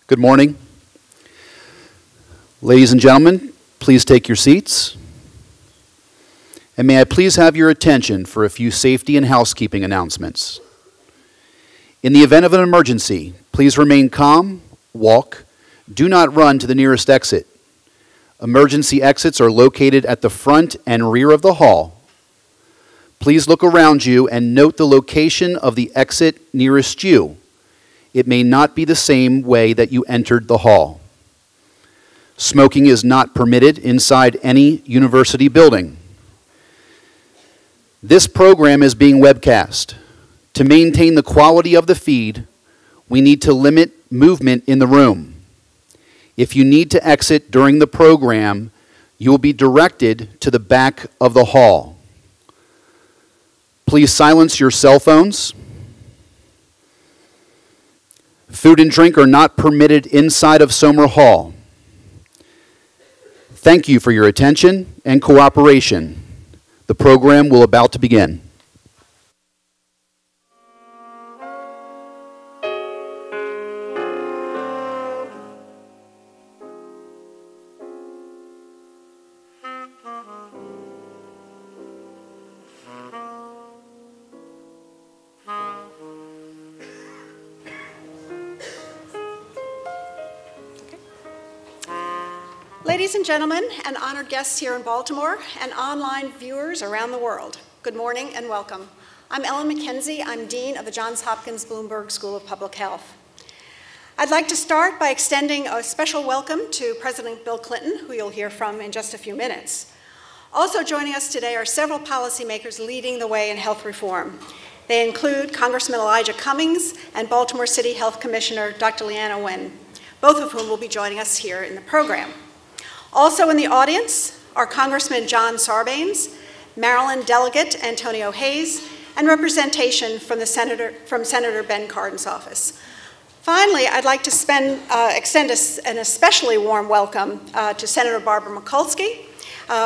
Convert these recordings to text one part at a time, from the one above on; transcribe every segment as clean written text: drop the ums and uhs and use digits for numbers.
Good morning. Ladies and gentlemen, please take your seats. And may I please have your attention for a few safety and housekeeping announcements. In the event of an emergency, please remain calm, walk, do not run to the nearest exit. Emergency exits are located at the front and rear of the hall. Please look around you and note the location of the exit nearest you. It may not be the same way that you entered the hall. Smoking is not permitted inside any university building. This program is being webcast. To maintain the quality of the feed, we need to limit movement in the room. If you need to exit during the program, you will be directed to the back of the hall. Please silence your cell phones. Food and drink are not permitted inside of Somer Hall. Thank you for your attention and cooperation. The program will about to begin. Ladies and gentlemen, and honored guests here in Baltimore, and online viewers around the world, good morning and welcome. I'm Ellen McKenzie. I'm Dean of the Johns Hopkins Bloomberg School of Public Health. I'd like to start by extending a special welcome to President Bill Clinton, who you'll hear from in just a few minutes. Also joining us today are several policymakers leading the way in health reform. They include Congressman Elijah Cummings and Baltimore City Health Commissioner Dr. Leanna Nguyen, both of whom will be joining us here in the program. Also in the audience are Congressman John Sarbanes, Maryland Delegate Antonio Hayes, and representation from Senator Ben Cardin's office. Finally, I'd like to extend an especially warm welcome to Senator Barbara Mikulski,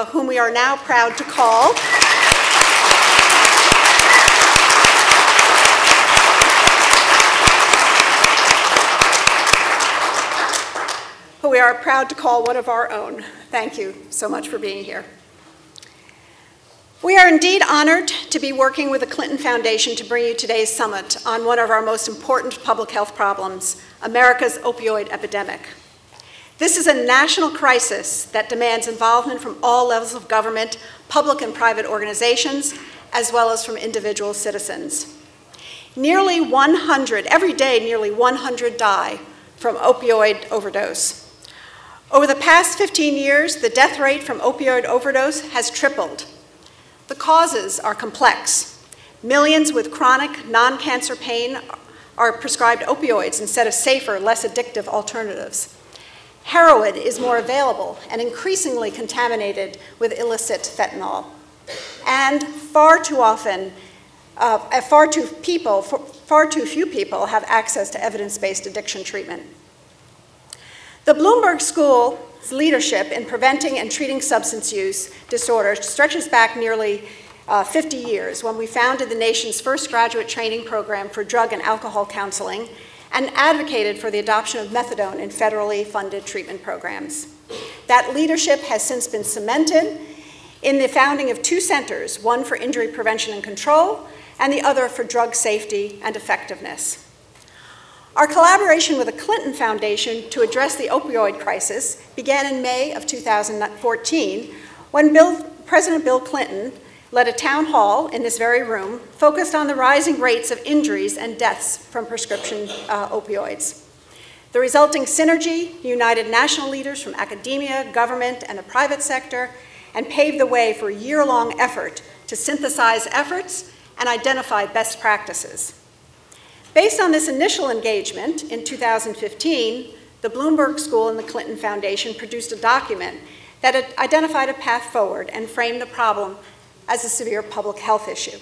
whom we are now proud to call one of our own. Thank you so much for being here. We are indeed honored to be working with the Clinton Foundation to bring you today's summit on one of our most important public health problems, America's opioid epidemic. This is a national crisis that demands involvement from all levels of government, public and private organizations, as well as from individual citizens. Every day, nearly 100 die from opioid overdose. Over the past 15 years, the death rate from opioid overdose has tripled. The causes are complex. Millions with chronic, non-cancer pain are prescribed opioids instead of safer, less addictive alternatives. Heroin is more available and increasingly contaminated with illicit fentanyl. And far too few people have access to evidence-based addiction treatment. The Bloomberg School's leadership in preventing and treating substance use disorders stretches back nearly 50 years when we founded the nation's first graduate training program for drug and alcohol counseling and advocated for the adoption of methadone in federally funded treatment programs. That leadership has since been cemented in the founding of two centers, one for injury prevention and control, and the other for drug safety and effectiveness. Our collaboration with the Clinton Foundation to address the opioid crisis began in May of 2014 when President Bill Clinton led a town hall in this very room focused on the rising rates of injuries and deaths from prescription opioids. The resulting synergy united national leaders from academia, government, and the private sector and paved the way for a year-long effort to synthesize efforts and identify best practices. Based on this initial engagement, in 2015, the Bloomberg School and the Clinton Foundation produced a document that had identified a path forward and framed the problem as a severe public health issue.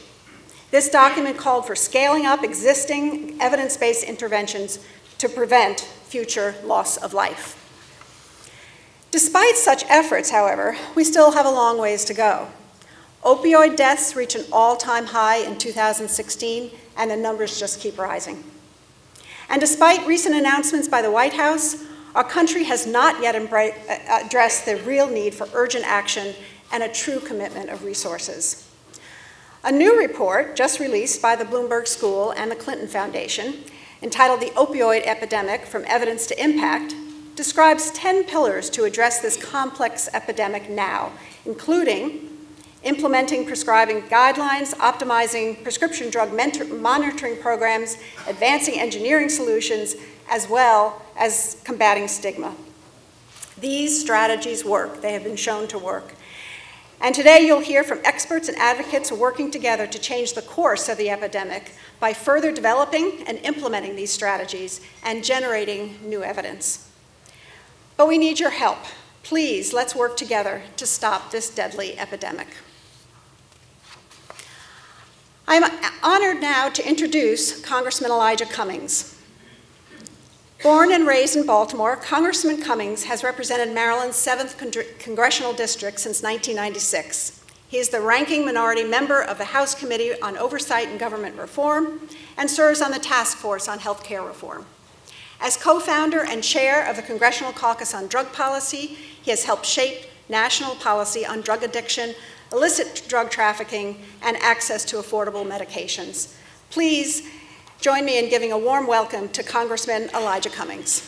This document called for scaling up existing evidence-based interventions to prevent future loss of life. Despite such efforts, however, we still have a long ways to go. Opioid deaths reach an all-time high in 2016, and the numbers just keep rising. And despite recent announcements by the White House, our country has not yet addressed the real need for urgent action and a true commitment of resources. A new report just released by the Bloomberg School and the Clinton Foundation, entitled The Opioid Epidemic, From Evidence to Impact, describes 10 pillars to address this complex epidemic now, including implementing prescribing guidelines, optimizing prescription drug monitoring programs, advancing engineering solutions, as well as combating stigma. These strategies work. They have been shown to work. And today you'll hear from experts and advocates working together to change the course of the epidemic by further developing and implementing these strategies and generating new evidence. But we need your help. Please, let's work together to stop this deadly epidemic. I'm honored now to introduce Congressman Elijah Cummings. Born and raised in Baltimore, Congressman Cummings has represented Maryland's 7th Congressional District since 1996. He is the ranking minority member of the House Committee on Oversight and Government Reform and serves on the Task Force on Health Care Reform. As co-founder and chair of the Congressional Caucus on Drug Policy, he has helped shape national policy on drug addiction, illicit drug trafficking, and access to affordable medications. Please join me in giving a warm welcome to Congressman Elijah Cummings.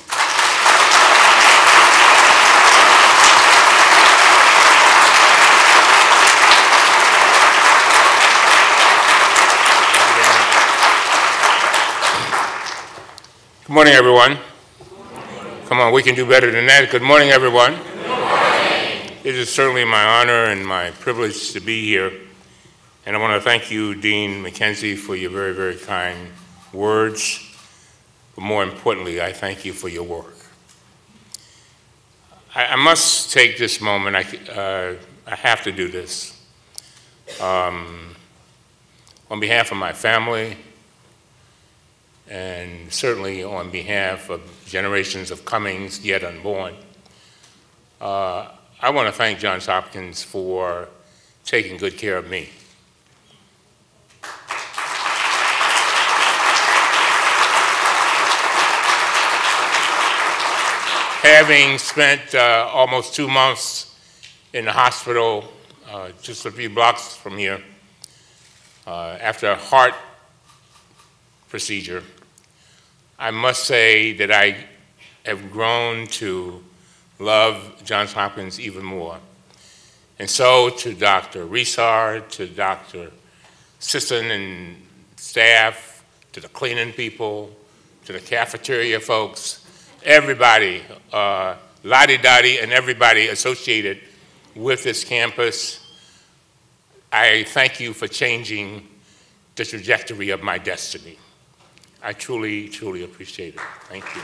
Good morning, everyone. Come on, we can do better than that. Good morning, everyone. Good morning. It is certainly my honor and my privilege to be here. And I want to thank you, Dean McKenzie, for your very, very kind words. But more importantly, I thank you for your work. I must take this moment. I have to do this. On behalf of my family, and certainly on behalf of generations of Cummings yet unborn, I want to thank Johns Hopkins for taking good care of me. Having spent almost 2 months in the hospital just a few blocks from here after a heart procedure, I must say that I have grown to love Johns Hopkins even more. And so to Dr. Resar, to Dr. Sisson and staff, to the cleaning people, to the cafeteria folks, everybody, Lottie Dottie and everybody associated with this campus, I thank you for changing the trajectory of my destiny. I truly, truly appreciate it. Thank you.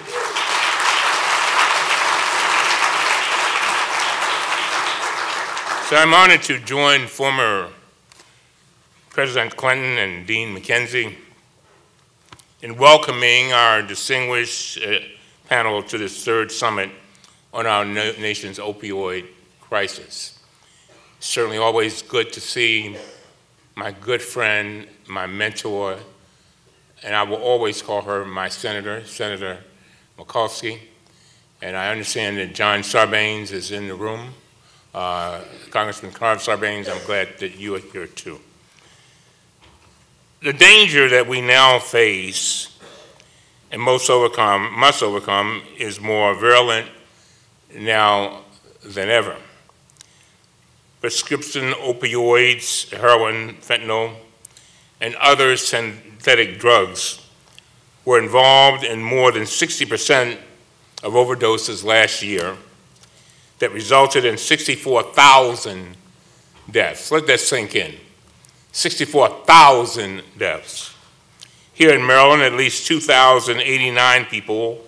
So I'm honored to join former President Clinton and Dean McKenzie in welcoming our distinguished panel to this third summit on our nation's opioid crisis. Certainly always good to see my good friend, my mentor, and I will always call her my senator, Senator Mikulski. And I understand that John Sarbanes is in the room. Congressman Carl Sarbanes, I'm glad that you are here too. The danger that we now face and must overcome is more virulent now than ever. Prescription opioids, heroin, fentanyl, and other synthetic drugs were involved in more than 60% of overdoses last year that resulted in 64,000 deaths. Let that sink in. 64,000 deaths. Here in Maryland, at least 2,089 people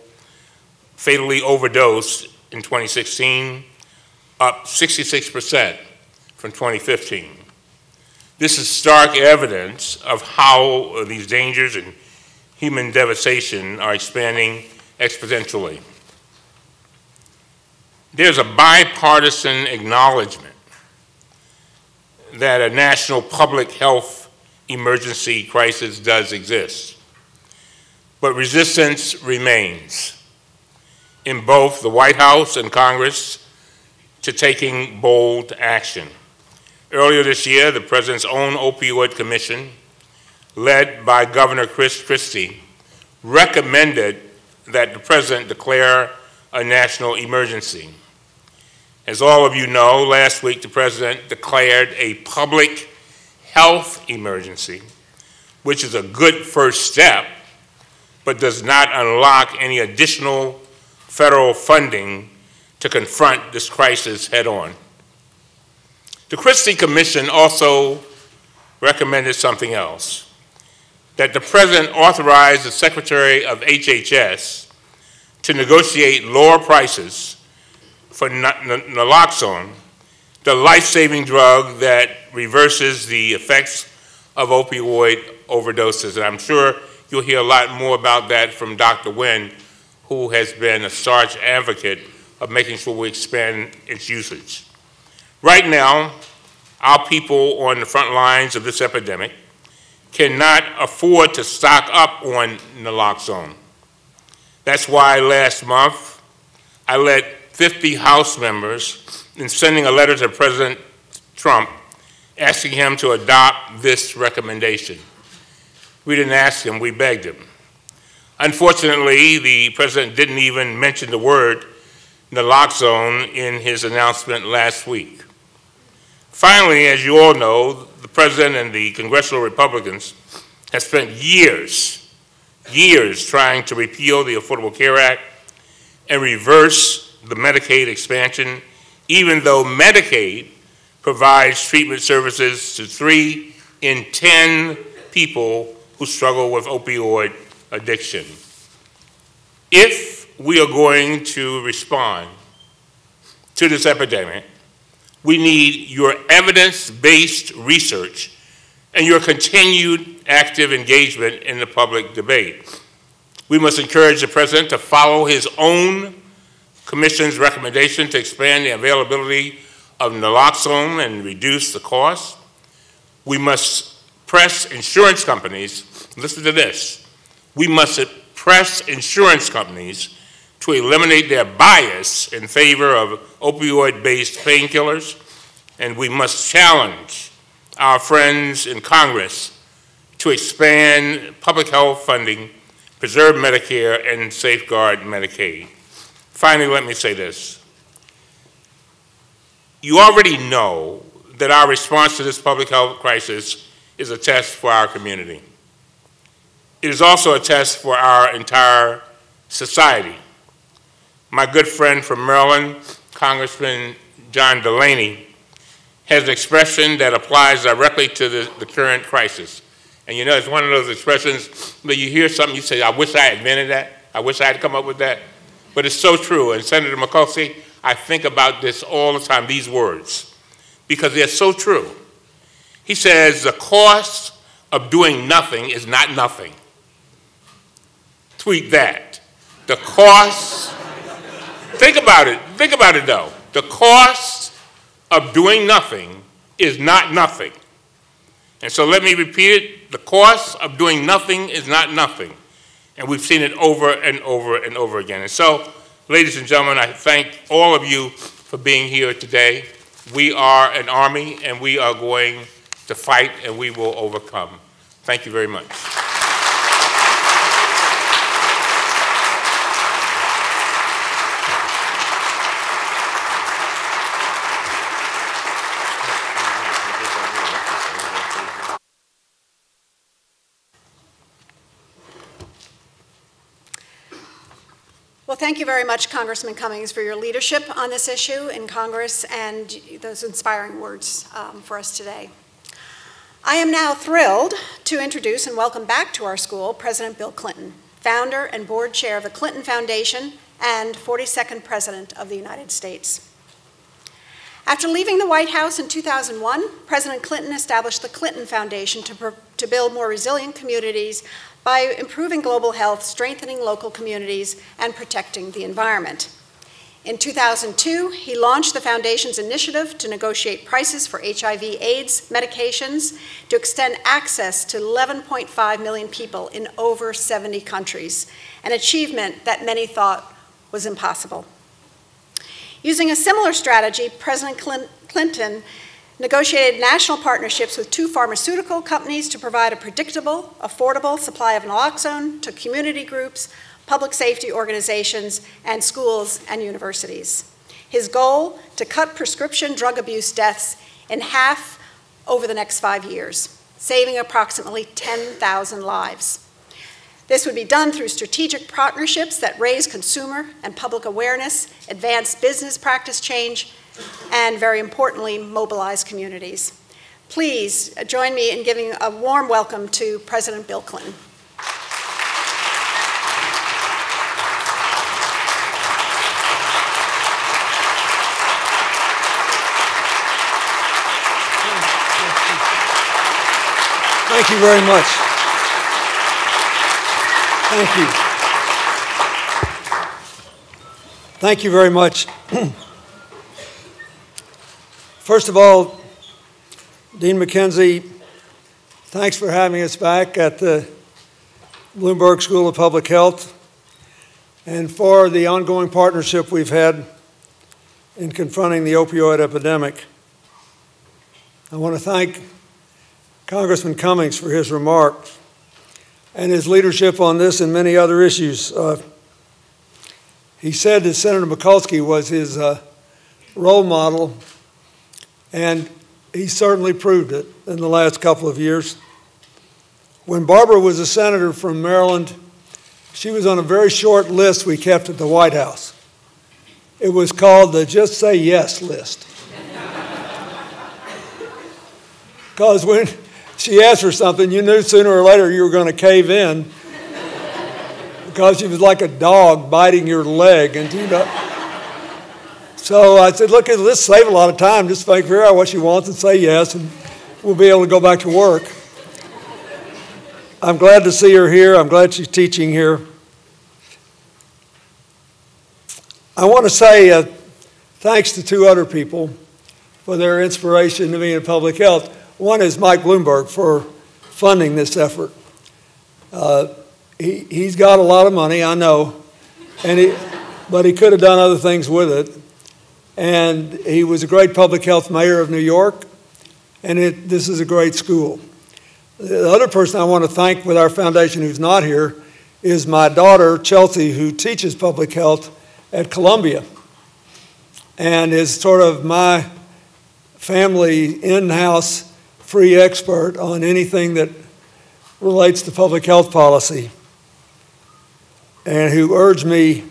fatally overdosed in 2016, up 66% from 2015. This is stark evidence of how these dangers and human devastation are expanding exponentially. There's a bipartisan acknowledgement that a national public health emergency crisis does exist. but resistance remains in both the White House and Congress to taking bold action. Earlier this year, the President's own Opioid Commission, led by Governor Chris Christie, recommended that the President declare a national emergency. As all of you know, last week the President declared a public health emergency, which is a good first step, but does not unlock any additional federal funding to confront this crisis head-on. The Christie Commission also recommended something else, that the President authorize the Secretary of HHS to negotiate lower prices for naloxone, the life-saving drug that reverses the effects of opioid overdoses. And I'm sure you'll hear a lot more about that from Dr. Nguyen, who has been a staunch advocate of making sure we expand its usage. Right now, our people on the front lines of this epidemic cannot afford to stock up on naloxone. That's why last month I led 50 House members in sending a letter to President Trump asking him to adopt this recommendation. We didn't ask him, we begged him. Unfortunately, the President didn't even mention the word naloxone in his announcement last week. Finally, as you all know, the President and the congressional Republicans have spent years trying to repeal the Affordable Care Act and reverse the Medicaid expansion, even though Medicaid provides treatment services to 3 in 10 people who struggle with opioid addiction. If we are going to respond to this epidemic, we need your evidence-based research and your continued active engagement in the public debate. We must encourage the President to follow his own Commission's recommendation to expand the availability of naloxone and reduce the cost. We must press insurance companies, listen to this, we must press insurance companies to eliminate their bias in favor of opioid-based painkillers, and we must challenge our friends in Congress to expand public health funding, preserve Medicare, and safeguard Medicaid. Finally, let me say this. You already know that our response to this public health crisis is a test for our community. It is also a test for our entire society. My good friend from Maryland, Congressman John Delaney, has an expression that applies directly to the current crisis. And you know, it's one of those expressions that you hear something, you say, I wish I had invented that. I wish I had come up with that. But it's so true. And Senator McCullough, I think about this all the time, these words, because they're so true. He says, the cost of doing nothing is not nothing. Tweet that. The cost, think about it though. The cost of doing nothing is not nothing. And so let me repeat it, the cost of doing nothing is not nothing. And we've seen it over and over and over again. And so, ladies and gentlemen, I thank all of you for being here today. We are an army, and we are going to fight, and we will overcome. Thank you very much. Well, thank you very much, Congressman Cummings, for your leadership on this issue in Congress and those inspiring words for us today. I am now thrilled to introduce and welcome back to our school President Bill Clinton, founder and board chair of the Clinton Foundation and 42nd President of the United States. After leaving the White House in 2001, President Clinton established the Clinton Foundation to build more resilient communities by improving global health, strengthening local communities, and protecting the environment. In 2002, he launched the Foundation's initiative to negotiate prices for HIV/AIDS medications to extend access to 11.5 million people in over 70 countries, an achievement that many thought was impossible. Using a similar strategy, President Clinton negotiated national partnerships with 2 pharmaceutical companies to provide a predictable, affordable supply of naloxone to community groups, public safety organizations, and schools and universities. His goal, to cut prescription drug abuse deaths in half over the next 5 years, saving approximately 10,000 lives. This would be done through strategic partnerships that raise consumer and public awareness, advance business practice change, and very importantly, mobilize communities. Please join me in giving a warm welcome to President Bill Clinton. Thank you very much. Thank you. Thank you very much. First of all, Dean McKenzie, thanks for having us back at the Bloomberg School of Public Health and for the ongoing partnership we've had in confronting the opioid epidemic. I want to thank Congressman Cummings for his remarks and his leadership on this and many other issues. He said that Senator Mikulski was his role model, and he certainly proved it in the last couple of years. When Barbara was a senator from Maryland, she was on a very short list we kept at the White House. It was called the Just Say Yes list. Because when she asked for something, you knew sooner or later you were going to cave in because she was like a dog biting your leg. And so I said, look, let's save a lot of time. Just figure out what she wants and say yes, and we'll be able to go back to work. I'm glad to see her here. I'm glad she's teaching here. I want to say thanks to 2 other people for their inspiration to me in public health. One is Mike Bloomberg for funding this effort. He's got a lot of money, I know, but he could have done other things with it. And he was a great public health mayor of New York, and this is a great school. The other person I want to thank with our foundation who's not here is my daughter, Chelsea, who teaches public health at Columbia and is sort of my family in-house free expert on anything that relates to public health policy, and who urged me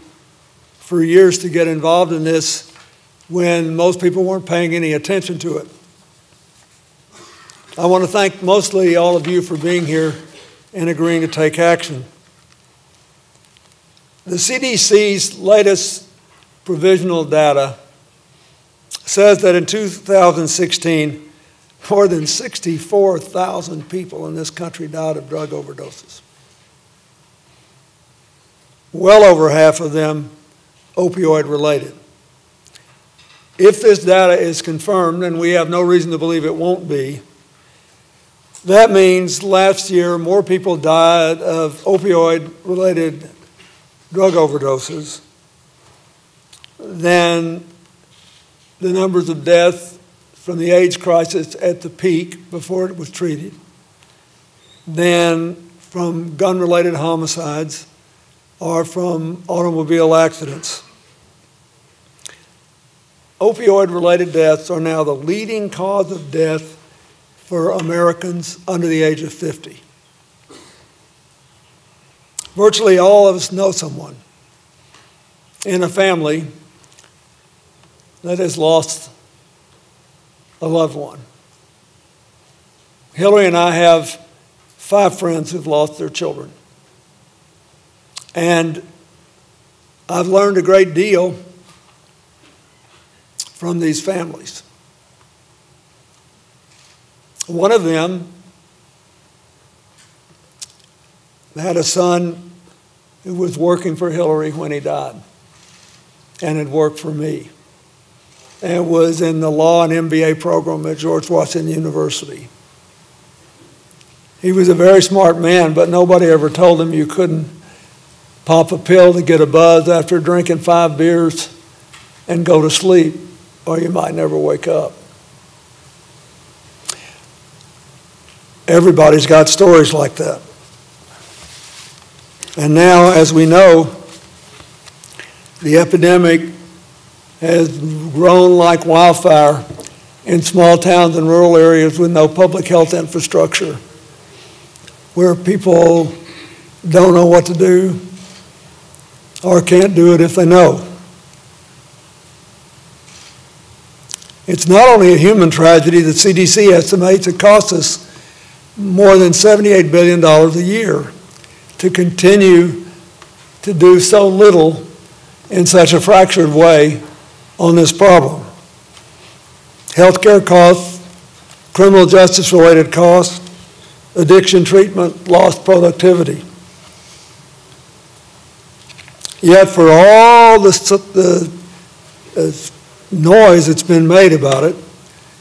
for years to get involved in this when most people weren't paying any attention to it. I want to thank mostly all of you for being here and agreeing to take action. The CDC's latest provisional data says that in 2016, more than 64,000 people in this country died of drug overdoses. Well over half of them opioid related. If this data is confirmed, and we have no reason to believe it won't be, that means last year more people died of opioid related drug overdoses than the numbers of deaths from the AIDS crisis at the peak before it was treated, than from gun-related homicides or from automobile accidents. Opioid-related deaths are now the leading cause of death for Americans under the age of 50. Virtually all of us know someone in a family that has lost a loved one. Hillary and I have 5 friends who've lost their children. And I've learned a great deal from these families. One of them had a son who was working for Hillary when he died. and had worked for me, and was in the law and MBA program at George Washington University. He was a very smart man, but nobody ever told him you couldn't pop a pill to get a buzz after drinking 5 beers and go to sleep, or you might never wake up. Everybody's got stories like that. And now, as we know, the epidemic has grown like wildfire in small towns and rural areas with no public health infrastructure, where people don't know what to do or can't do it if they know. It's not only a human tragedy. The CDC estimates it costs us more than $78 billion a year to continue to do so little in such a fractured way on this problem. Healthcare costs, criminal justice-related costs, addiction treatment, lost productivity. Yet for all the noise that's been made about it,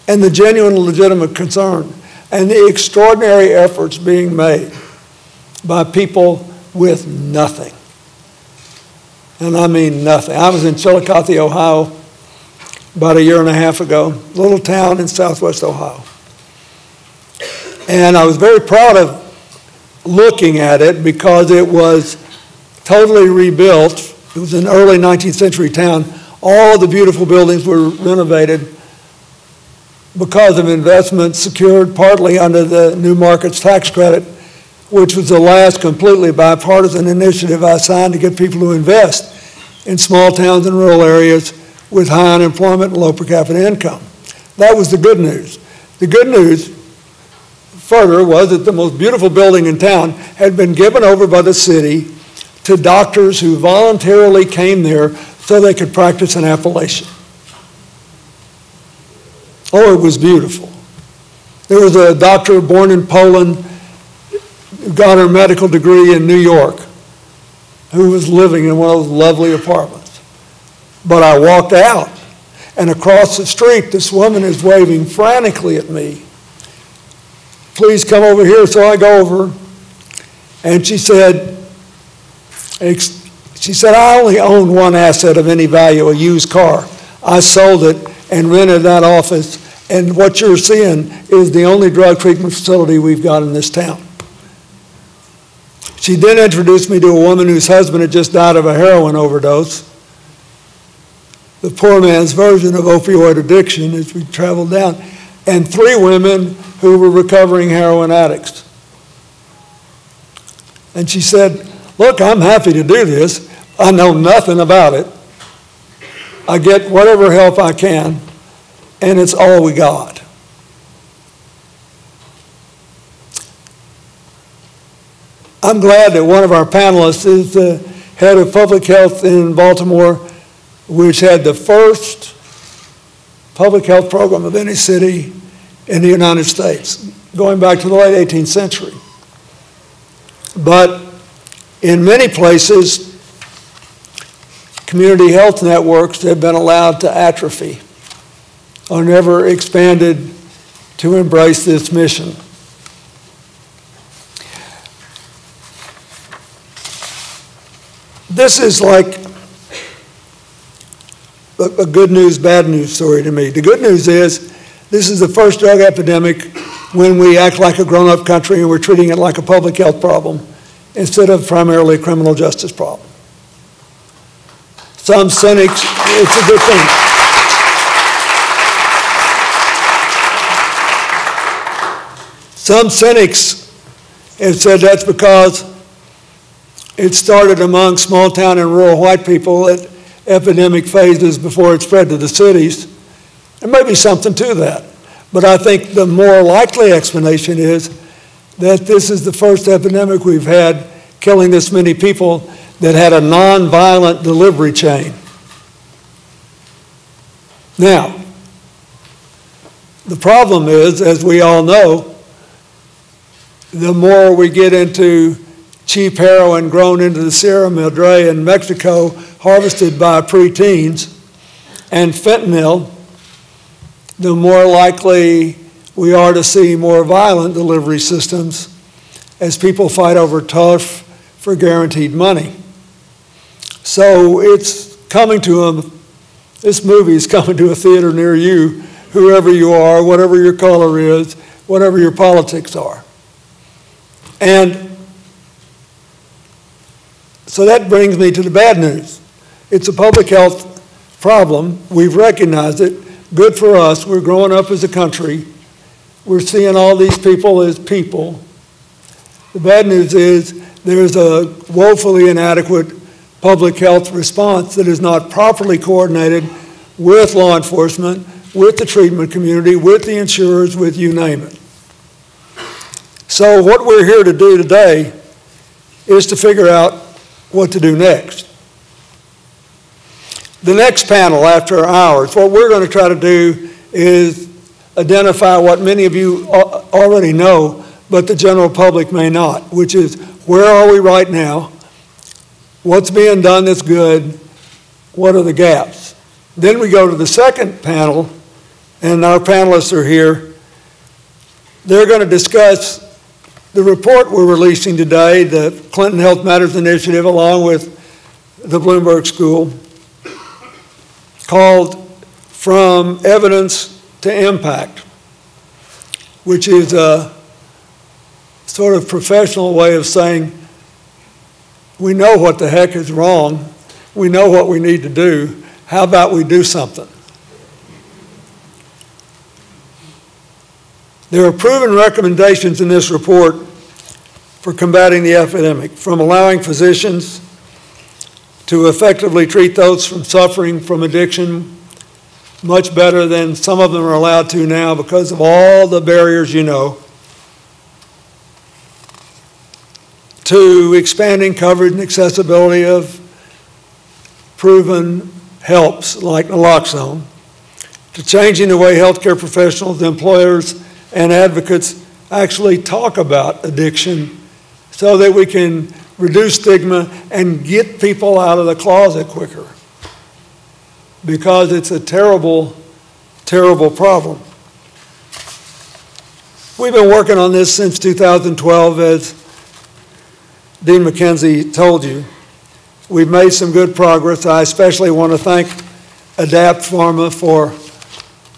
and the genuine legitimate concern, and the extraordinary efforts being made by people with nothing, and I mean nothing. I was in Chillicothe, Ohio, about 1.5 years ago, little town in southwest Ohio. And I was very proud of looking at it because it was totally rebuilt. It was an early 19th century town. All the beautiful buildings were renovated because of investments secured partly under the New Markets Tax Credit, which was the last completely bipartisan initiative I signed to get people to invest in small towns and rural areas with high unemployment and low per capita income. That was the good news. The good news further was that the most beautiful building in town had been given over by the city to doctors who voluntarily came there so they could practice in Appalachia. Oh, it was beautiful. There was a doctor born in Poland who got her medical degree in New York who was living in one of those lovely apartments. But I walked out, and across the street, this woman is waving frantically at me. Please come over here. So I go over, and she said, I only own one asset of any value, a used car. I sold it and rented that office, and what you're seeing is the only drug treatment facility we've got in this town. She then introduced me to a woman whose husband had just died of a heroin overdose, the poor man's version of opioid addiction as we traveled down, and 3 women who were recovering heroin addicts. And she said, look, I'm happy to do this. I know nothing about it. I get whatever help I can, and it's all we got. I'm glad that one of our panelists is the head of public health in Baltimore, which had the first public health program of any city in the United States, going back to the late 18th century. But in many places, community health networks have been allowed to atrophy or never expanded to embrace this mission. This is like a good news, bad news story to me. The good news is this is the first drug epidemic when we act like a grown-up country and we're treating it like a public health problem instead of primarily a criminal justice problem. Some cynics, it's a good thing. Some cynics have said that's because it started among small town and rural white people at epidemic phases before it spread to the cities. There may be something to that. But I think the more likely explanation is that this is the first epidemic we've had killing this many people that had a non-violent delivery chain. Now, the problem is, as we all know, the more we get into cheap heroin grown into the Sierra Madre in Mexico harvested by preteens, and fentanyl, the more likely we are to see more violent delivery systems as people fight over tough for guaranteed money. So it's coming to this movie is coming to a theater near you, whoever you are, whatever your color is, whatever your politics are. And so that brings me to the bad news. It's a public health problem. We've recognized it. Good for us. We're growing up as a country. We're seeing all these people as people. The bad news is there's a woefully inadequate public health response that is not properly coordinated with law enforcement, with the treatment community, with the insurers, with you name it. So what we're here to do today is to figure out what to do next. The next panel after ours, what we're going to try to do is identify what many of you already know, but the general public may not, which is where are we right now? What's being done that's good? What are the gaps? Then we go to the second panel, and our panelists are here. They're going to discuss the report we're releasing today, the Clinton Health Matters Initiative, along with the Bloomberg School, called From Evidence to Impact, which is a sort of professional way of saying we know what the heck is wrong, we know what we need to do, how about we do something? There are proven recommendations in this report for combating the epidemic, from allowing physicians to effectively treat those from suffering from addiction much better than some of them are allowed to now because of all the barriers you know, to expanding coverage and accessibility of proven helps like naloxone, to changing the way healthcare professionals, employers, and advocates actually talk about addiction so that we can reduce stigma and get people out of the closet quicker, because it's a terrible, terrible problem. We've been working on this since 2012, as Dean McKenzie told you. We've made some good progress. I especially want to thank Adapt Pharma for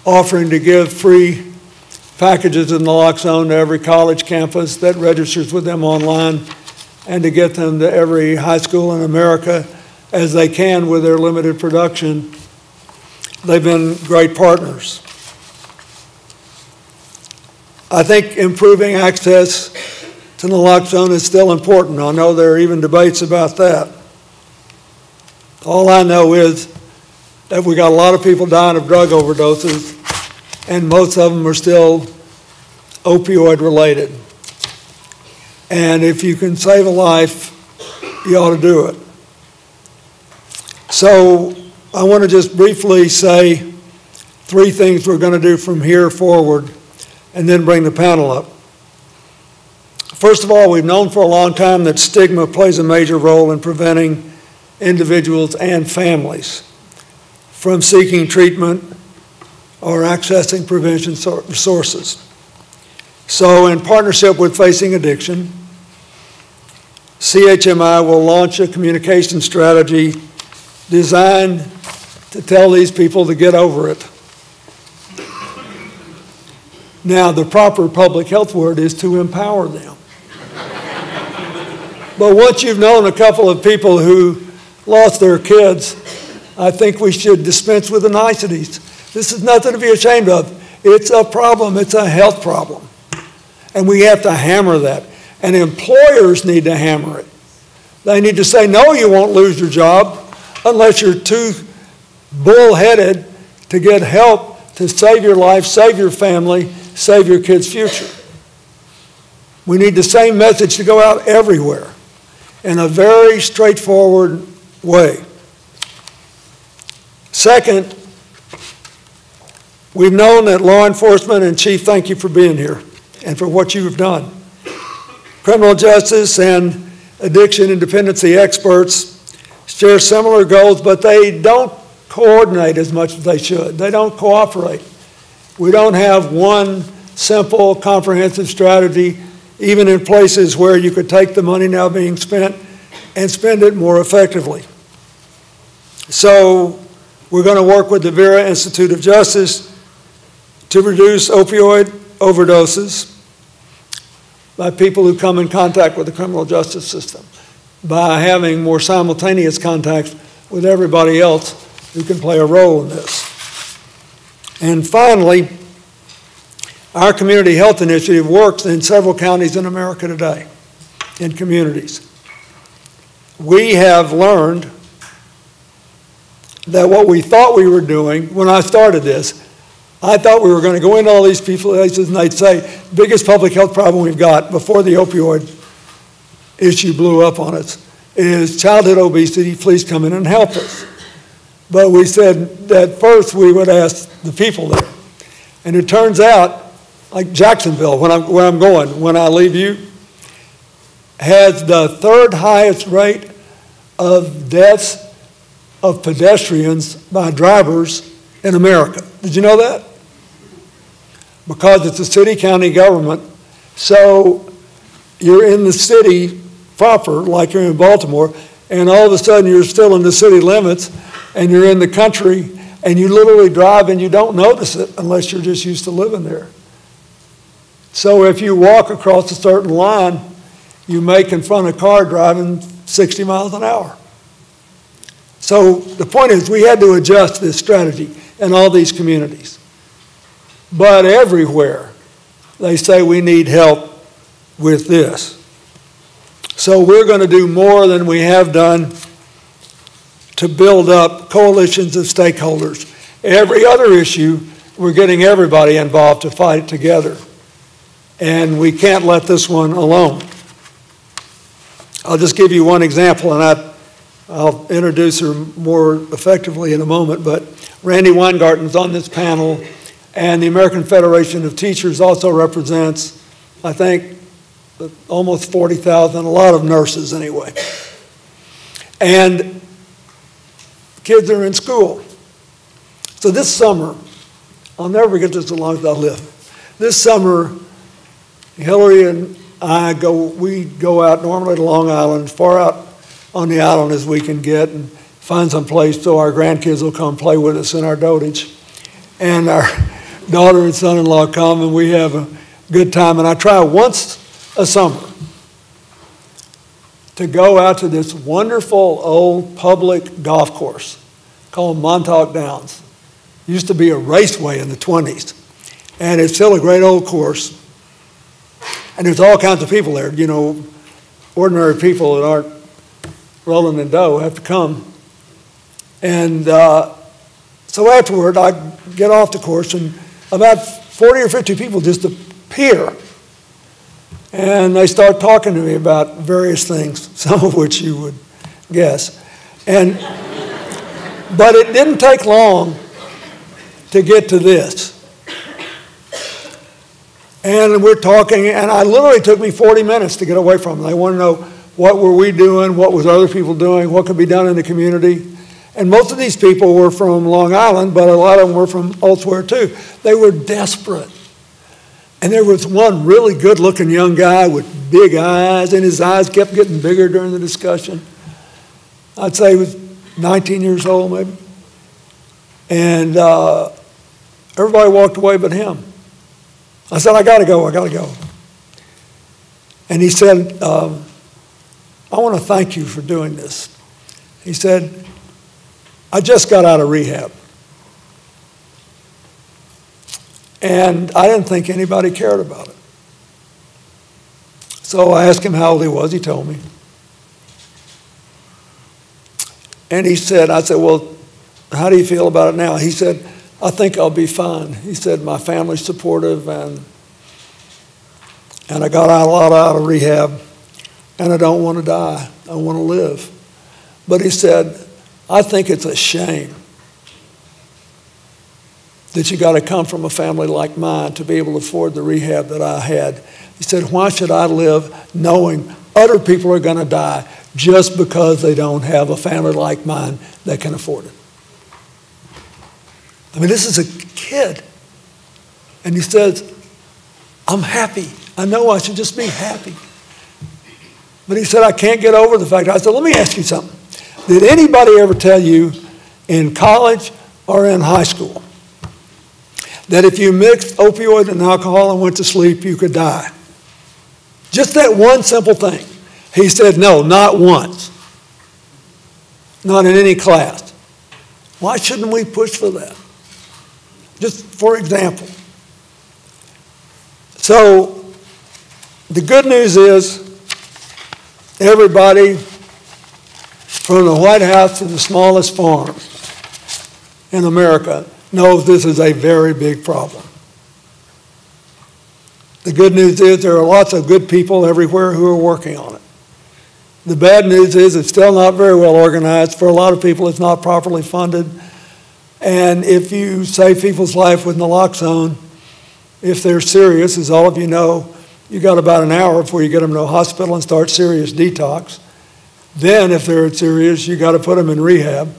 offering to give free packages of naloxone to every college campus that registers with them online, and to get them to every high school in America as they can with their limited production. They've been great partners. I think improving access to naloxone is still important. I know there are even debates about that. All I know is that we got a lot of people dying of drug overdoses, and most of them are still opioid related. And if you can save a life, you ought to do it. So I want to just briefly say 3 things we're going to do from here forward, and then bring the panel up. First of all, we've known for a long time that stigma plays a major role in preventing individuals and families from seeking treatment or accessing prevention resources. So in partnership with Facing Addiction, CHMI will launch a communication strategy designed to tell these people to get over it. Now, the proper public health word is to empower them. But once you've known a couple of people who lost their kids, I think we should dispense with the niceties. This is nothing to be ashamed of. It's a problem. It's a health problem. And we have to hammer that. And employers need to hammer it. They need to say, no, you won't lose your job unless you're too bullheaded to get help to save your life, save your family, save your kids' future. We need the same message to go out everywhere in a very straightforward way. Second, we've known that law enforcement, and Chief, thank you for being here and for what you've done. Criminal justice and addiction and dependency experts share similar goals, but they don't coordinate as much as they should. They don't cooperate. We don't have one simple, comprehensive strategy, even in places where you could take the money now being spent and spend it more effectively. So we're going to work with the Vera Institute of Justice to reduce opioid overdoses by people who come in contact with the criminal justice system, by having more simultaneous contacts with everybody else who can play a role in this. And finally, our community health initiative works in several counties in America today, in communities. We have learned that what we thought we were doing, when I started this, I thought we were going to go into all these places and they'd say, biggest public health problem we've got before the opioid issue blew up on us is childhood obesity, please come in and help us. But we said that first we would ask the people there. And it turns out, like Jacksonville, where I'm going, when I leave you, has the third highest rate of deaths of pedestrians by drivers in America. Did you know that? Because it's a city-county government, so you're in the city proper, like you're in Baltimore, and all of a sudden you're still in the city limits, and you're in the country, and you literally drive and you don't notice it unless you're just used to living there. So if you walk across a certain line, you may confront a car driving 60 miles an hour. So the point is we had to adjust this strategy in all these communities. But everywhere they say we need help with this. So we're going to do more than we have done to build up coalitions of stakeholders. Every other issue, we're getting everybody involved to fight together. And we can't let this one alone. I'll just give you one example, and I'll introduce her more effectively in a moment, but Randy Weingarten's on this panel, and the American Federation of Teachers also represents, I think, almost 40,000, a lot of nurses anyway. And kids are in school. So this summer, I'll never forget this as long as I live. This summer, Hillary and we go out normally to Long Island, as far out on the island as we can get, and find some place so our grandkids will come play with us in our dotage. And our daughter and son-in-law come, and we have a good time. And I try once a summer to go out to this wonderful old public golf course called Montauk Downs. It used to be a raceway in the 20s. And it's still a great old course. And there's all kinds of people there, you know, ordinary people that aren't rolling in dough have to come. And so afterward, I get off the course, and about 40 or 50 people just appear. And they start talking to me about various things, some of which you would guess. But it didn't take long to get to this. And we're talking, and it literally took me 40 minutes to get away from them. They want to know what were we doing, what was other people doing, what could be done in the community. And most of these people were from Long Island, but a lot of them were from elsewhere too. They were desperate. And there was one really good-looking young guy with big eyes, and his eyes kept getting bigger during the discussion. I'd say he was 19 years old maybe. And everybody walked away but him. I said, I gotta go. And he said, I want to thank you for doing this. He said, I just got out of rehab. And I didn't think anybody cared about it. So I asked him how old he was. He told me. And he said, I said, well, how do you feel about it now? He said, I think I'll be fine. He said, my family's supportive, and I got a lot out of rehab, and I don't want to die. I want to live. But he said, I think it's a shame that you got to come from a family like mine to be able to afford the rehab that I had. He said, why should I live knowing other people are going to die just because they don't have a family like mine that can afford it. I mean, this is a kid. And he says, I'm happy. I know I should just be happy. But he said, I can't get over the fact. I said, let me ask you something. Did anybody ever tell you in college or in high school that if you mixed opioid and alcohol and went to sleep, you could die? Just that one simple thing. He said, no, not once. Not in any class. Why shouldn't we push for that? Just for example. So the good news is everybody from the White House to the smallest farm in America knows this is a very big problem. The good news is there are lots of good people everywhere who are working on it. The bad news is it's still not very well organized. For a lot of people, it's not properly funded. And if you save people's life with naloxone, if they're serious, as all of you know, you got about an hour before you get them to a hospital and start serious detox. Then, if they're serious, you got to put them in rehab.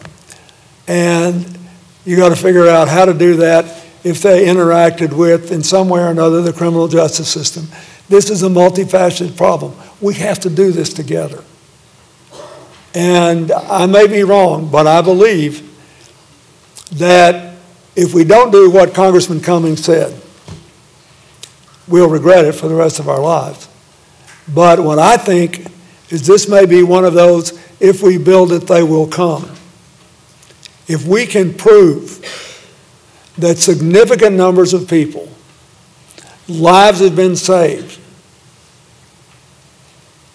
And you got to figure out how to do that if they interacted with, in some way or another, the criminal justice system. This is a multifaceted problem. We have to do this together. And I may be wrong, but I believe that if we don't do what Congressman Cummings said, we'll regret it for the rest of our lives. But what I think is this may be one of those, if we build it, they will come. If we can prove that significant numbers of people, lives have been saved,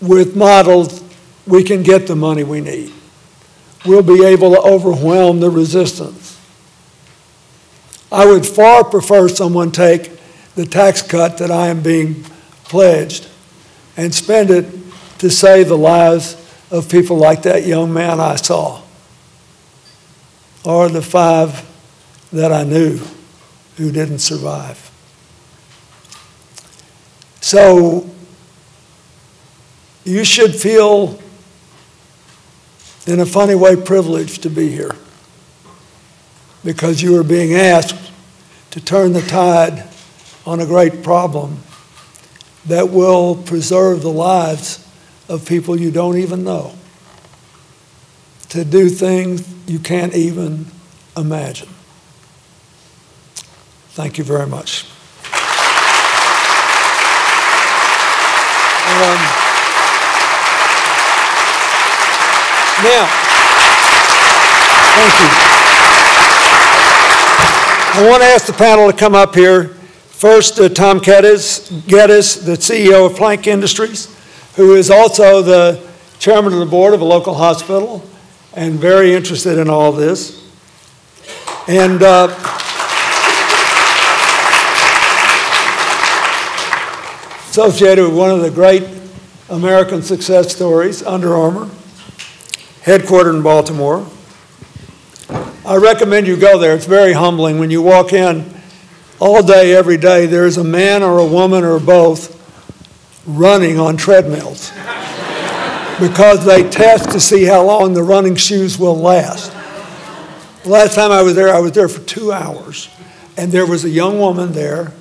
with models, we can get the money we need. We'll be able to overwhelm the resistance. I would far prefer someone take the tax cut that I am being pledged and spend it to save the lives of people like that young man I saw, or the 5 that I knew who didn't survive. So you should feel, in a funny way, privileged to be here, because you are being asked to turn the tide on a great problem that will preserve the lives of people you don't even know, to do things you can't even imagine. Thank you very much. Now, thank you. I want to ask the panel to come up here. First, Tom Geddes, the CEO of Plank Industries, who is also the chairman of the board of a local hospital and very interested in all this. And associated with one of the great American success stories, Under Armour, headquartered in Baltimore. I recommend you go there. It's very humbling. When you walk in, all day, every day, there's a man or a woman or both running on treadmills because they test to see how long the running shoes will last. The last time I was there for 2 hours, and there was a young woman there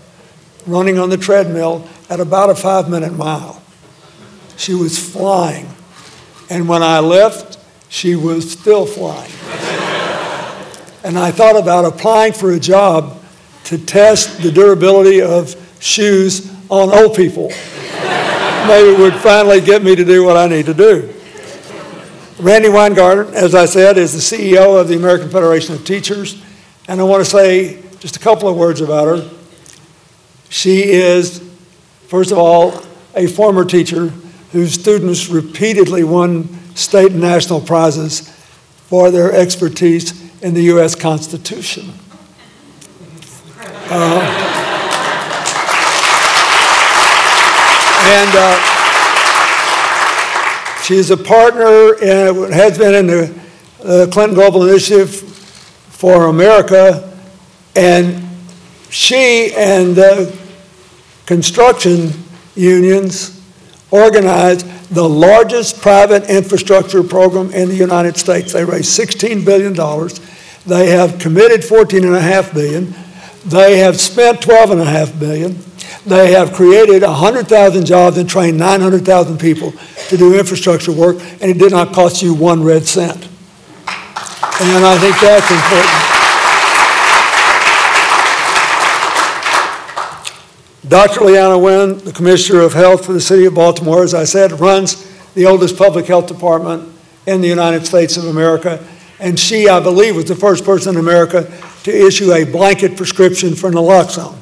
running on the treadmill at about a 5-minute mile. She was flying, and when I left, she was still flying. And I thought about applying for a job to test the durability of shoes on old people. Maybe it would finally get me to do what I need to do. Randi Weingarten, as I said, is the CEO of the American Federation of Teachers, and I want to say just a couple of words about her. She is, first of all, a former teacher whose students repeatedly won state and national prizes for their expertise in the U.S. Constitution. She's a partner and has been in the Clinton Global Initiative for America, and she and the construction unions organized the largest private infrastructure program in the United States. They raised $16 billion. They have committed $14.5 billion. They have spent $12.5 billion. They have created 100,000 jobs and trained 900,000 people to do infrastructure work, and it did not cost you 1 red cent. And I think that's important. Dr. Leanna Wynn, the Commissioner of Health for the City of Baltimore, as I said, runs the oldest public health department in the United States of America. And she, I believe, was the first person in America to issue a blanket prescription for naloxone.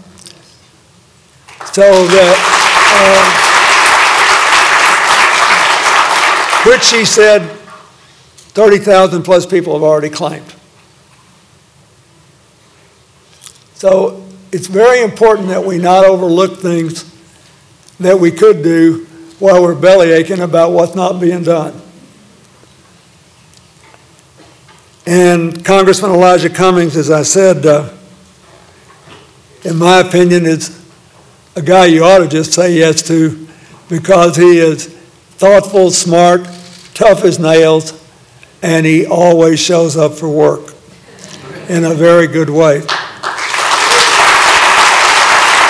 So that, which she said 30,000 plus people have already claimed. So it's very important that we not overlook things that we could do while we're belly aching about what's not being done. And Congressman Elijah Cummings, as I said, in my opinion, is a guy you ought to just say yes to, because he is thoughtful, smart, tough as nails, and he always shows up for work in a very good way.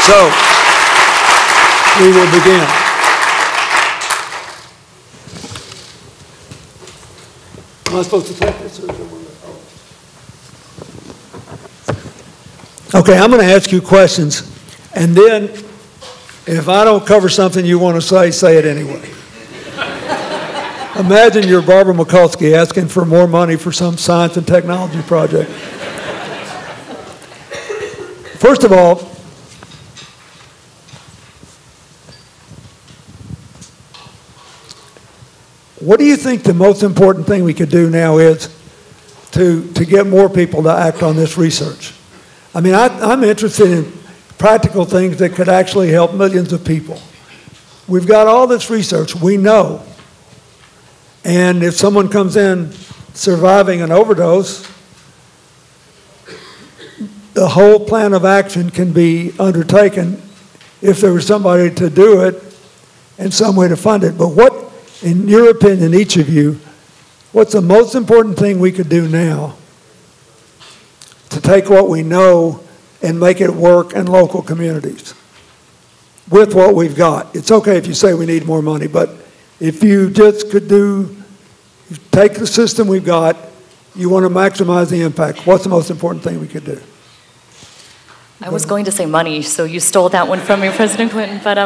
So, we will begin. Am I supposed to take this? Okay, I'm going to ask you questions, and then if I don't cover something you want to say it anyway. Imagine you're Barbara Mikulski asking for more money for some science and technology project. First of all, what do you think the most important thing we could do now is to get more people to act on this research? I mean, I'm interested in practical things that could actually help millions of people. We've got all this research, we know. And if someone comes in surviving an overdose, the whole plan of action can be undertaken if there was somebody to do it and some way to fund it. But what, in your opinion, each of you, what's the most important thing we could do now to take what we know and make it work in local communities with what we've got? It's okay if you say we need more money, but if you just could take the system we've got, you want to maximize the impact, what's the most important thing we could do? I was going to say money, so you stole that one from me, President Clinton, but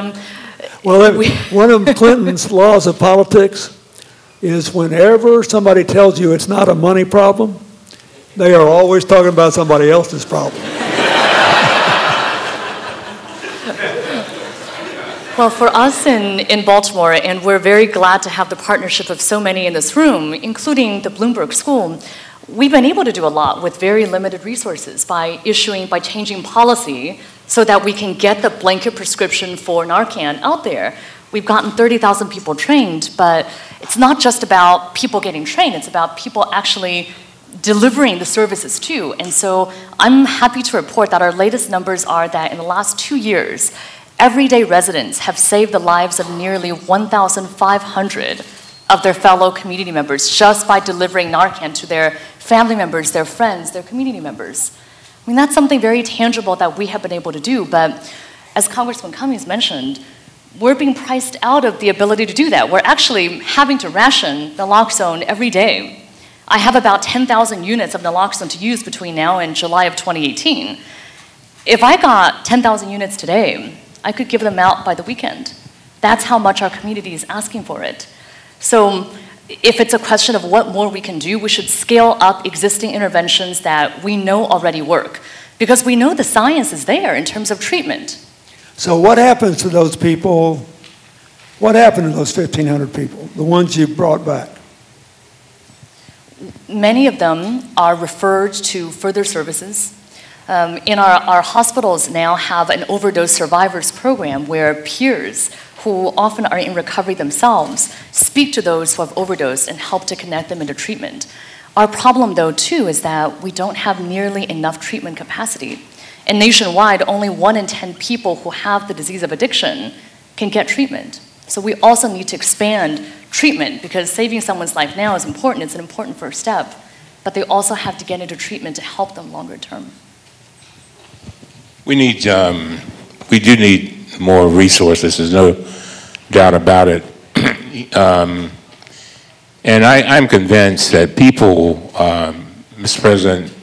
well, one of Clinton's laws of politics is whenever somebody tells you it's not a money problem, they are always talking about somebody else's problem. Well, for us in Baltimore, and we're very glad to have the partnership of so many in this room, including the Bloomberg School, we've been able to do a lot with very limited resources by changing policy so that we can get the blanket prescription for Narcan out there. We've gotten 30,000 people trained, but it's not just about people getting trained, it's about people actually delivering the services too. And so I'm happy to report that our latest numbers are that in the last 2 years, everyday residents have saved the lives of nearly 1,500 of their fellow community members just by delivering Narcan to their family members, their friends, their community members. I mean, that's something very tangible that we have been able to do, but as Congressman Cummings mentioned, we're being priced out of the ability to do that. We're actually having to ration naloxone every day. I have about 10,000 units of naloxone to use between now and July of 2018. If I got 10,000 units today, I could give them out by the weekend. That's how much our community is asking for it. So if it's a question of what more we can do, we should scale up existing interventions that we know already work, because we know the science is there in terms of treatment. So what happens to those people? What happened to those 1,500 people, the ones you brought back? Many of them are referred to further services. Our hospitals now have an overdose survivors program where peers who often are in recovery themselves speak to those who have overdosed and help to connect them into treatment. Our problem, though, too, is that we don't have nearly enough treatment capacity. And nationwide, only 1 in 10 people who have the disease of addiction can get treatment. So we also need to expand treatment, because saving someone's life now is important. It's an important first step. But they also have to get into treatment to help them longer term. We do need more resources. There's no doubt about it. And I'm convinced that people, Mr. President,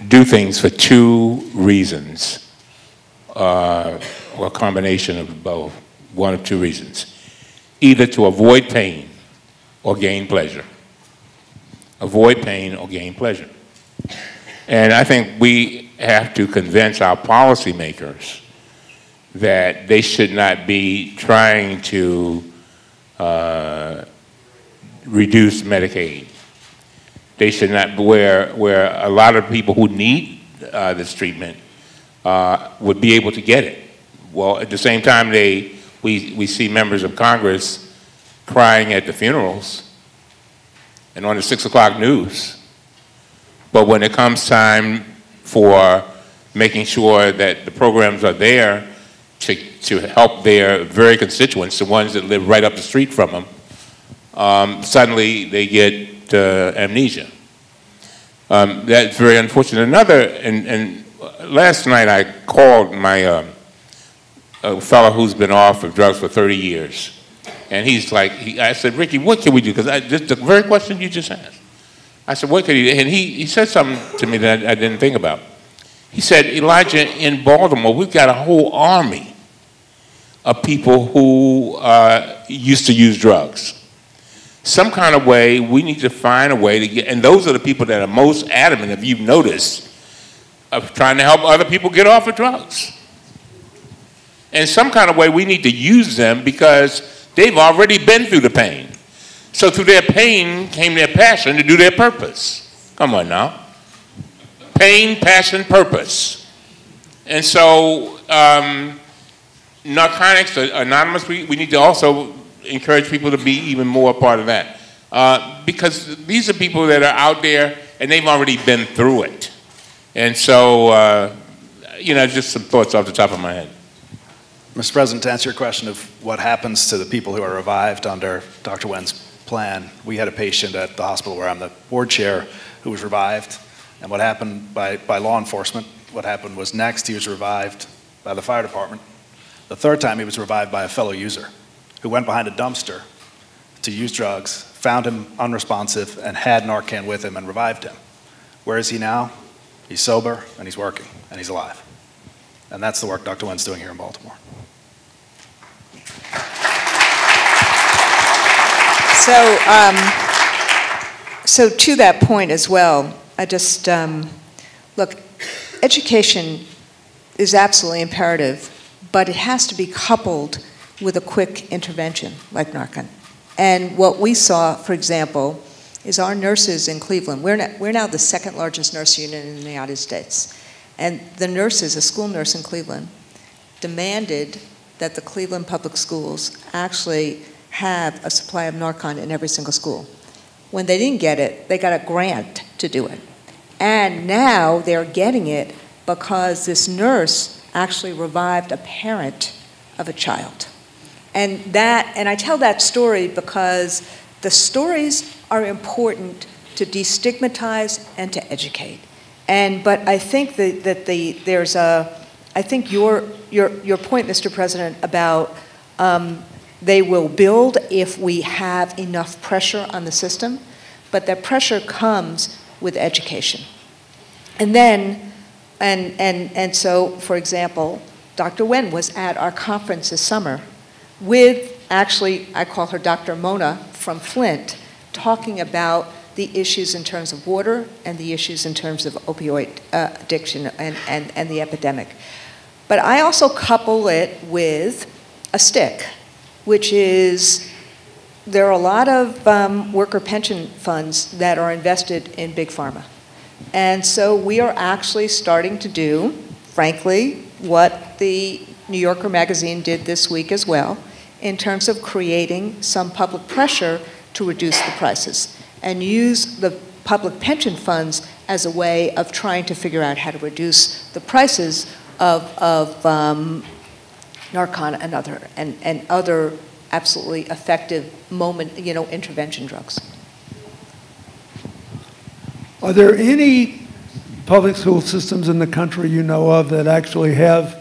do things for two reasons, or a combination of both, one of two reasons. Either to avoid pain or gain pleasure. Avoid pain or gain pleasure. And I think we have to convince our policymakers that they should not be trying to reduce Medicaid. They should not, where a lot of people who need this treatment would be able to get it. Well, at the same time, we see members of Congress crying at the funerals and on the 6 o'clock news. But when it comes time for making sure that the programs are there to help their very constituents, the ones that live right up the street from them, suddenly they get amnesia. That's very unfortunate. Another, and last night I called my a fellow who's been off of drugs for 30 years. And he's like, I said, Ricky, what can we do? Because the very question you just asked. I said, what could he do? And he said something to me that I didn't think about. He said, Elijah, in Baltimore, we've got a whole army of people who used to use drugs. Some kind of way, we need to find a way to get, and those are the people that are most adamant, if you've noticed, of trying to help other people get off of drugs. And some kind of way, we need to use them because they've already been through the pain. So through their pain came their passion to do their purpose. Come on now. Pain, passion, purpose. And so Narcotics Anonymous, we need to also encourage people to be even more a part of that. Because these are people that are out there and they've already been through it. And so, you know, just some thoughts off the top of my head. Mr. President, to answer your question of what happens to the people who are revived under Dr. Wen's plan, we had a patient at the hospital where I'm the board chair who was revived. And what happened by law enforcement, what happened was next he was revived by the fire department. The third time he was revived by a fellow user who went behind a dumpster to use drugs, found him unresponsive, and had Narcan with him and revived him. Where is he now? He's sober, and he's working, and he's alive. And that's the work Dr. Wen's doing here in Baltimore. So to that point as well, I just, look, education is absolutely imperative, but it has to be coupled with a quick intervention like Narcan. And what we saw, for example, is our nurses in Cleveland. We're now the second largest nurse union in the United States. And the nurses, a school nurse in Cleveland, demanded that the Cleveland public schools actually have a supply of Narcan in every single school. When they didn't get it, they got a grant to do it. And now they're getting it because this nurse actually revived a parent of a child. And I tell that story because the stories are important to destigmatize and to educate. But I think I think your point, Mr. President, about they will build if we have enough pressure on the system, but that pressure comes with education. And then, and so, for example, Dr. Wen was at our conference this summer with, actually, I call her Dr. Mona from Flint, talking about the issues in terms of water and the issues in terms of opioid addiction and the epidemic. But I also couple it with a stick, which is there are a lot of worker pension funds that are invested in big pharma. And so we are actually starting to do, frankly, what the New Yorker magazine did this week as well, in terms of creating some public pressure to reduce the prices and use the public pension funds as a way of trying to figure out how to reduce the prices of Narcan and other absolutely effective intervention drugs. Are there any public school systems in the country you know of that actually have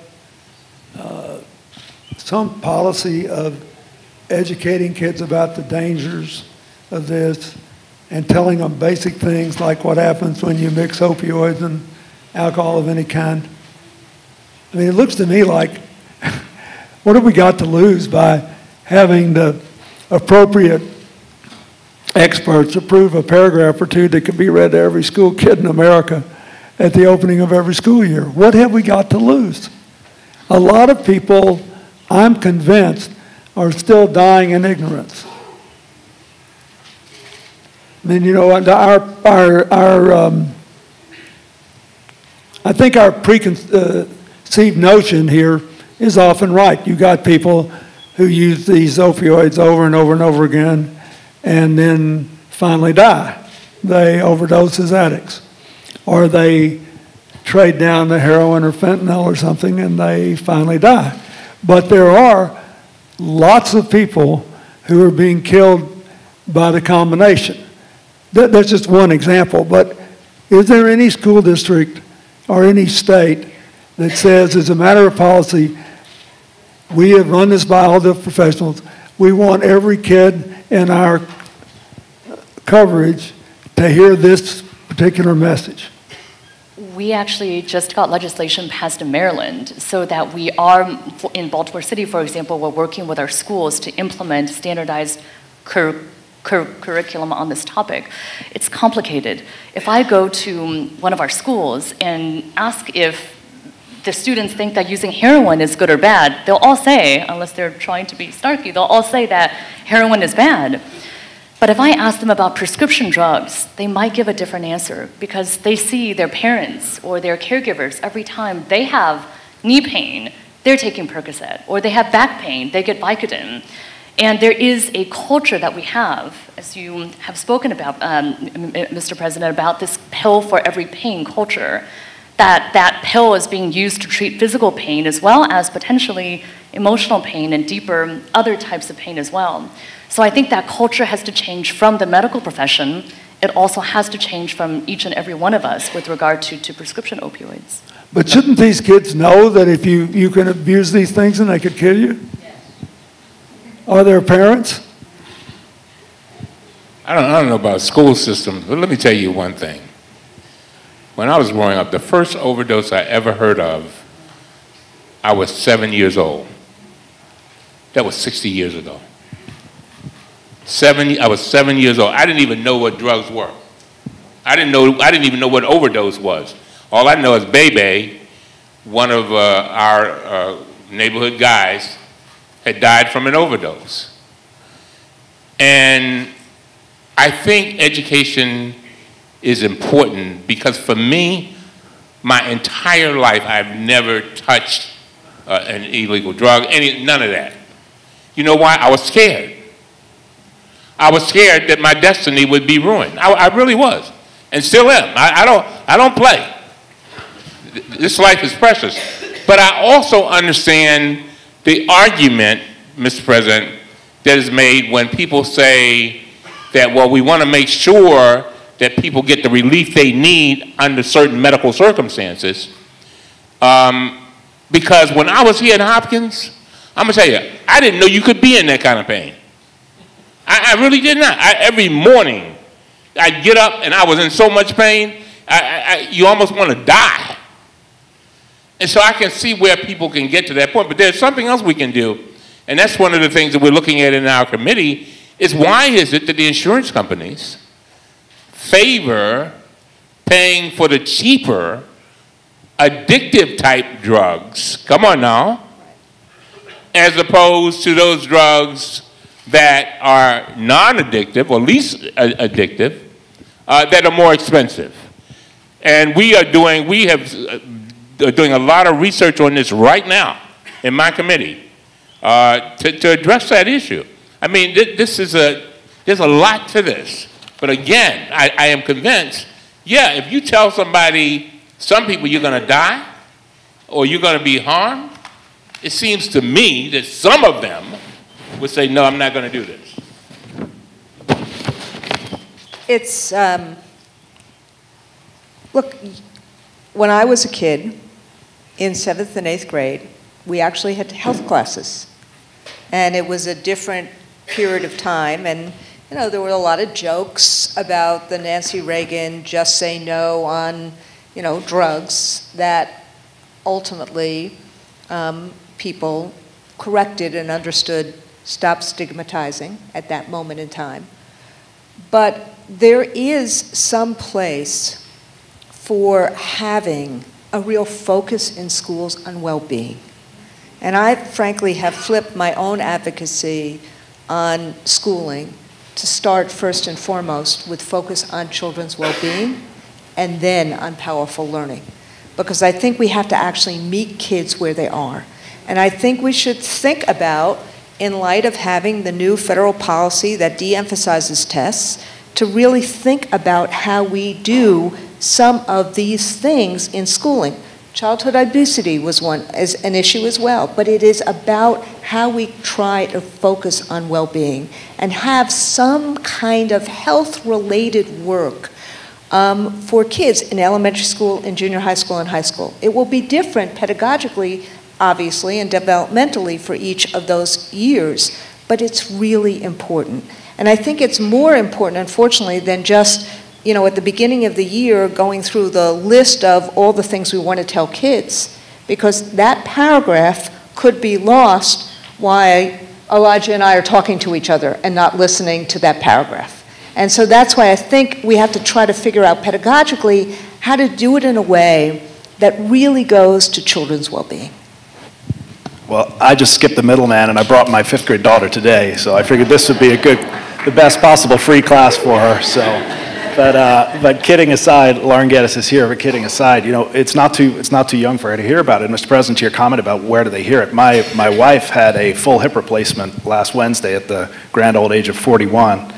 some policy of educating kids about the dangers of this and telling them basic things like what happens when you mix opioids and alcohol of any kind? I mean, it looks to me like, what have we got to lose by having the appropriate experts approve a paragraph or two that could be read to every school kid in America at the opening of every school year? What have we got to lose? A lot of people, I'm convinced, are still dying in ignorance. I mean, you know, I think our preconceived notion here is often right. You got people who use these opioids over and over and over again and then finally die. They overdose as addicts. Or they trade down to heroin or fentanyl or something and they finally die. But there are lots of people who are being killed by the combination. That's just one example, but is there any school district or any state that says, as a matter of policy, we have run this by all the professionals, we want every kid in our coverage to hear this particular message? We actually just got legislation passed in Maryland so that we are, in Baltimore City, for example, we're working with our schools to implement standardized curriculum on this topic. It's complicated. If I go to one of our schools and ask if the students think that using heroin is good or bad, they'll all say, unless they're trying to be snarky, they'll all say that heroin is bad. But if I ask them about prescription drugs, they might give a different answer because they see their parents or their caregivers every time they have knee pain, they're taking Percocet, or they have back pain, they get Vicodin. And there is a culture that we have, as you have spoken about, Mr. President, about this pill for every pain culture, that pill is being used to treat physical pain as well as potentially emotional pain and deeper other types of pain as well. So I think that culture has to change from the medical profession. It also has to change from each and every one of us with regard to prescription opioids. But shouldn't these kids know that if you can abuse these things and they could kill you? Yes. Are there parents? I don't know about school systems, but let me tell you one thing. When I was growing up, the first overdose I ever heard of, I was 7 years old. That was 60 years ago. I was 7 years old. I didn't even know what drugs were. I didn't even know what overdose was. All I know is Bebe, one of our neighborhood guys, had died from an overdose. And I think education is important because for me, my entire life, I've never touched an illegal drug, none of that. You know why? I was scared. I was scared that my destiny would be ruined. I really was, and still am. I don't play. This life is precious. But I also understand the argument, Mr. President, that is made when people say that, well, we want to make sure that people get the relief they need under certain medical circumstances. Because when I was here at Hopkins, I'm going to tell you, I didn't know you could be in that kind of pain. I really did not. Every morning, I'd get up and I was in so much pain, you almost want to die. And so I can see where people can get to that point. But there's something else we can do, and that's one of the things that we're looking at in our committee, is why is it that the insurance companies favor paying for the cheaper, addictive type drugs, come on now, as opposed to those drugs that are non-addictive or least addictive, that are more expensive. And we are doing a lot of research on this right now in my committee to address that issue. I mean, there's a lot to this. But again, I am convinced, yeah, if you tell somebody, some people you're going to die or you're going to be harmed, it seems to me that some of them would say, no, I'm not going to do this? It's, look, when I was a kid in 7th and 8th grade, we actually had health classes. And it was a different period of time. And, you know, there were a lot of jokes about the Nancy Reagan just say no on, you know, drugs that ultimately people corrected and understood, stopped stigmatizing at that moment in time. But there is some place for having a real focus in schools on well-being. And I frankly have flipped my own advocacy on schooling to start first and foremost with focus on children's well-being and then on powerful learning. Because I think we have to actually meet kids where they are. And I think we should think about, in light of having the new federal policy that de-emphasizes tests, to really think about how we do some of these things in schooling. Childhood obesity was an issue as well, but it is about how we try to focus on well-being and have some kind of health-related work for kids in elementary school, in junior high school, and high school. It will be different pedagogically, obviously, and developmentally for each of those years, but it's really important. And I think it's more important, unfortunately, than just, you know, at the beginning of the year going through the list of all the things we want to tell kids, because that paragraph could be lost while Elijah and I are talking to each other and not listening to that paragraph. And so that's why I think we have to try to figure out pedagogically how to do it in a way that really goes to children's well-being. Well, I just skipped the middleman, and I brought my 5th grade daughter today, so I figured this would be the best possible free class for her. So, but kidding aside, Lauren Geddes is here. But kidding aside, you know, it's not too young for her to hear about it. Mr. President, to your comment about where do they hear it, my wife had a full hip replacement last Wednesday at the grand old age of 41.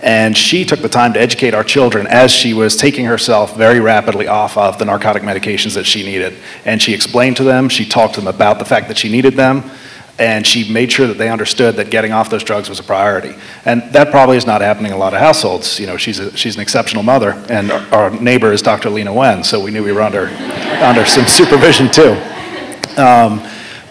And she took the time to educate our children as she was taking herself very rapidly off of the narcotic medications that she needed. And she explained to them, she talked to them about the fact that she needed them, and she made sure that they understood that getting off those drugs was a priority. And that probably is not happening in a lot of households. You know, she's an exceptional mother, and our neighbor is Dr. Lena Wen, so we knew we were under some supervision too.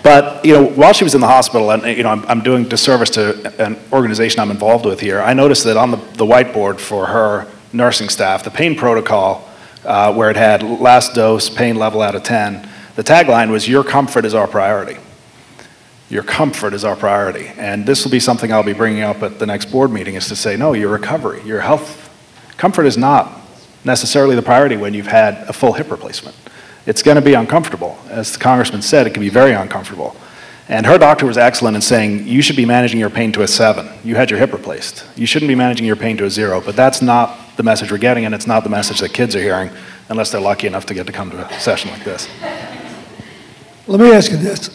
But, you know, while she was in the hospital, and, you know, I'm doing disservice to an organization I'm involved with here, I noticed that on the whiteboard for her nursing staff, the pain protocol, where it had last dose, pain level out of 10, the tagline was, "Your comfort is our priority." Your comfort is our priority. And this will be something I'll be bringing up at the next board meeting, is to say, no, your recovery, your health, comfort is not necessarily the priority when you've had a full hip replacement. It's going to be uncomfortable. As the congressman said, it can be very uncomfortable. And her doctor was excellent in saying, you should be managing your pain to a 7. You had your hip replaced. You shouldn't be managing your pain to a 0. But that's not the message we're getting, and it's not the message that kids are hearing, unless they're lucky enough to get to come to a session like this. Let me ask you this.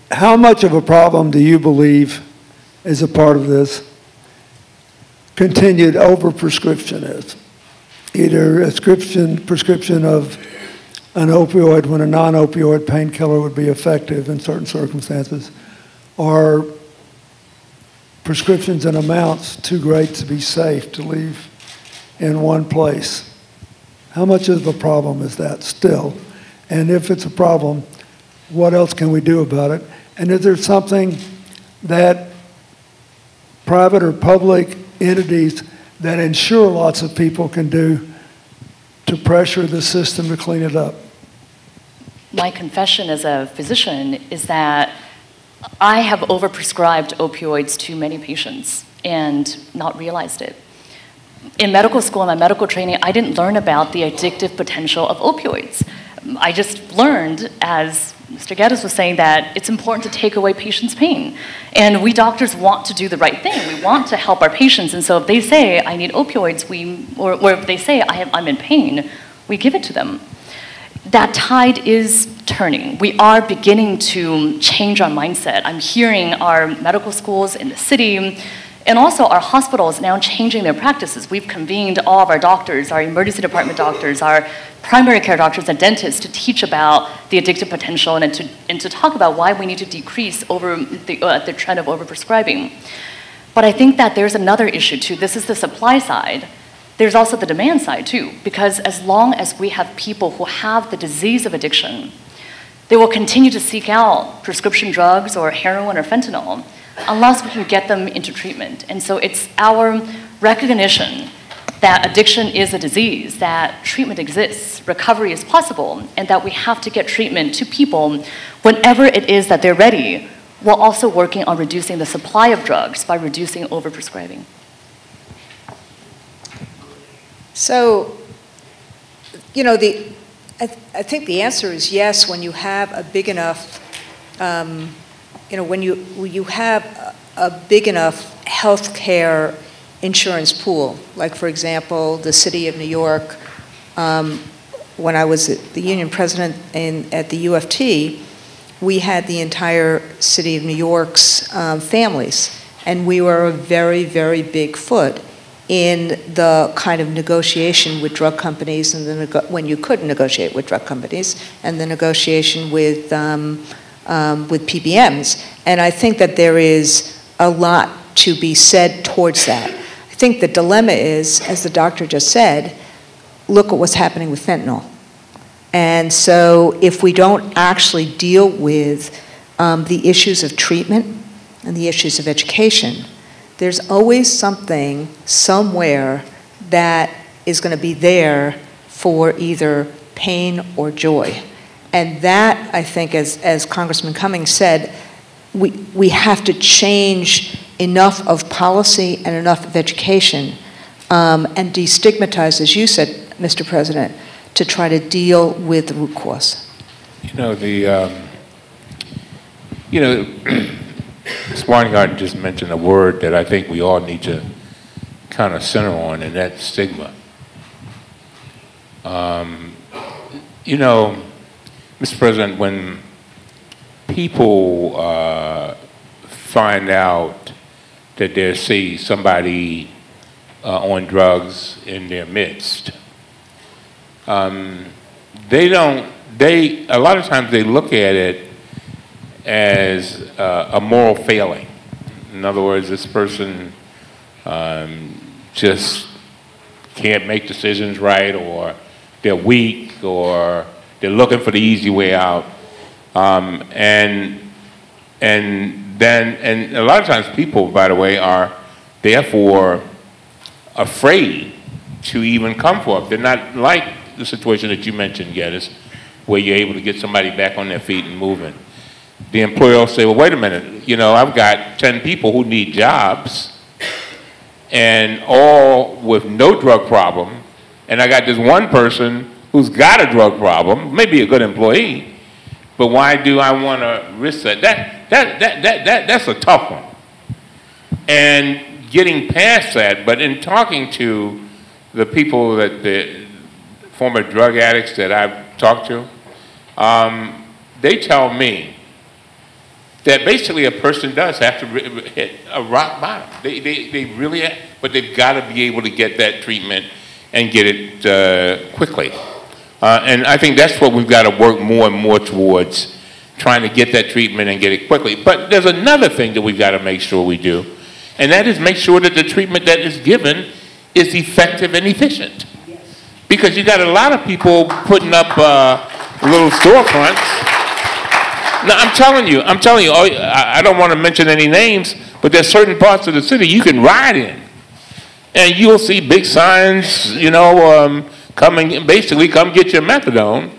How much of a problem do you believe is a part of this continued overprescription is? Either a prescription of an opioid when a non-opioid painkiller would be effective in certain circumstances, or prescriptions in amounts too great to be safe to leave in one place. How much of a problem is that still? And if it's a problem, what else can we do about it? And is there something that private or public entities that insure lots of people can do to pressure the system to clean it up? My confession as a physician is that I have overprescribed opioids to many patients and not realized it. In medical school, in my medical training, I didn't learn about the addictive potential of opioids. I just learned, as Mr. Geddes was saying, that it's important to take away patients' pain. And we doctors want to do the right thing. We want to help our patients. And so if they say, I need opioids, or if they say, I'm in pain, we give it to them. That tide is turning. We are beginning to change our mindset. I'm hearing our medical schools in the city And also, our hospitals now changing their practices. We've convened all of our doctors, our emergency department doctors, our primary care doctors and dentists to teach about the addictive potential and to talk about why we need to decrease the trend of overprescribing. But I think that there's another issue too. This is the supply side. There's also the demand side too, because as long as we have people who have the disease of addiction, they will continue to seek out prescription drugs or heroin or fentanyl unless we can get them into treatment. And so it's our recognition that addiction is a disease, that treatment exists, recovery is possible, and that we have to get treatment to people whenever it is that they're ready, while also working on reducing the supply of drugs by reducing overprescribing. So, you know, I think the answer is yes when you have a big enough, when you have a big enough healthcare insurance pool. Like, for example, the city of New York, when I was the union president at the UFT, we had the entire city of New York's families, and we were a very, very big foot in the kind of negotiation with drug companies, and when you could negotiate with drug companies, and the negotiation with PBMs. And I think that there is a lot to be said towards that. I think the dilemma is, as the doctor just said, look at what's happening with fentanyl. And so if we don't actually deal with the issues of treatment and the issues of education, there's always something somewhere that is going to be there for either pain or joy. And that, I think, as Congressman Cummings said, we have to change enough of policy and enough of education and destigmatize, as you said, Mr. President, to try to deal with the root cause. Ms. Weingarten just mentioned a word that I think we all need to kind of center on, and that's stigma. Mr. President, when people find out that there's, say, somebody on drugs in their midst, a lot of times they look at it as a moral failing. In other words, this person just can't make decisions right, or they're weak, or they're looking for the easy way out. And a lot of times people, by the way, are therefore afraid to even come forward. They're not like the situation that you mentioned, Geddes, where you're able to get somebody back on their feet and moving. The employer will say, well, wait a minute, I've got 10 people who need jobs, and all with no drug problem, and I got this one person who's got a drug problem, maybe a good employee, but why do I want to risk that? That's a tough one. And getting past that, but in talking to the people the former drug addicts that I've talked to, they tell me that basically a person does have to hit a rock bottom. They really have, but they've got to be able to get that treatment and get it quickly. And I think that's what we've got to work more and more towards, trying to get that treatment and get it quickly. But there's another thing that we've got to make sure we do, and that is make sure that the treatment that is given is effective and efficient. Because you got a lot of people putting up little storefronts. Now, I'm telling you, I don't want to mention any names, but there's certain parts of the city you can ride in, and you'll see big signs, basically come get your methadone,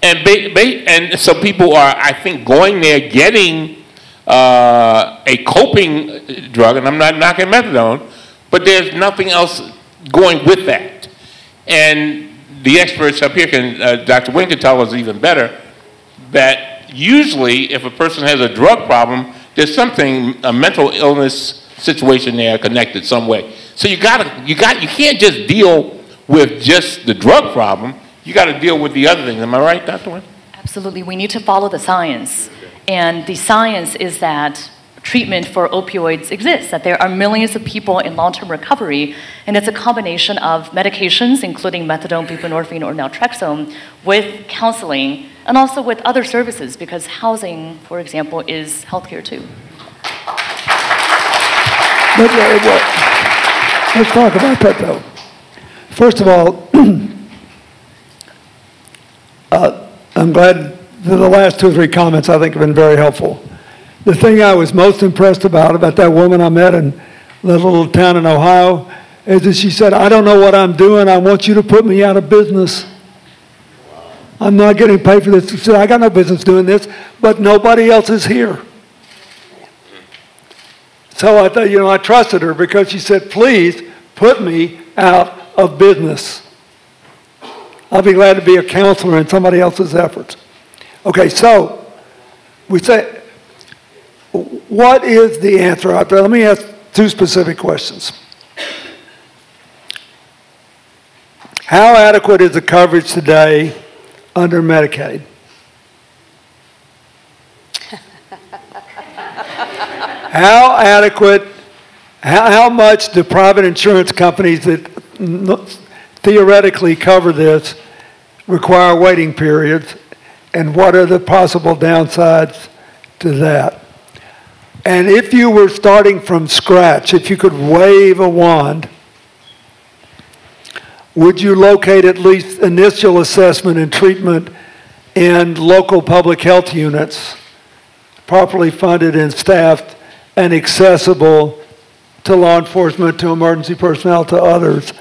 and so people are, I think, going there getting a coping drug, and I'm not knocking methadone, but there's nothing else going with that. And the experts up here Dr. Wing can tell us even better, that usually if a person has a drug problem, there's a mental illness situation there connected some way. So you can't just deal with just the drug problem, you got to deal with the other things. Am I right, Dr. Wynn? Absolutely. We need to follow the science. And the science is that treatment for opioids exists, that there are millions of people in long-term recovery, and it's a combination of medications, including methadone, buprenorphine, or naltrexone, with counseling, and also with other services, because housing, for example, is healthcare too. Let's talk about that, though. First of all, I'm glad that the last 2 or 3 comments I think have been very helpful. The thing I was most impressed about that woman I met in the little town in Ohio is that she said, I don't know what I'm doing. I want you to put me out of business. I'm not getting paid for this. She said, I got no business doing this, but nobody else is here. So I thought, I trusted her because she said, please put me out of business. I'll be glad to be a counselor in somebody else's efforts. Okay, so we say, what is the answer out there? Let me ask 2 specific questions. How adequate is the coverage today under Medicaid? How adequate, how much do private insurance companies that theoretically cover this require waiting periods, and what are the possible downsides to that? And if you were starting from scratch, if you could wave a wand, would you locate at least initial assessment and treatment in local public health units, properly funded and staffed and accessible to law enforcement, to emergency personnel, to others?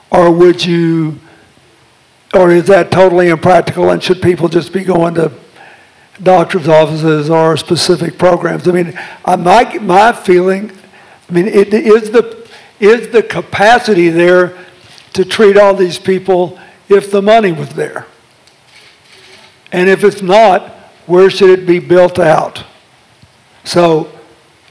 Or would you, or is that totally impractical, and should people just be going to doctor's offices or specific programs? I mean, my feeling, is the capacity there to treat all these people if the money was there? And if it's not, where should it be built out? So,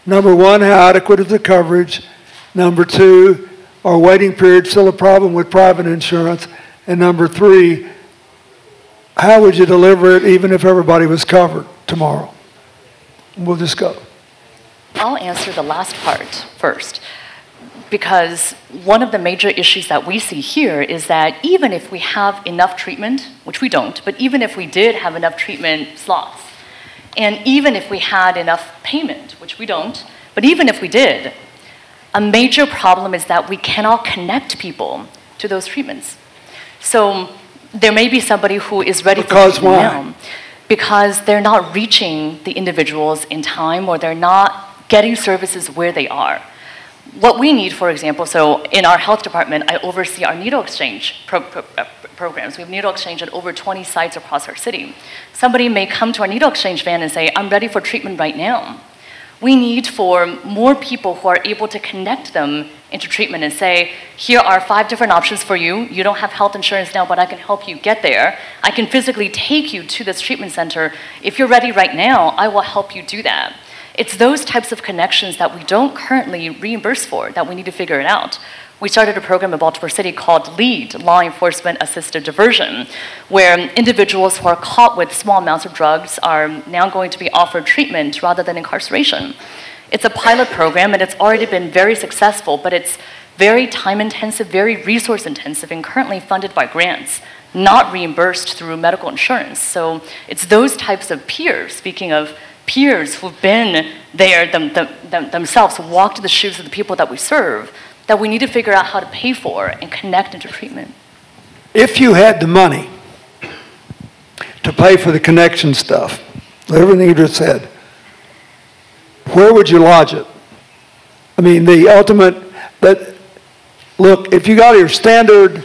number 1, how adequate is the coverage? Number 2, are waiting periods still a problem with private insurance? And number 3, how would you deliver it even if everybody was covered tomorrow? We'll just go. I'll answer the last part first, because one of the major issues that we see here is that even if we have enough treatment, which we don't, but even if we did have enough treatment slots, and even if we had enough payment, which we don't, but even if we did, a major problem is that we cannot connect people to those treatments. So there may be somebody who is ready for treatment now because they're not reaching the individuals in time, or they're not getting services where they are. What we need, for example, so in our health department, I oversee our needle exchange programs. We have needle exchange at over 20 sites across our city. Somebody may come to our needle exchange van and say, I'm ready for treatment right now. We need for more people who are able to connect them into treatment and say, here are 5 different options for you. You don't have health insurance now, but I can help you get there. I can physically take you to this treatment center. If you're ready right now, I will help you do that. It's those types of connections that we don't currently reimburse for that we need to figure it out. We started a program in Baltimore City called LEAD, Law Enforcement Assisted Diversion, where individuals who are caught with small amounts of drugs are now going to be offered treatment rather than incarceration. It's a pilot program, and it's already been very successful, but it's very time-intensive, very resource-intensive, and currently funded by grants, not reimbursed through medical insurance. So it's those types of peers, speaking of peers who've been there themselves, walked the shoes of the people that we serve, that we need to figure out how to pay for and connect into treatment. If you had the money to pay for the connection stuff, everything you just said, where would you lodge it? I mean, the ultimate, but look, if you got your standard,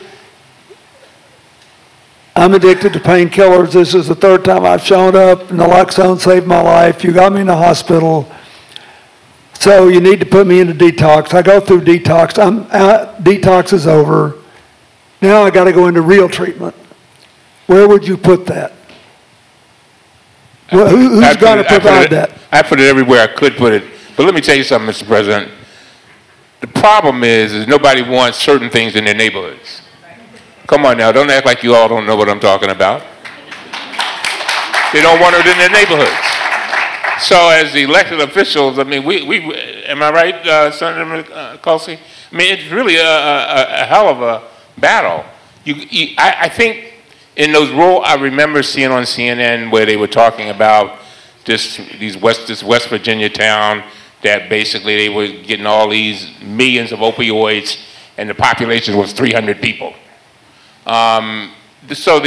I'm addicted to painkillers, this is the 3rd time I've shown up, naloxone saved my life, you got me in the hospital, so you need to put me into detox. I go through detox, I'm out, detox is over, now I got to go into real treatment. Where would you put that? Who's going to provide that? I put it everywhere I could put it. But let me tell you something, Mr. President. The problem is nobody wants certain things in their neighborhoods. Come on now, don't act like you all don't know what I'm talking about. They don't want it in their neighborhoods. So as elected officials, I mean, we am I right, Senator McCulsey? I mean, it's really a hell of a battle. I think in those I remember seeing on CNN where they were talking about this West Virginia town that basically they were getting all these millions of opioids, and the population was 300 people. So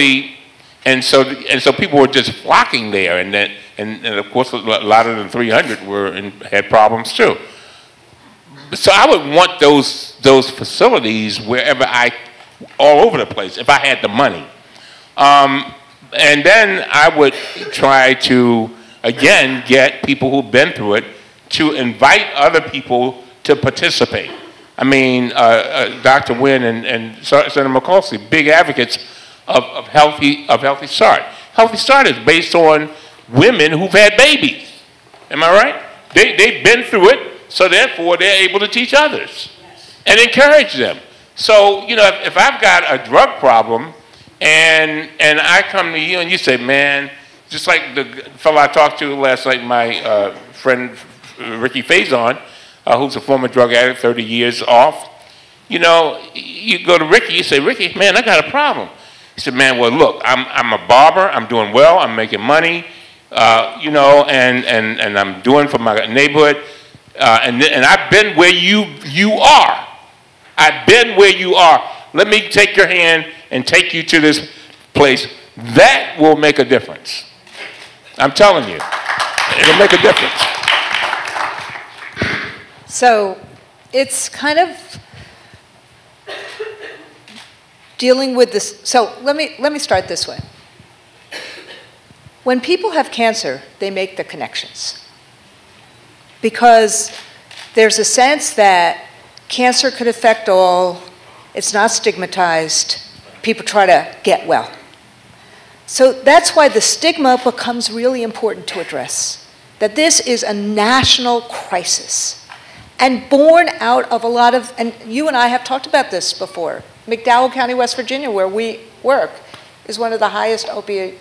people were just flocking there, and of course a lot of the 300 had problems too. So I would want those facilities wherever all over the place if I had the money, and then I would try to again get people who've been through it to invite other people to participate. I mean, Dr. Wynn and Senator McCulsey, big advocates of Healthy Start. Healthy Start is based on women who've had babies. Am I right? They've been through it, so therefore they're able to teach others and encourage them. So, you know, if I've got a drug problem and I come to you and you say, man, just like the fellow I talked to last night, my friend Ricky Faison, who's a former drug addict, 30 years off, you know, you go to Ricky, you say, Ricky, man, I got a problem. He said, man, well, look, I'm a barber, I'm doing well, I'm making money, you know, and I'm doing for my neighborhood, and I've been where you are. I've been where you are. Let me take your hand and take you to this place. That will make a difference. I'm telling you, it'll make a difference. So it's kind of dealing with this. So let me start this way. When people have cancer, they make the connections. Because there's a sense that cancer could affect all, it's not stigmatized, people try to get well. So that's why the stigma becomes really important to address, that this is a national crisis and born out of a lot of, and you and I have talked about this before, McDowell County, West Virginia, where we work, is one of the highest opioid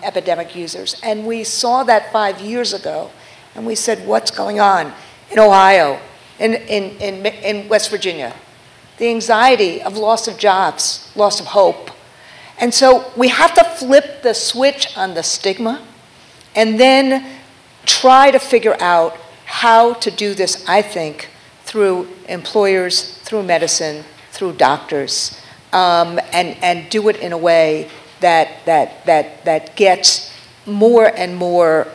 epidemic users. And we saw that 5 years ago, and we said, what's going on in Ohio, in West Virginia? The anxiety of loss of jobs, loss of hope. And so we have to flip the switch on the stigma and then try to figure out how to do this, I think, through employers, through medicine, through doctors, and do it in a way that gets more and more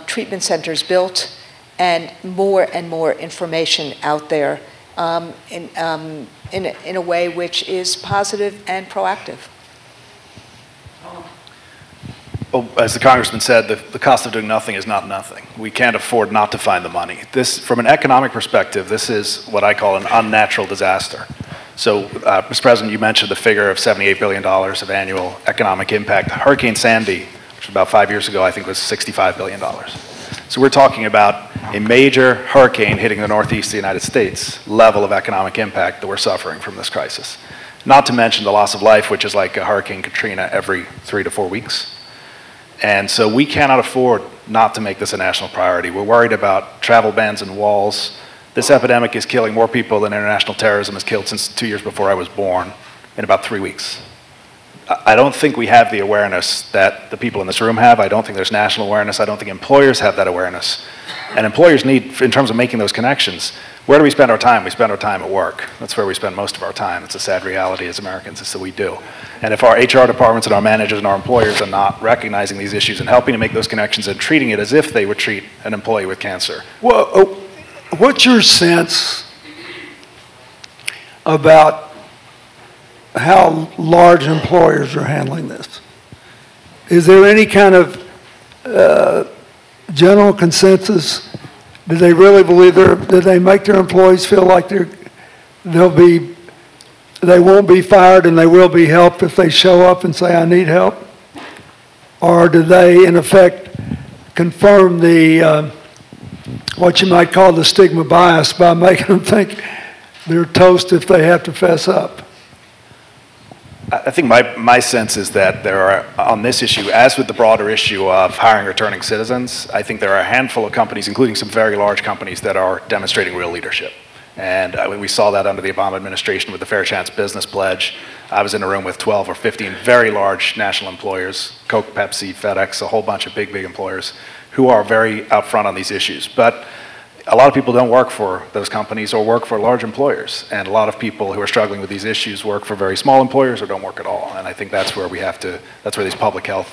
treatment centers built and more information out there in a way which is positive and proactive. Well, as the Congressman said, the cost of doing nothing is not nothing. We can't afford not to find the money. This, from an economic perspective, this is what I call an unnatural disaster. So, Mr. President, you mentioned the figure of $78 billion of annual economic impact. Hurricane Sandy, which was about 5 years ago, I think was $65 billion. So we're talking about a major hurricane hitting the northeast of the United States level of economic impact that we're suffering from this crisis. Not to mention the loss of life, which is like a Hurricane Katrina every 3 to 4 weeks. And so we cannot afford not to make this a national priority. We're worried about travel bans and walls. This epidemic is killing more people than international terrorism has killed since 2 years before I was born in about 3 weeks. I don't think we have the awareness that the people in this room have. I don't think there's national awareness. I don't think employers have that awareness. And employers need, in terms of making those connections, where do we spend our time? We spend our time at work. That's where we spend most of our time. It's a sad reality as Americans, it's that we do. And if our HR departments and our managers and our employers are not recognizing these issues and helping to make those connections and treating it as if they would treat an employee with cancer. Well, what's your sense about how large employers are handling this? Is there any kind of general consensus? Do they really believe do they make their employees feel like they won't be fired and they will be helped if they show up and say, I need help? Or do they, in effect, confirm the, what you might call the stigma bias by making them think they're toast if they have to fess up? I think my sense is that there are, on this issue, as with the broader issue of hiring returning citizens, I think there are a handful of companies, including some very large companies, that are demonstrating real leadership. And we saw that under the Obama administration with the Fair Chance Business Pledge. I was in a room with 12 or 15 very large national employers, Coke, Pepsi, FedEx, a whole bunch of big employers, who are very upfront on these issues. But a lot of people don't work for those companies or work for large employers. And a lot of people who are struggling with these issues work for very small employers or don't work at all. And I think that's where that's where these public health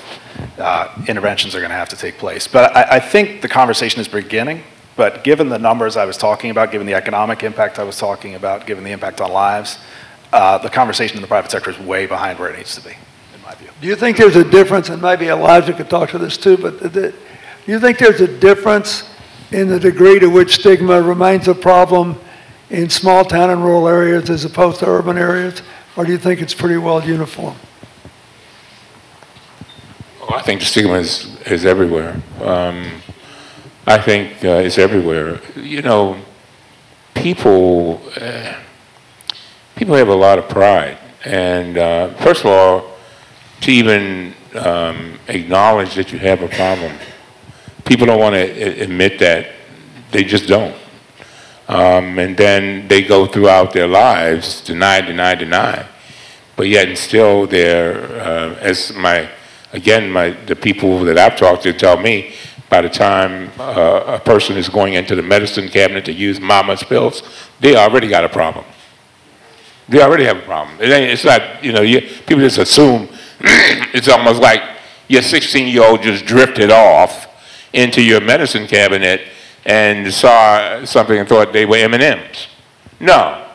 interventions are going to have to take place. But I think the conversation is beginning. But given the numbers I was talking about, given the economic impact I was talking about, given the impact on lives, the conversation in the private sector is way behind where it needs to be, in my view. Do you think there's a difference, and maybe Elijah could talk to this too, but do you think there's a difference in the degree to which stigma remains a problem in small town and rural areas as opposed to urban areas? Or do you think it's pretty well uniform? Well, I think the stigma is everywhere. I think it's everywhere. You know, people have a lot of pride. And first of all, to even acknowledge that you have a problem, people don't want to admit that. They just don't. And then they go throughout their lives, deny. But yet and still they're, as the people that I've talked to tell me, by the time a person is going into the medicine cabinet to use mama's pills, they already got a problem. They already have a problem. It's not, you know, people just assume it's almost like your 16-year-old just drifted off into your medicine cabinet and saw something and thought they were M&Ms. No,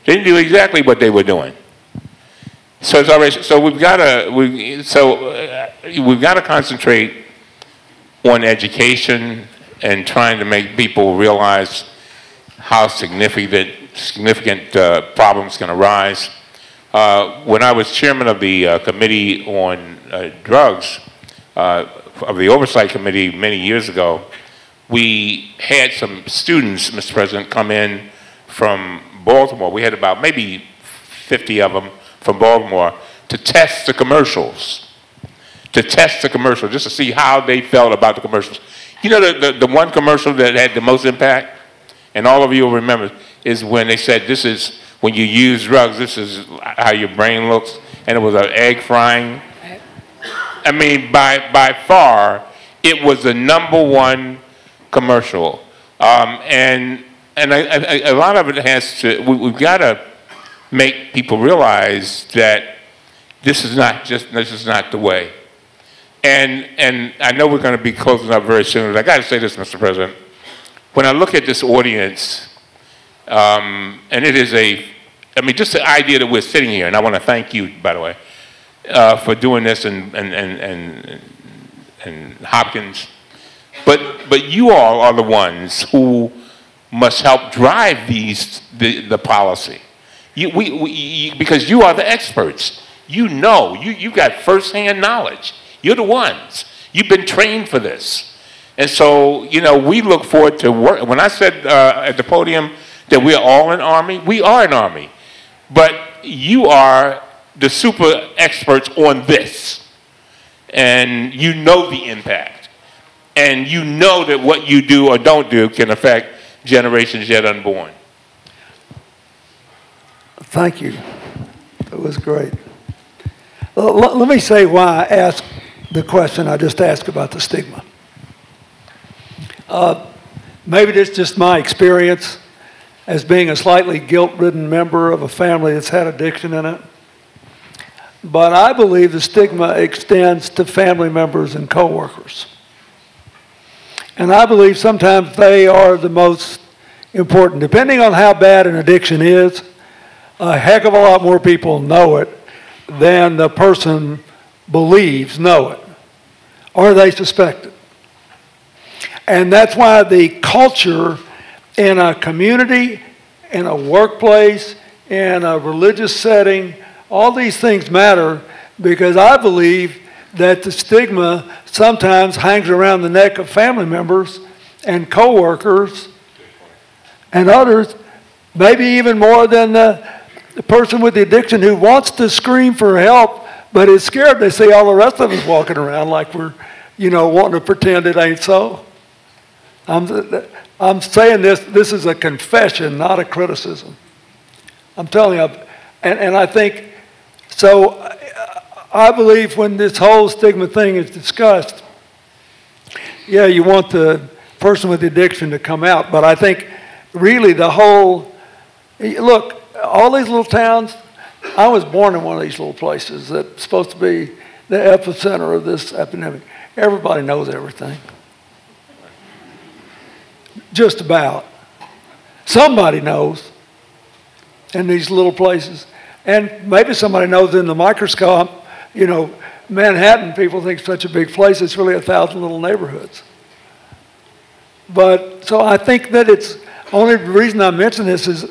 they knew exactly what they were doing. So it's already, so we've got to concentrate on education and trying to make people realize how significant problems can arise. When I was chairman of the committee on drugs, of the oversight committee many years ago, we had some students, Mr. President, come in from Baltimore. We had about maybe 50 of them from Baltimore to test the commercials. Just to see how they felt about the commercials. You know the one commercial that had the most impact, and all of you will remember, is when they said, this is, when you use drugs, this is how your brain looks, and it was an egg frying. I mean, by far, it was the #1 commercial. And a lot of it has to, we've got to make people realize that this is not the way. And I know we're going to be closing up very soon, but I got to say this, Mr. President. When I look at this audience, and it is I mean, just the idea that we're sitting here, and I want to thank you, by the way, for doing this, and Hopkins. But you all are the ones who must help drive the policy. Because you are the experts. You know, you've got firsthand knowledge. You're the ones. You've been trained for this. And so, you know, we look forward to work. When I said at the podium that we're all an army, we are an army. But you are the super experts on this. And you know the impact. And you know that what you do or don't do can affect generations yet unborn. Thank you. That was great. Let me say why I asked the question I just asked about the stigma. Maybe it's just my experience as being a slightly guilt-ridden member of a family that's had addiction in it. But I believe the stigma extends to family members and coworkers. And I believe sometimes they are the most important. Depending on how bad an addiction is, a heck of a lot more people know it than the person believes know it, or they suspect it. And that's why the culture in a community, in a workplace, in a religious setting, all these things matter, because I believe that the stigma sometimes hangs around the neck of family members and coworkers and others, maybe even more than the the person with the addiction who wants to scream for help but is scared. They see all the rest of us walking around like we're, wanting to pretend it ain't so. I'm saying this is a confession, not a criticism. I'm telling you, and I think, so I believe when this whole stigma thing is discussed, yeah, you want the person with the addiction to come out, but I think really the whole, look, all these little towns, I was born in one of these little places that's supposed to be the epicenter of this epidemic. Everybody knows everything. Just about. Somebody knows in these little places. And maybe somebody knows in the microscope, Manhattan, people think it's such a big place, it's really 1,000 little neighborhoods. But, so I think that it's, only reason I mention this is,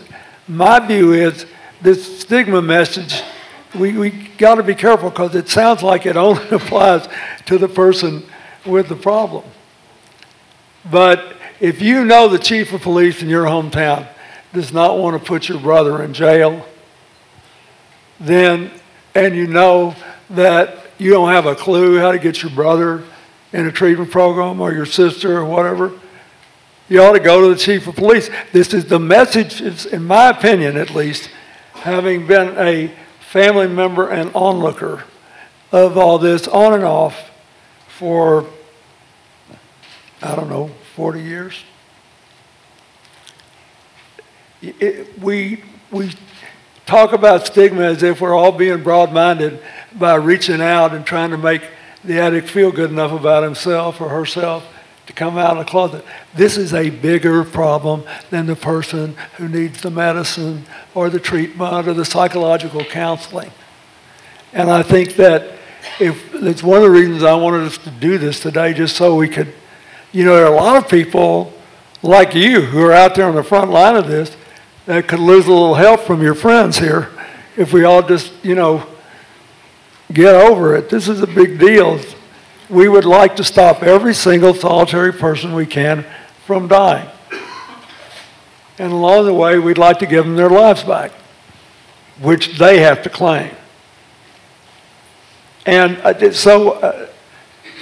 my view is, this stigma message, we got to be careful because it sounds like it only applies to the person with the problem. But if you know the chief of police in your hometown does not want to put your brother in jail, then, and you know that you don't have a clue how to get your brother in a treatment program or your sister or whatever, you ought to go to the chief of police. This is the message, in my opinion at least, having been a family member and onlooker of all this on and off for, I don't know, 40 years. We talk about stigma as if we're all being broad-minded by reaching out and trying to make the addict feel good enough about himself or herself to come out of the closet. This is a bigger problem than the person who needs the medicine or the treatment or the psychological counseling. And I think that it's one of the reasons I wanted us to do this today, just so we could, there are a lot of people like you who are out there on the front line of this that could lose a little help from your friends here if we all just, get over it. This is a big deal. We would like to stop every single solitary person we can from dying. And along the way, we'd like to give them their lives back, which they have to claim. And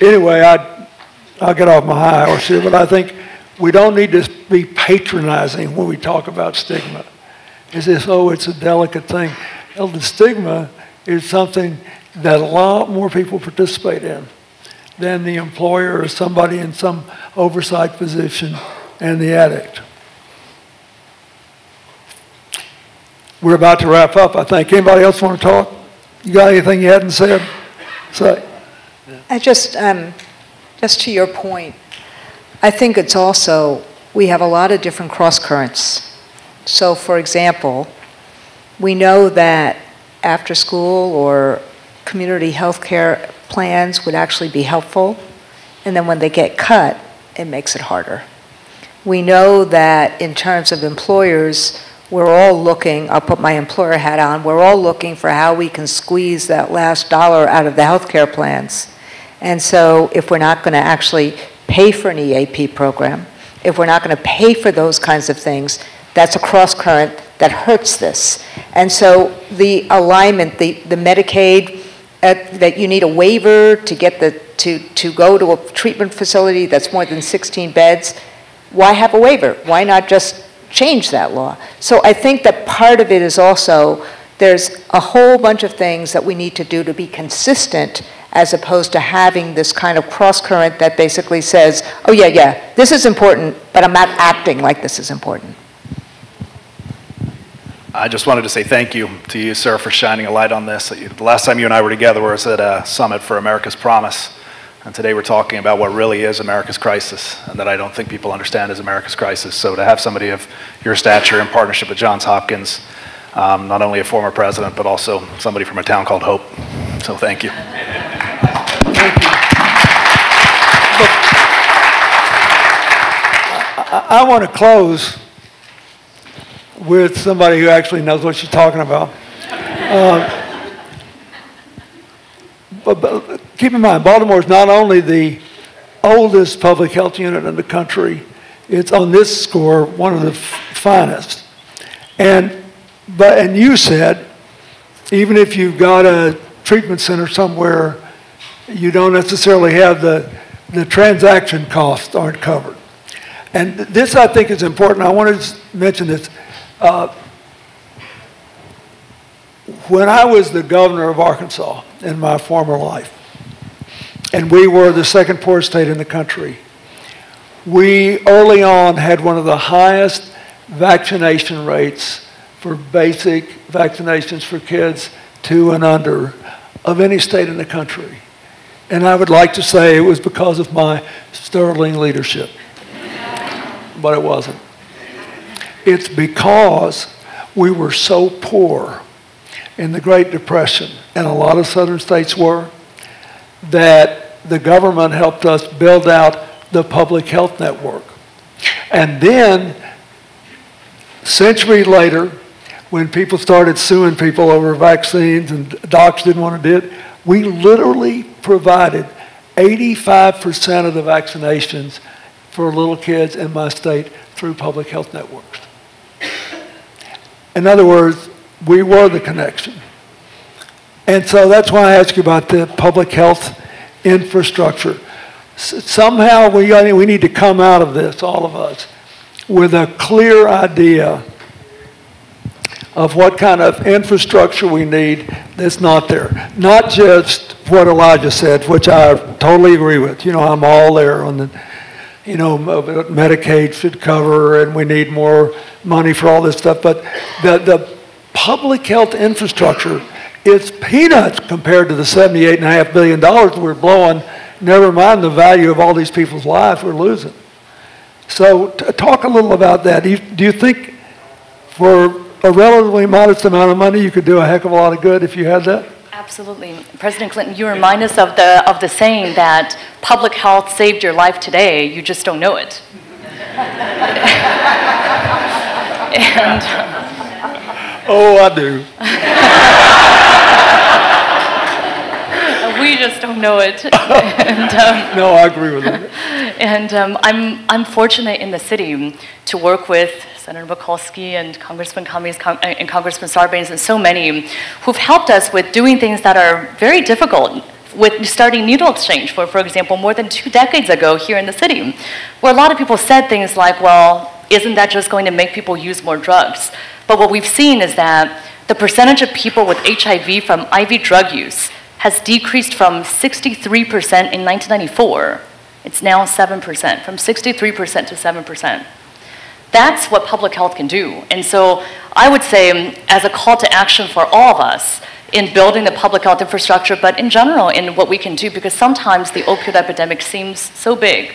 anyway, I'll get off my high horse here, but I think we don't need to be patronizing when we talk about stigma. As if, it's a delicate thing. Well, the stigma is something that a lot more people participate in than the employer or somebody in some oversight position and the addict. We're about to wrap up, I think. Anybody else want to talk? You got anything you hadn't said? Say. I just to your point, I think it's also, we have a lot of different cross currents. So for example, we know that after school or community health care plans would actually be helpful, and then when they get cut, it makes it harder. We know that in terms of employers, we're all looking, I'll put my employer hat on, we're all looking for how we can squeeze that last dollar out of the health care plans. And so if we're not going to actually pay for an EAP program, if we're not going to pay for those kinds of things, that's a cross current that hurts this. And so the alignment, the Medicaid, that you need a waiver to get to go to a treatment facility that's more than 16 beds, why have a waiver? Why not just change that law? So I think that part of it is also, there's a whole bunch of things that we need to do to be consistent, as opposed to having this kind of cross current that basically says, oh yeah, this is important, but I'm not acting like this is important. I just wanted to say thank you to you, sir, for shining a light on this. The last time you and I were together was at a summit for America's Promise. And today we're talking about what really is America's crisis, and that I don't think people understand is America's crisis. So to have somebody of your stature in partnership with Johns Hopkins, not only a former president, but also somebody from a town called Hope. So thank you. Thank you. I want to close with somebody who actually knows what she's talking about. But keep in mind, Baltimore is not only the oldest public health unit in the country, it's on this score one of the finest. And and you said, even if you've got a treatment center somewhere, you don't necessarily have the transaction costs aren't covered. And this, I think, is important. I want to mention this. When I was the governor of Arkansas in my former life, and we were the second poorest state in the country, we early on had one of the highest vaccination rates for basic vaccinations for kids 2 and under of any state in the country. And I would like to say it was because of my sterling leadership, but it wasn't. It's because we were so poor in the Great Depression, and a lot of southern states were, that the government helped us build out the public health network. And then, a century later, when people started suing people over vaccines and docs didn't want to do it, we literally provided 85% of the vaccinations for little kids in my state through public health networks. In other words, we were the connection. And so that's why I ask you about the public health infrastructure. Somehow we need to come out of this, all of us, with a clear idea of what kind of infrastructure we need that's not there. Not just what Elijah said, which I totally agree with. You know, I'm all there on the, you know, Medicaid should cover and we need more money for all this stuff. But the public health infrastructure is peanuts compared to the $78.5 billion we're blowing, never mind the value of all these people's lives we're losing. So talk a little about that. Do you think for a relatively modest amount of money you could do a heck of a lot of good if you had that? Absolutely. President Clinton, you remind us of the saying that public health saved your life today, you just don't know it. And oh, I do. We just don't know it. And, no, I agree with it. And I'm fortunate in the city to work with Senator Mikulski and Congressman Cummings and Congressman Sarbanes and so many who've helped us with doing things that are very difficult, with starting needle exchange, for example, more than 2 decades ago here in the city, where a lot of people said things like, well, isn't that just going to make people use more drugs? But what we've seen is that the percentage of people with HIV from IV drug use has decreased from 63% in 1994. It's now 7%, from 63% to 7%. That's what public health can do. And so I would say, as a call to action for all of us in building the public health infrastructure, but in general in what we can do, because sometimes the opioid epidemic seems so big.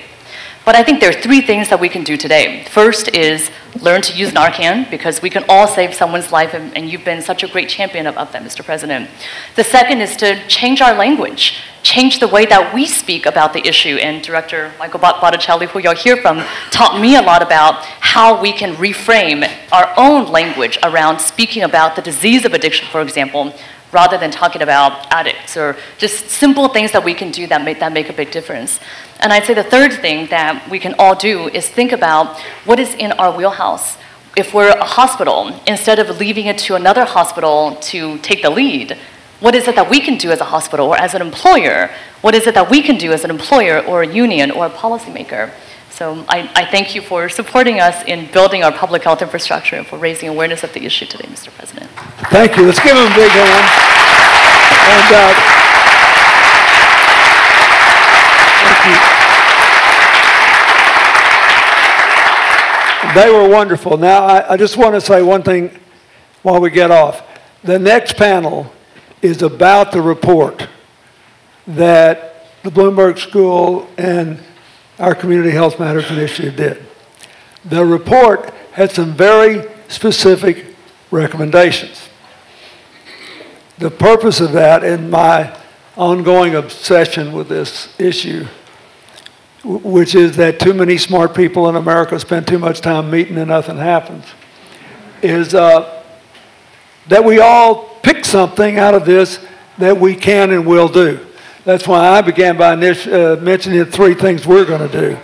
But I think there are 3 things that we can do today. First is learn to use Narcan, because we can all save someone's life, and you've been such a great champion of that, Mr. President. The second is to change our language, change the way that we speak about the issue. And Director Michael Botticelli, who you'll hear from, taught me a lot about how we can reframe our own language around speaking about the disease of addiction, for example, rather than talking about addicts, or just simple things that we can do that make a big difference. And I'd say the third thing that we can all do is think about what is in our wheelhouse. If we're a hospital, instead of leaving it to another hospital to take the lead, what is it that we can do as a hospital or as an employer? What is it that we can do as an employer or a union or a policymaker? So I thank you for supporting us in building our public health infrastructure and for raising awareness of the issue today, Mr. President. Thank you. Let's give him a big hand. And thank you. They were wonderful. Now, I just want to say one thing while we get off. The next panel is about the report that the Bloomberg School and our Community Health Matters Initiative did. The report had some very specific recommendations. The purpose of that, in my ongoing obsession with this issue, which is that too many smart people in America spend too much time meeting and nothing happens, is that we all pick something out of this that we can and will do. That's why I began by mentioning 3 things we're going to do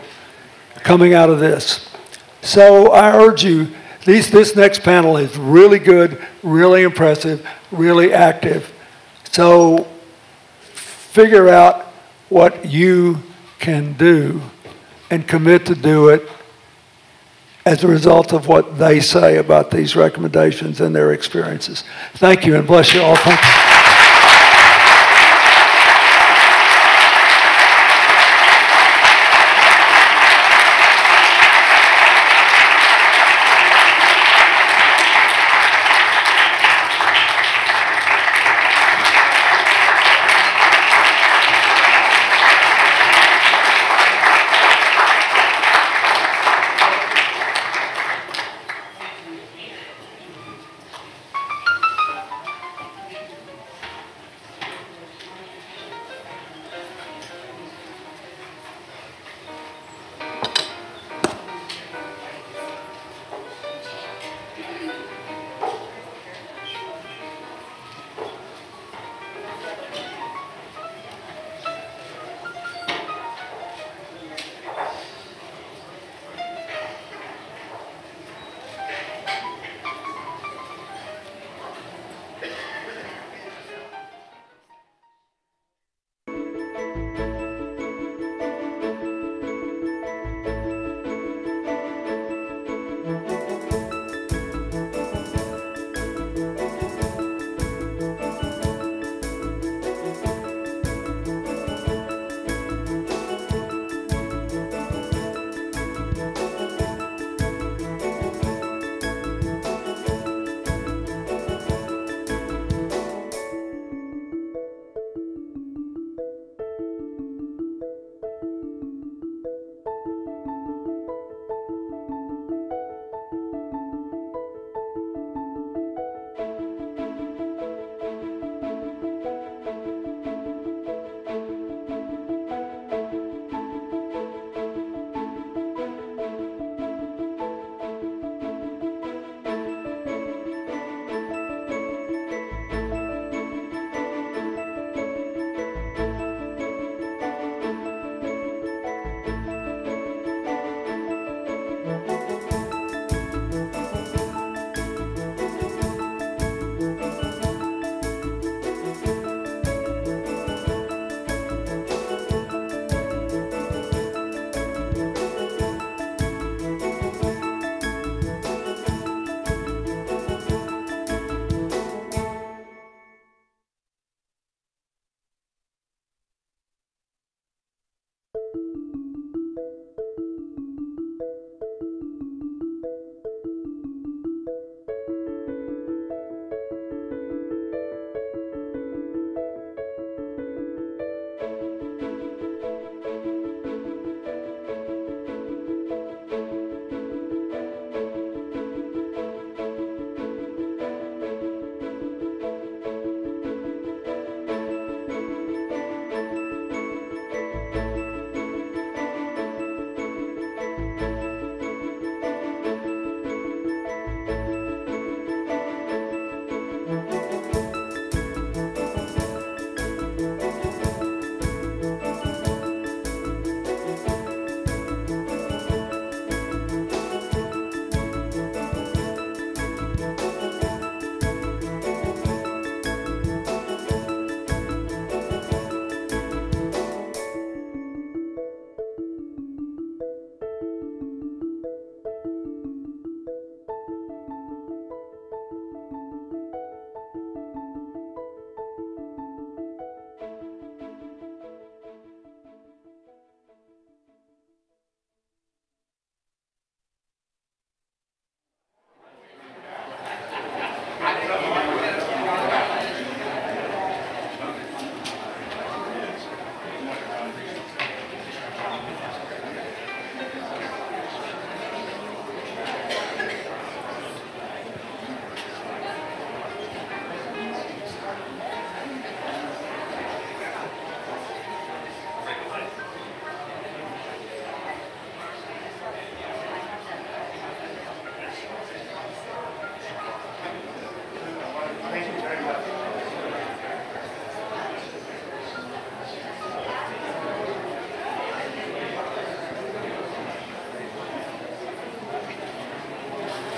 coming out of this. So I urge you, This next panel is really good, really impressive, really active. So figure out what you can do and commit to do it as a result of what they say about these recommendations and their experiences. Thank you, and bless you all. Thank you.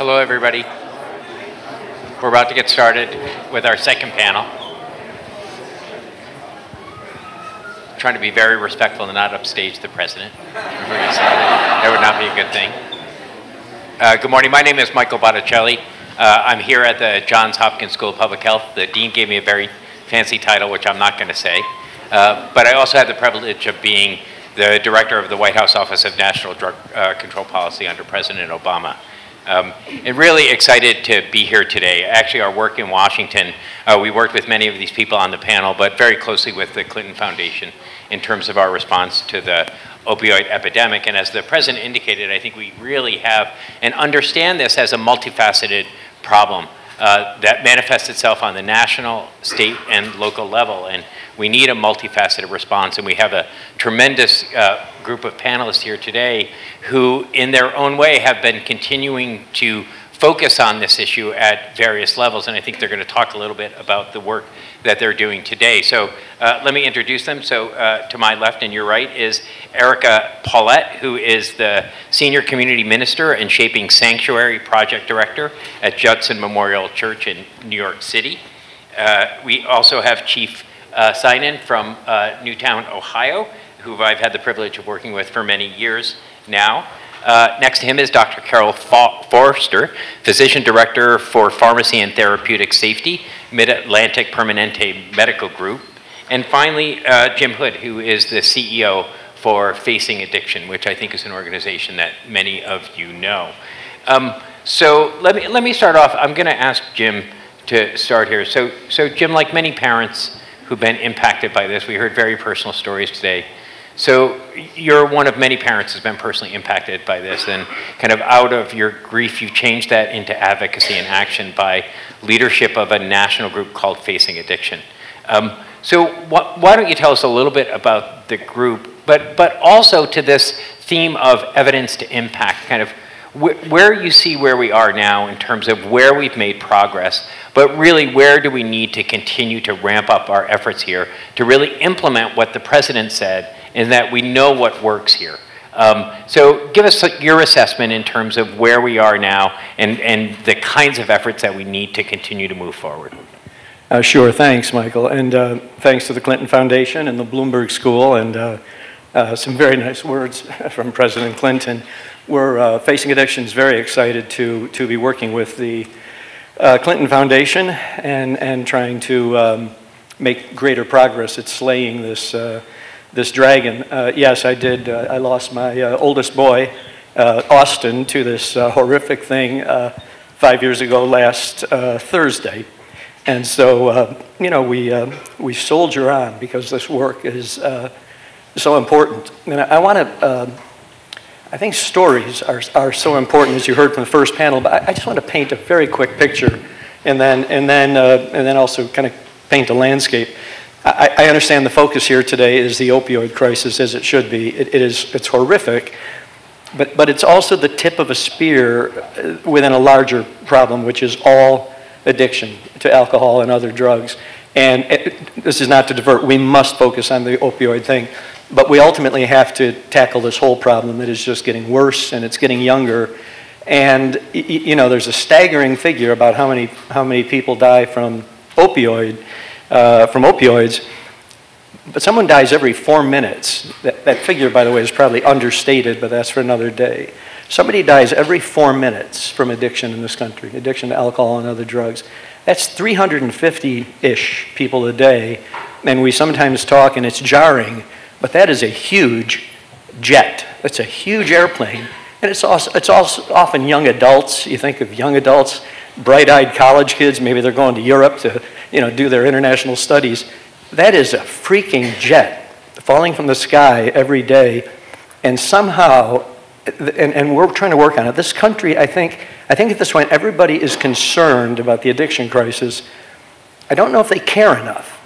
Hello, everybody. We're about to get started with our second panel. I'm trying to be very respectful and not upstage the president. That would not be a good thing. Good morning. My name is Michael Botticelli. I'm here at the Johns Hopkins School of Public Health. The dean gave me a very fancy title, which I'm not going to say. But I also have the privilege of being the director of the White House Office of National Drug Control Policy under President Obama. And really excited to be here today. Actually, our work in Washington, we worked with many of these people on the panel, but very closely with the Clinton Foundation in terms of our response to the opioid epidemic. And as the president indicated, I think we really have and understand this as a multifaceted problem that manifests itself on the national, state, and local level. And we need a multifaceted response. And we have a tremendous group of panelists here today who, in their own way, have been continuing to focus on this issue at various levels. And I think they're going to talk a little bit about the work that they're doing today. So let me introduce them. So to my left and your right is Erica Paulette, who is the Senior Community Minister and Shaping Sanctuary Project Director at Judson Memorial Church in New York City. We also have Chief Synan from Newtown, Ohio, who I've had the privilege of working with for many years now. Next to him is Dr. Carol Forster, Physician Director for Pharmacy and Therapeutic Safety, Mid-Atlantic Permanente Medical Group. And finally, Jim Hood, who is the CEO for Facing Addiction, which I think is an organization that many of you know. So let me start off. I'm going to ask Jim to start here. So Jim, like many parents who've been impacted by this, we heard very personal stories today. So you're one of many parents who's been personally impacted by this, and kind of out of your grief, you changed that into advocacy and action by leadership of a national group called Facing Addiction. So why don't you tell us a little bit about the group, but also to this theme of evidence to impact, kind of where you see where we are now in terms of where we've made progress, but really where do we need to continue to ramp up our efforts here to really implement what the president said, and that we know what works here. So give us your assessment in terms of where we are now and the kinds of efforts that we need to continue to move forward. Sure, thanks, Michael. And thanks to the Clinton Foundation and the Bloomberg School, and some very nice words from President Clinton. We're Facing Addiction is very excited to be working with the Clinton Foundation and trying to make greater progress at slaying this dragon. Yes, I did. I lost my oldest boy, Austin, to this horrific thing 5 years ago last Thursday. And so, you know, we soldier on because this work is so important. And I want to, I think stories are so important, as you heard from the first panel, but I just want to paint a very quick picture and then also kind of paint a landscape. I understand the focus here today is the opioid crisis, as it should be. It's horrific, but it's also the tip of a spear within a larger problem, which is all addiction to alcohol and other drugs. And this is not to divert. We must focus on the opioid thing, but we ultimately have to tackle this whole problem that is just getting worse, and it's getting younger. And you know, there's a staggering figure about how many people die from opioids, but someone dies every 4 minutes. That figure, by the way, is probably understated, but that's for another day. Somebody dies every 4 minutes from addiction in this country, addiction to alcohol and other drugs. That's 350-ish people a day, and we sometimes talk, and it's jarring, but that is a huge jet. It's a huge airplane, and it's also often young adults. You think of young adults, bright-eyed college kids, maybe they're going to Europe to do their international studies. That is a freaking jet falling from the sky every day, and somehow, and we're trying to work on it. This country, I think at this point, everybody is concerned about the addiction crisis. I don't know if they care enough.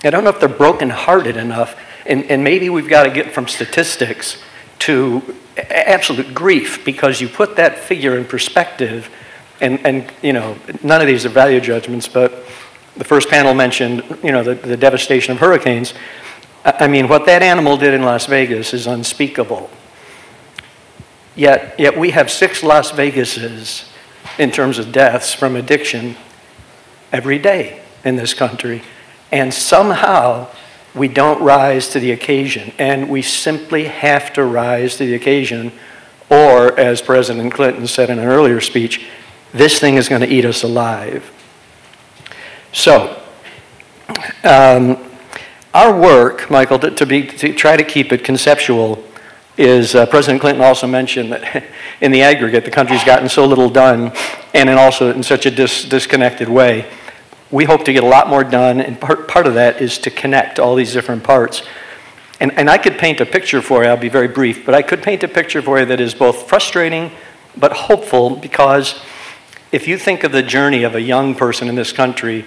I don't know if they're brokenhearted enough, and maybe we've got to get from statistics to absolute grief, because you put that figure in perspective, and none of these are value judgments, but the first panel mentioned, the devastation of hurricanes. I mean, what that animal did in Las Vegas is unspeakable. Yet we have 6 Las Vegases in terms of deaths from addiction every day in this country. And somehow we don't rise to the occasion. And we simply have to rise to the occasion. Or, as President Clinton said in an earlier speech, this thing is going to eat us alive. So, our work, Michael, to try to keep it conceptual, is President Clinton also mentioned that in the aggregate, the country's gotten so little done, and also in such a disconnected way. We hope to get a lot more done, and part of that is to connect all these different parts. And I could paint a picture for you, I'll be very brief, but I could paint a picture for you that is both frustrating but hopeful, because if you think of the journey of a young person in this country,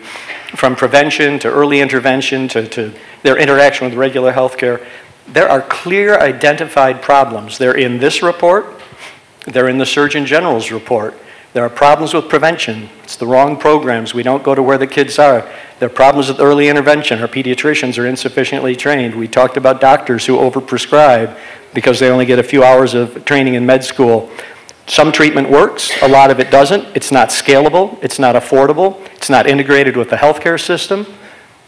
from prevention to early intervention to their interaction with regular health care, there are clear identified problems. They're in this report, they're in the Surgeon General's report. There are problems with prevention. It's the wrong programs. We don't go to where the kids are. There are problems with early intervention. Our pediatricians are insufficiently trained. We talked about doctors who overprescribe because they only get a few hours of training in med school. Some treatment works, a lot of it doesn't. It's not scalable, it's not affordable, it's not integrated with the healthcare system.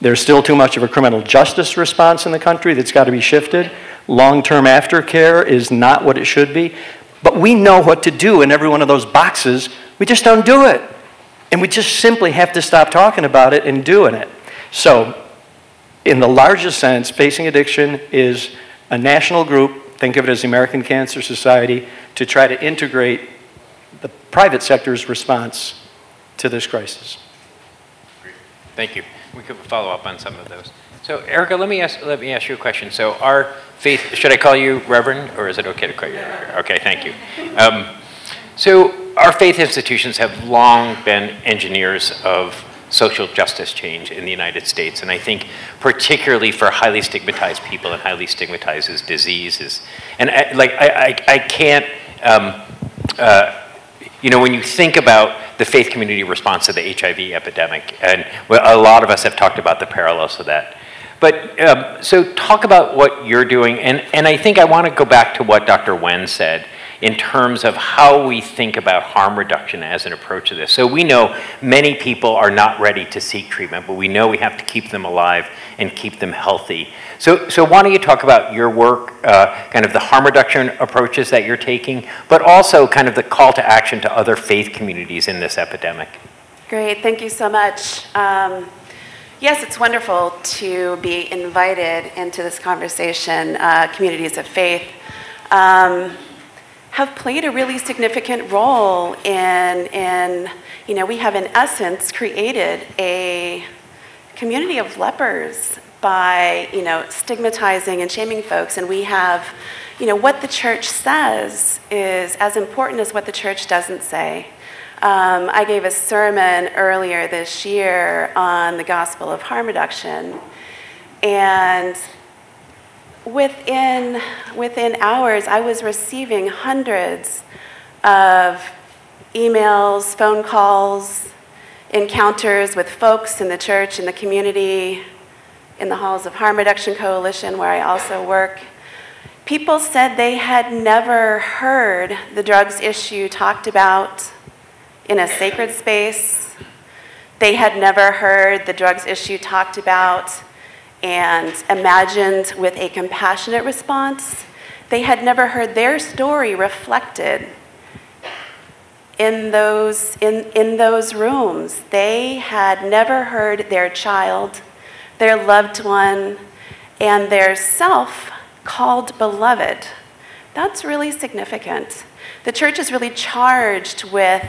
There's still too much of a criminal justice response in the country that's got to be shifted. Long-term aftercare is not what it should be. But we know what to do in every one of those boxes. We just don't do it. And we just simply have to stop talking about it and doing it. So, in the largest sense, Facing Addiction is a national group, think of it as the American Cancer Society, to try to integrate the private sector's response to this crisis. Thank you. We could follow up on some of those. So, Erica, let me ask you a question. So, our faith, should I call you Reverend, or is it okay to call you? Okay, thank you. So, our faith institutions have long been engineers of social justice change in the United States, and I think particularly for highly stigmatized people and highly stigmatized diseases. And I can't, you know, when you think about the faith community response to the HIV epidemic, and a lot of us have talked about the parallels of that. But, so talk about what you're doing, and I think I want to go back to what Dr. Wen said in terms of how we think about harm reduction as an approach to this. So we know many people are not ready to seek treatment, but we know we have to keep them alive and keep them healthy. So why don't you talk about your work, kind of the harm reduction approaches that you're taking, but also kind of the call to action to other faith communities in this epidemic. Great, thank you so much. Yes, it's wonderful to be invited into this conversation. Communities of faith have played a really significant role in, you know, we have in essence created a community of lepers by, you know, stigmatizing and shaming folks. And we have, you know, what the church says is as important as what the church doesn't say. I gave a sermon earlier this year on the gospel of harm reduction, and within hours, I was receiving hundreds of emails, phone calls, encounters with folks in the church, in the community, in the halls of Harm Reduction Coalition, where I also work. People said they had never heard the drugs issue talked about in a sacred space. They had never heard the drugs issue talked about and imagined with a compassionate response. They had never heard their story reflected in those rooms. They had never heard their child, their loved one, and their self called beloved. That's really significant. The church is really charged with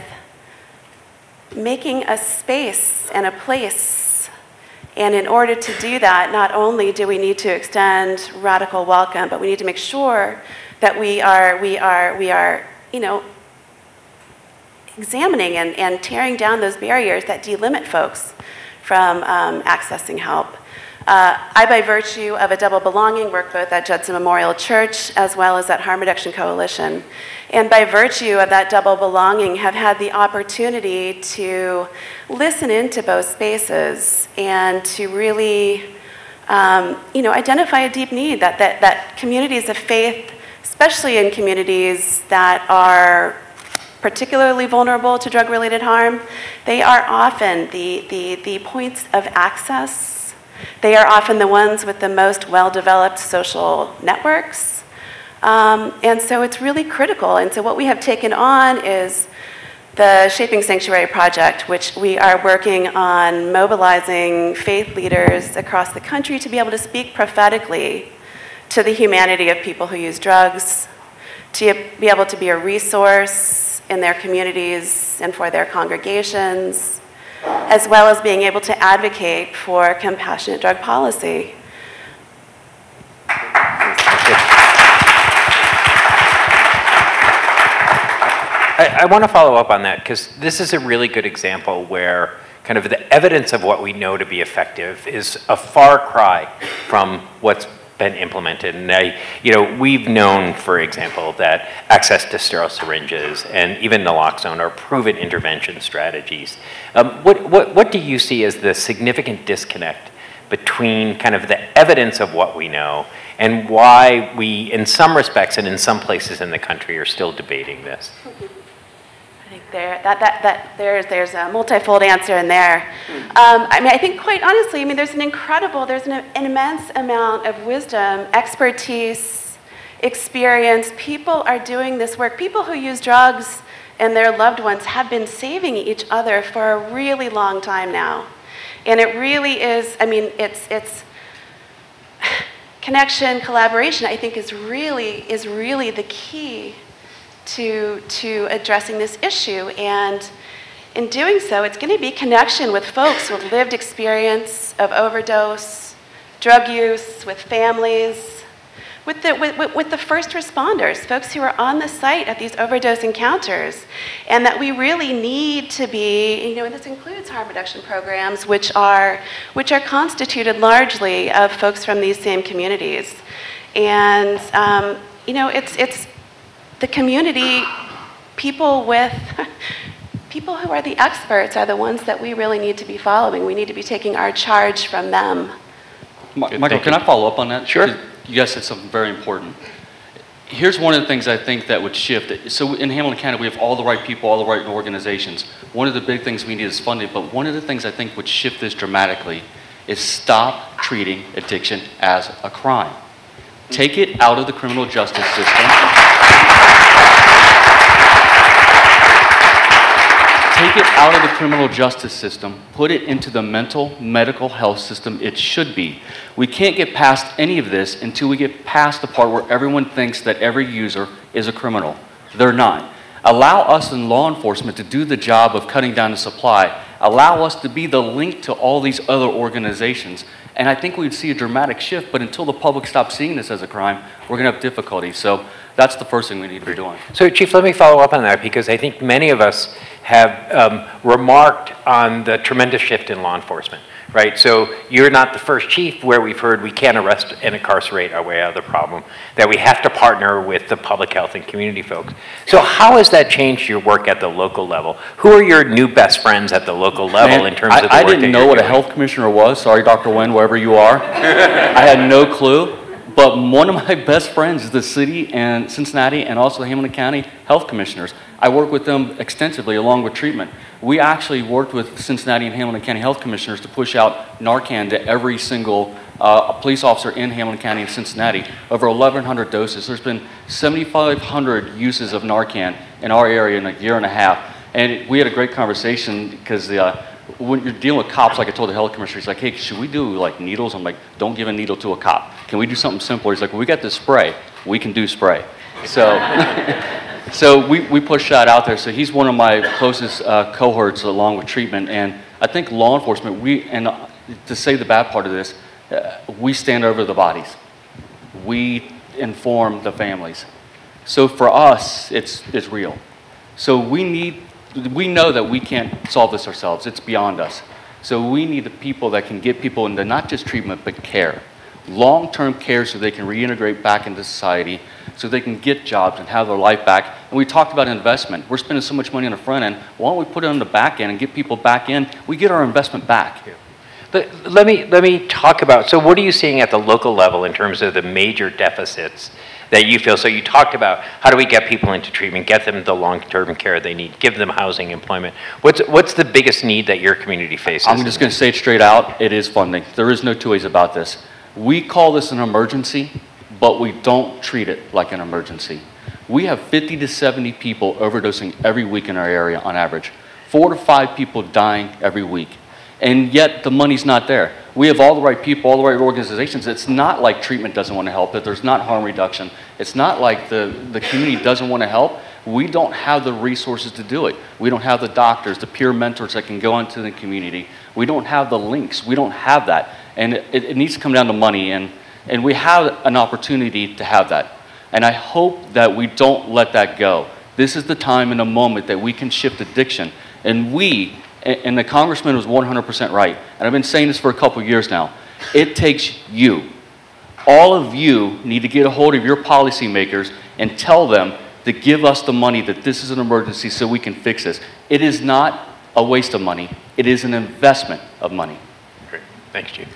making a space and a place. And in order to do that, not only do we need to extend radical welcome, but we need to make sure that we are, you know, examining and tearing down those barriers that delimit folks from accessing help. I, by virtue of a double belonging, work both at Judson Memorial Church as well as at Harm Reduction Coalition. And by virtue of that double belonging, have had the opportunity to listen into both spaces and to really, you know, identify a deep need that communities of faith especially in communities that are particularly vulnerable to drug-related harm. They are often the points of access. They are often the ones with the most well-developed social networks. And so it's really critical. And so what we have taken on is the Shaping Sanctuary Project, which we are working on mobilizing faith leaders across the country to be able to speak prophetically to the humanity of people who use drugs, to be able to be a resource in their communities and for their congregations, as well as being able to advocate for compassionate drug policy. I want to follow up on that because this is a really good example where kind of the evidence of what we know to be effective is a far cry from what's been implemented. And we've known, for example, that access to sterile syringes and even naloxone are proven intervention strategies. What do you see as the significant disconnect between kind of the evidence of what we know and why we, in some respects and in some places in the country, are still debating this? I think there's a multifold answer in there. I think quite honestly, there's an immense amount of wisdom, expertise, experience. People are doing this work. People who use drugs and their loved ones have been saving each other for a really long time now. And it really is, it's connection, collaboration, I think is really the key to addressing this issue. And in doing so, it's going to be connection with folks with lived experience of overdose, drug use, with families, with the first responders, folks who are on the site at these overdose encounters, and that we really need to be, and this includes harm reduction programs, which are constituted largely of folks from these same communities. And, it's the community, people who are the experts are the ones that we really need to be following. We need to be taking our charge from them. Michael, can I follow up on that? Sure. You guys said something very important. Here's one of the things I think that would shift. So in Hamilton County, we have all the right people, all the right organizations. One of the big things we need is funding, but one of the things I think would shift this dramatically is stop treating addiction as a crime. Take it out of the criminal justice system. Take it out of the criminal justice system, put it into the mental medical health system it should be. We can't get past any of this until we get past the part where everyone thinks that every user is a criminal. They're not. Allow us in law enforcement to do the job of cutting down the supply. Allow us to be the link to all these other organizations. And I think we'd see a dramatic shift, but until the public stops seeing this as a crime, we're going to have difficulty. So that's the first thing we need to be doing. So, Chief, let me follow up on that because I think many of us have remarked on the tremendous shift in law enforcement, right? So you're not the first chief where we've heard we can't arrest and incarcerate our way out of the problem, that we have to partner with the public health and community folks. So how has that changed your work at the local level? Who are your new best friends at the local level in terms of the work I didn't know what a health commissioner was. Sorry, Dr. Wen, wherever you are. I had no clue. But one of my best friends is the city and Cincinnati and also the Hamilton County health commissioners. I work with them extensively along with treatment. We actually worked with Cincinnati and Hamilton County health commissioners to push out Narcan to every single police officer in Hamilton County and Cincinnati. Over 1,100 doses. There's been 7,500 uses of Narcan in our area in a year and a half. And we had a great conversation because when you're dealing with cops, like I told the health commissioner, he's like, hey, should we do like needles? I'm like, don't give a needle to a cop. Can we do something simpler? He's like, well, we got this spray. We can do spray. So, so we pushed that out there. So he's one of my closest cohorts along with treatment. And I think law enforcement, to say the bad part of this, we stand over the bodies. We inform the families. So for us, it's real. So we know that we can't solve this ourselves. It's beyond us. So we need the people that can get people into not just treatment, but care. Long-term care so they can reintegrate back into society, so they can get jobs and have their life back. And we talked about investment. We're spending so much money on the front end. Why don't we put it on the back end and get people back in? We get our investment back. Let me talk about, so what are you seeing at the local level in terms of the major deficits that you feel? So you talked about how do we get people into treatment, get them the long-term care they need, give them housing, employment. What's the biggest need that your community faces? I'm just going to say it straight out, it is funding. There is no two ways about this. We call this an emergency, but we don't treat it like an emergency. We have 50 to 70 people overdosing every week in our area on average. 4 to 5 people dying every week. And yet the money's not there. We have all the right people, all the right organizations. It's not like treatment doesn't want to help, that there's not harm reduction. It's not like the community doesn't want to help. We don't have the resources to do it. We don't have the doctors, the peer mentors that can go into the community. We don't have the links. We don't have that. And it needs to come down to money, and we have an opportunity to have that. And I hope that we don't let that go. This is the time and the moment that we can shift addiction. And and the congressman was 100% right, and I've been saying this for a couple of years now, it takes you. All of you need to get a hold of your policymakers and tell them to give us the money, that this is an emergency so we can fix this. It is not a waste of money. It is an investment of money. Great. Thanks, Chief.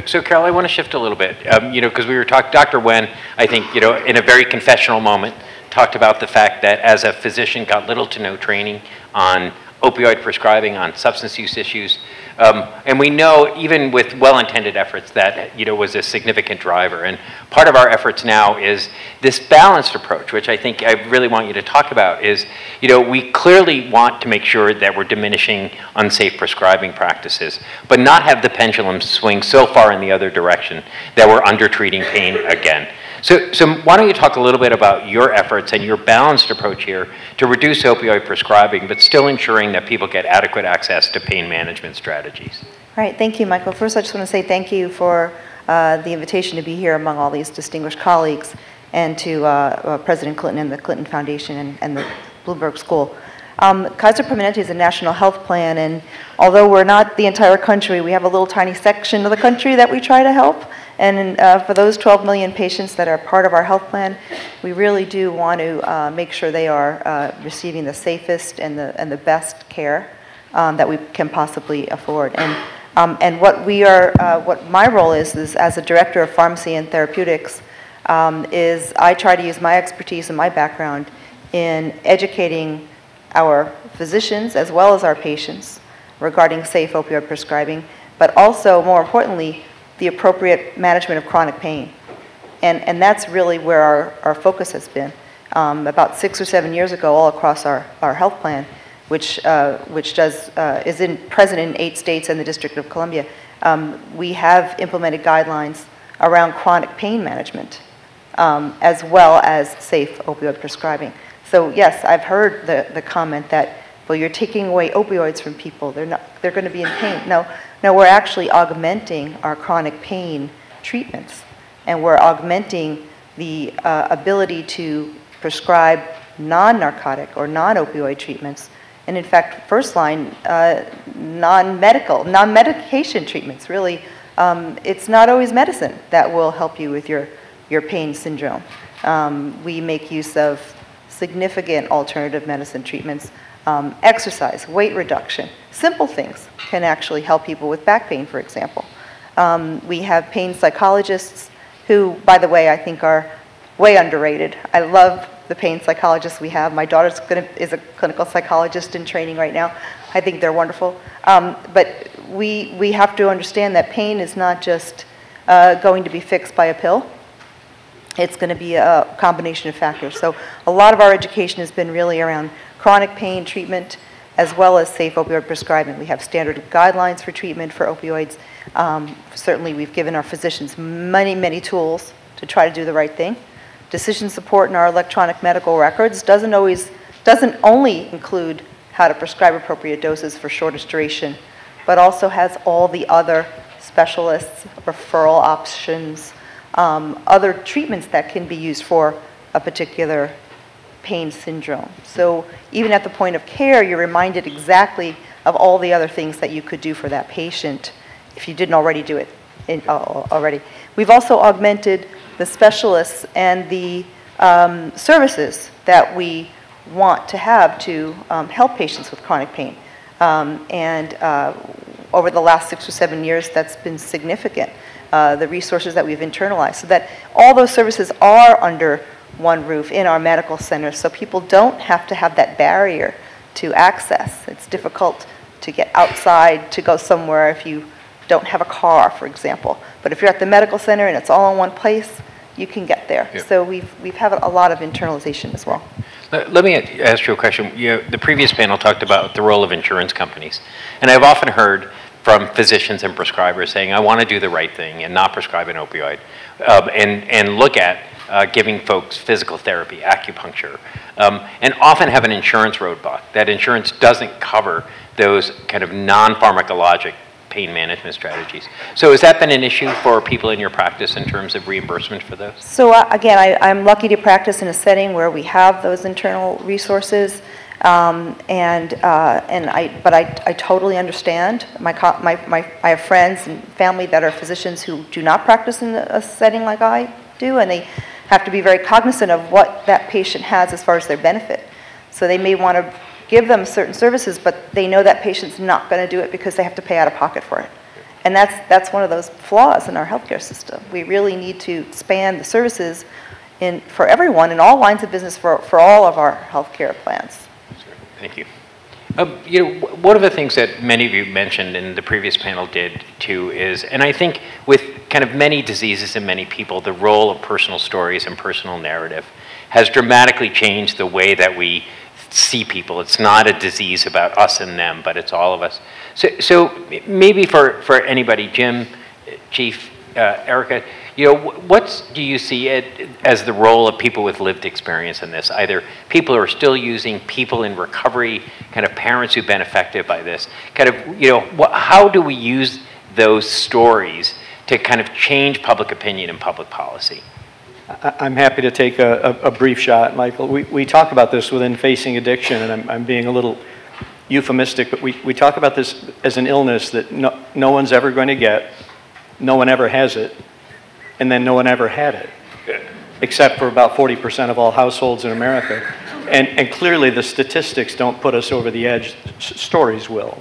So Carol, I want to shift a little bit, because we were talking, Dr. Wen, I think, in a very confessional moment, talked about the fact that as a physician got little to no training on opioid prescribing, on substance use issues. And we know, even with well-intended efforts, that was a significant driver. And part of our efforts now is this balanced approach, which I think I really want you to talk about, is we clearly want to make sure that we're diminishing unsafe prescribing practices, but not have the pendulum swing so far in the other direction that we're under-treating pain again. So why don't you talk a little bit about your efforts and your balanced approach here to reduce opioid prescribing, but still ensuring that people get adequate access to pain management strategies? All right, thank you, Michael. First, I just want to say thank you for the invitation to be here among all these distinguished colleagues, and to President Clinton and the Clinton Foundation and the Bloomberg School. Kaiser Permanente is a national health plan, and although we're not the entire country, we have a little tiny section of the country that we try to help. And for those 12 million patients that are part of our health plan, we really do want to make sure they are receiving the safest and the best care that we can possibly afford. And what my role is as a director of pharmacy and therapeutics, is I try to use my expertise and my background in educating our physicians as well as our patients regarding safe opioid prescribing, but also, more importantly, the appropriate management of chronic pain. And that's really where our focus has been. About 6 or 7 years ago, all across our health plan, which is present in 8 states and the District of Columbia, we have implemented guidelines around chronic pain management, as well as safe opioid prescribing. So yes, I've heard the comment that, well, you're taking away opioids from people, they're going to be in pain. No, we're actually augmenting our chronic pain treatments, and we're augmenting the ability to prescribe non-narcotic or non-opioid treatments, and in fact, first-line non-medication treatments. Really, it's not always medicine that will help you with your pain syndrome. We make use of significant alternative medicine treatments. Exercise, weight reduction, simple things can actually help people with back pain, for example. We have pain psychologists who, by the way, I think are way underrated. I love the pain psychologists we have. My daughter is a clinical psychologist in training right now. I think they're wonderful. But we have to understand that pain is not just going to be fixed by a pill. It's going to be a combination of factors. So a lot of our education has been really around chronic pain treatment, as well as safe opioid prescribing. We have standard guidelines for treatment for opioids. Certainly, we've given our physicians many, many tools to try to do the right thing. Decision support in our electronic medical records doesn't only include how to prescribe appropriate doses for shortest duration, but also has all the other specialists, referral options, other treatments that can be used for a particular pain syndrome. So even at the point of care, you're reminded exactly of all the other things that you could do for that patient if you didn't already do it already. We've also augmented the specialists and the services that we want to have to help patients with chronic pain. over the last 6 or 7 years, that's been significant. The resources that we've internalized, so that all those services are under one roof in our medical centers, so people don't have to have that barrier to access. It's difficult to get outside to go somewhere if you don't have a car, for example. But if you're at the medical center and it's all in one place, you can get there. Yeah. So we've had a lot of internalization as well. Let me ask you a question. The previous panel talked about the role of insurance companies. And I've often heard from physicians and prescribers saying, I want to do the right thing and not prescribe an opioid, and look at giving folks physical therapy, acupuncture, and often have an insurance roadblock. That insurance doesn't cover those kind of non-pharmacologic pain management strategies. So has that been an issue for people in your practice in terms of reimbursement for those? So again, I'm lucky to practice in a setting where we have those internal resources, but I totally understand. I have friends and family that are physicians who do not practice in a setting like I do, and they have to be very cognizant of what that patient has as far as their benefit. So they may want to give them certain services, but they know that patient's not going to do it because they have to pay out of pocket for it. And that's one of those flaws in our healthcare system. We really need to expand the services for everyone in all lines of business for all of our healthcare plans. Thank you. One of the things that many of you mentioned and the previous panel did too is, and I think with kind of many diseases and many people, the role of personal stories and personal narrative has dramatically changed the way that we see people. It's not a disease about us and them, but it's all of us. So maybe for anybody, Jim, Chief, Erica, what do you see as the role of people with lived experience in this? Either people who are still using, people in recovery, kind of parents who've been affected by this. Kind of, how do we use those stories to kind of change public opinion and public policy? I'm happy to take a brief shot, Michael. We talk about this within Facing Addiction, and I'm being a little euphemistic, but we talk about this as an illness that no one's ever going to get, no one ever has it, and then no one ever had it, except for about 40% of all households in America. And clearly the statistics don't put us over the edge. Stories will.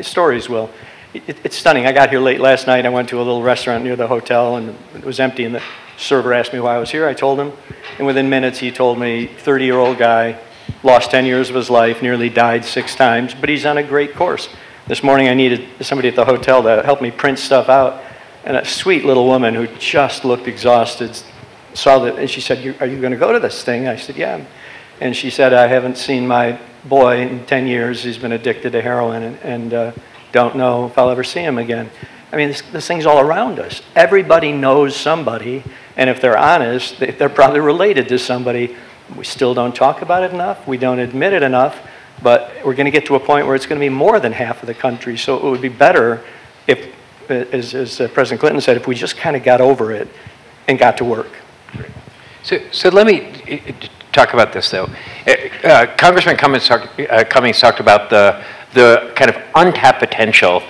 Stories will. It's stunning. I got here late last night. I went to a little restaurant near the hotel, and it was empty, and the server asked me why I was here. I told him, and within minutes he told me, 30-year-old guy, lost 10 years of his life, nearly died 6 times, but he's on a great course. This morning I needed somebody at the hotel to help me print stuff out, and a sweet little woman who just looked exhausted saw that, and she said, are you going to go to this thing? I said, yeah. And she said, I haven't seen my boy in 10 years. He's been addicted to heroin, and don't know if I'll ever see him again. I mean, this thing's all around us. Everybody knows somebody, and if they're honest, they're probably related to somebody. We still don't talk about it enough. We don't admit it enough, but we're going to get to a point where it's going to be more than half of the country. So it would be better if, as President Clinton said, if we just kind of got over it and got to work. So let me talk about this, though. Congressman Cummings talked about the kind of untapped potential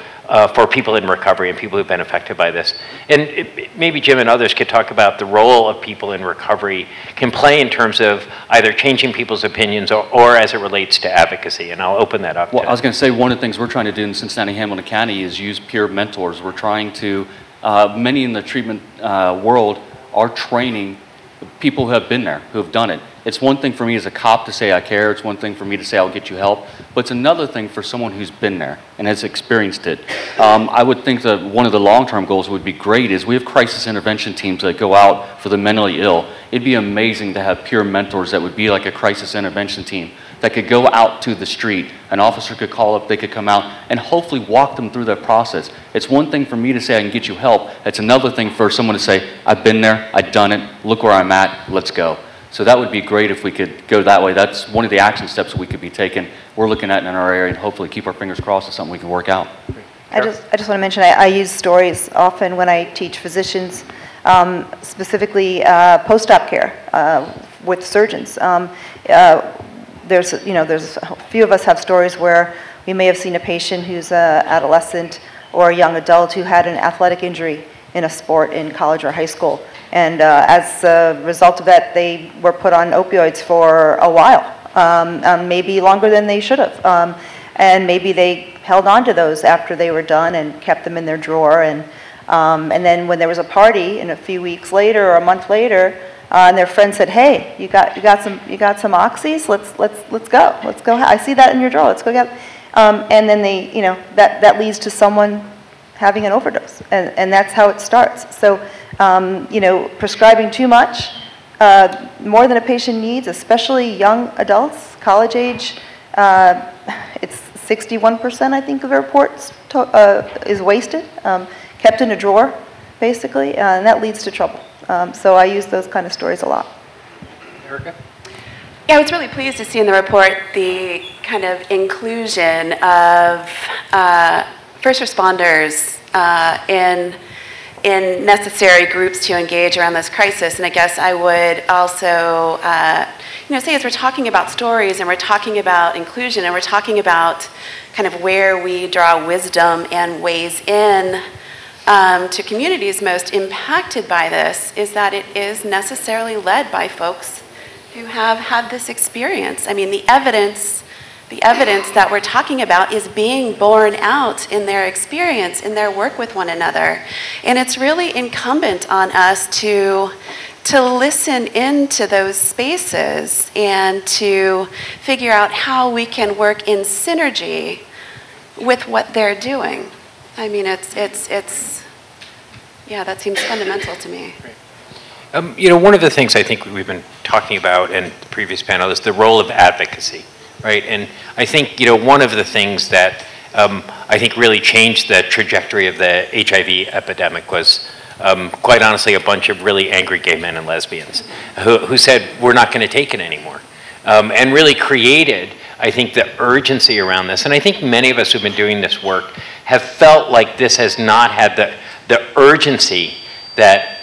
for people in recovery and people who've been affected by this. And maybe Jim and others could talk about the role of people in recovery can play in terms of either changing people's opinions or as it relates to advocacy. And I'll open that up. Well, I was going to say one of the things we're trying to do in Cincinnati, Hamilton County is use peer mentors. We're trying to, many in the treatment world are training people who have been there, who have done it. It's one thing for me as a cop to say I care. It's one thing for me to say I'll get you help. But it's another thing for someone who's been there and has experienced it. I would think that one of the long-term goals would be great is we have crisis intervention teams that go out for the mentally ill. It'd be amazing to have peer mentors that would be like a crisis intervention team that could go out to the street. An officer could call up, they could come out, and hopefully walk them through that process. It's one thing for me to say I can get you help. It's another thing for someone to say, I've been there, I've done it, look where I'm at, let's go. So that would be great if we could go that way. That's one of the action steps we could be taking. We're looking at in our area and hopefully keep our fingers crossed it's something we can work out. I just want to mention I use stories often when I teach physicians, specifically post-op care with surgeons. There's a few of us have stories where we may have seen a patient who's an adolescent or a young adult who had an athletic injury in a sport in college or high school. And as a result of that, they were put on opioids for a while, maybe longer than they should have. And maybe they held on to those after they were done and kept them in their drawer. And then when there was a party, and a few weeks later or a month later, and their friend said, "Hey, you got some oxys? Let's go. I see that in your drawer. Let's go get." And then that leads to someone having an overdose, and that's how it starts. So prescribing too much, more than a patient needs, especially young adults, college age, it's 61%, I think, of the reports is wasted, kept in a drawer, basically, and that leads to trouble. So I use those kind of stories a lot. Erica? Yeah, I was really pleased to see in the report the kind of inclusion of first responders in necessary groups to engage around this crisis. And I guess I would also say, as we're talking about stories and we're talking about inclusion and we're talking about kind of where we draw wisdom and ways in to communities most impacted by this, is that it is necessarily led by folks who have had this experience. I mean, the evidence that we're talking about is being borne out in their experience, in their work with one another. And it's really incumbent on us to listen into those spaces and to figure out how we can work in synergy with what they're doing. I mean, yeah, that seems fundamental to me. One of the things I think we've been talking about in the previous panel is the role of advocacy, right? And I think, one of the things that I think really changed the trajectory of the HIV epidemic was, quite honestly, a bunch of really angry gay men and lesbians who said, we're not going to take it anymore. And really created, I think, the urgency around this. And I think many of us who've been doing this work have felt like this has not had the urgency that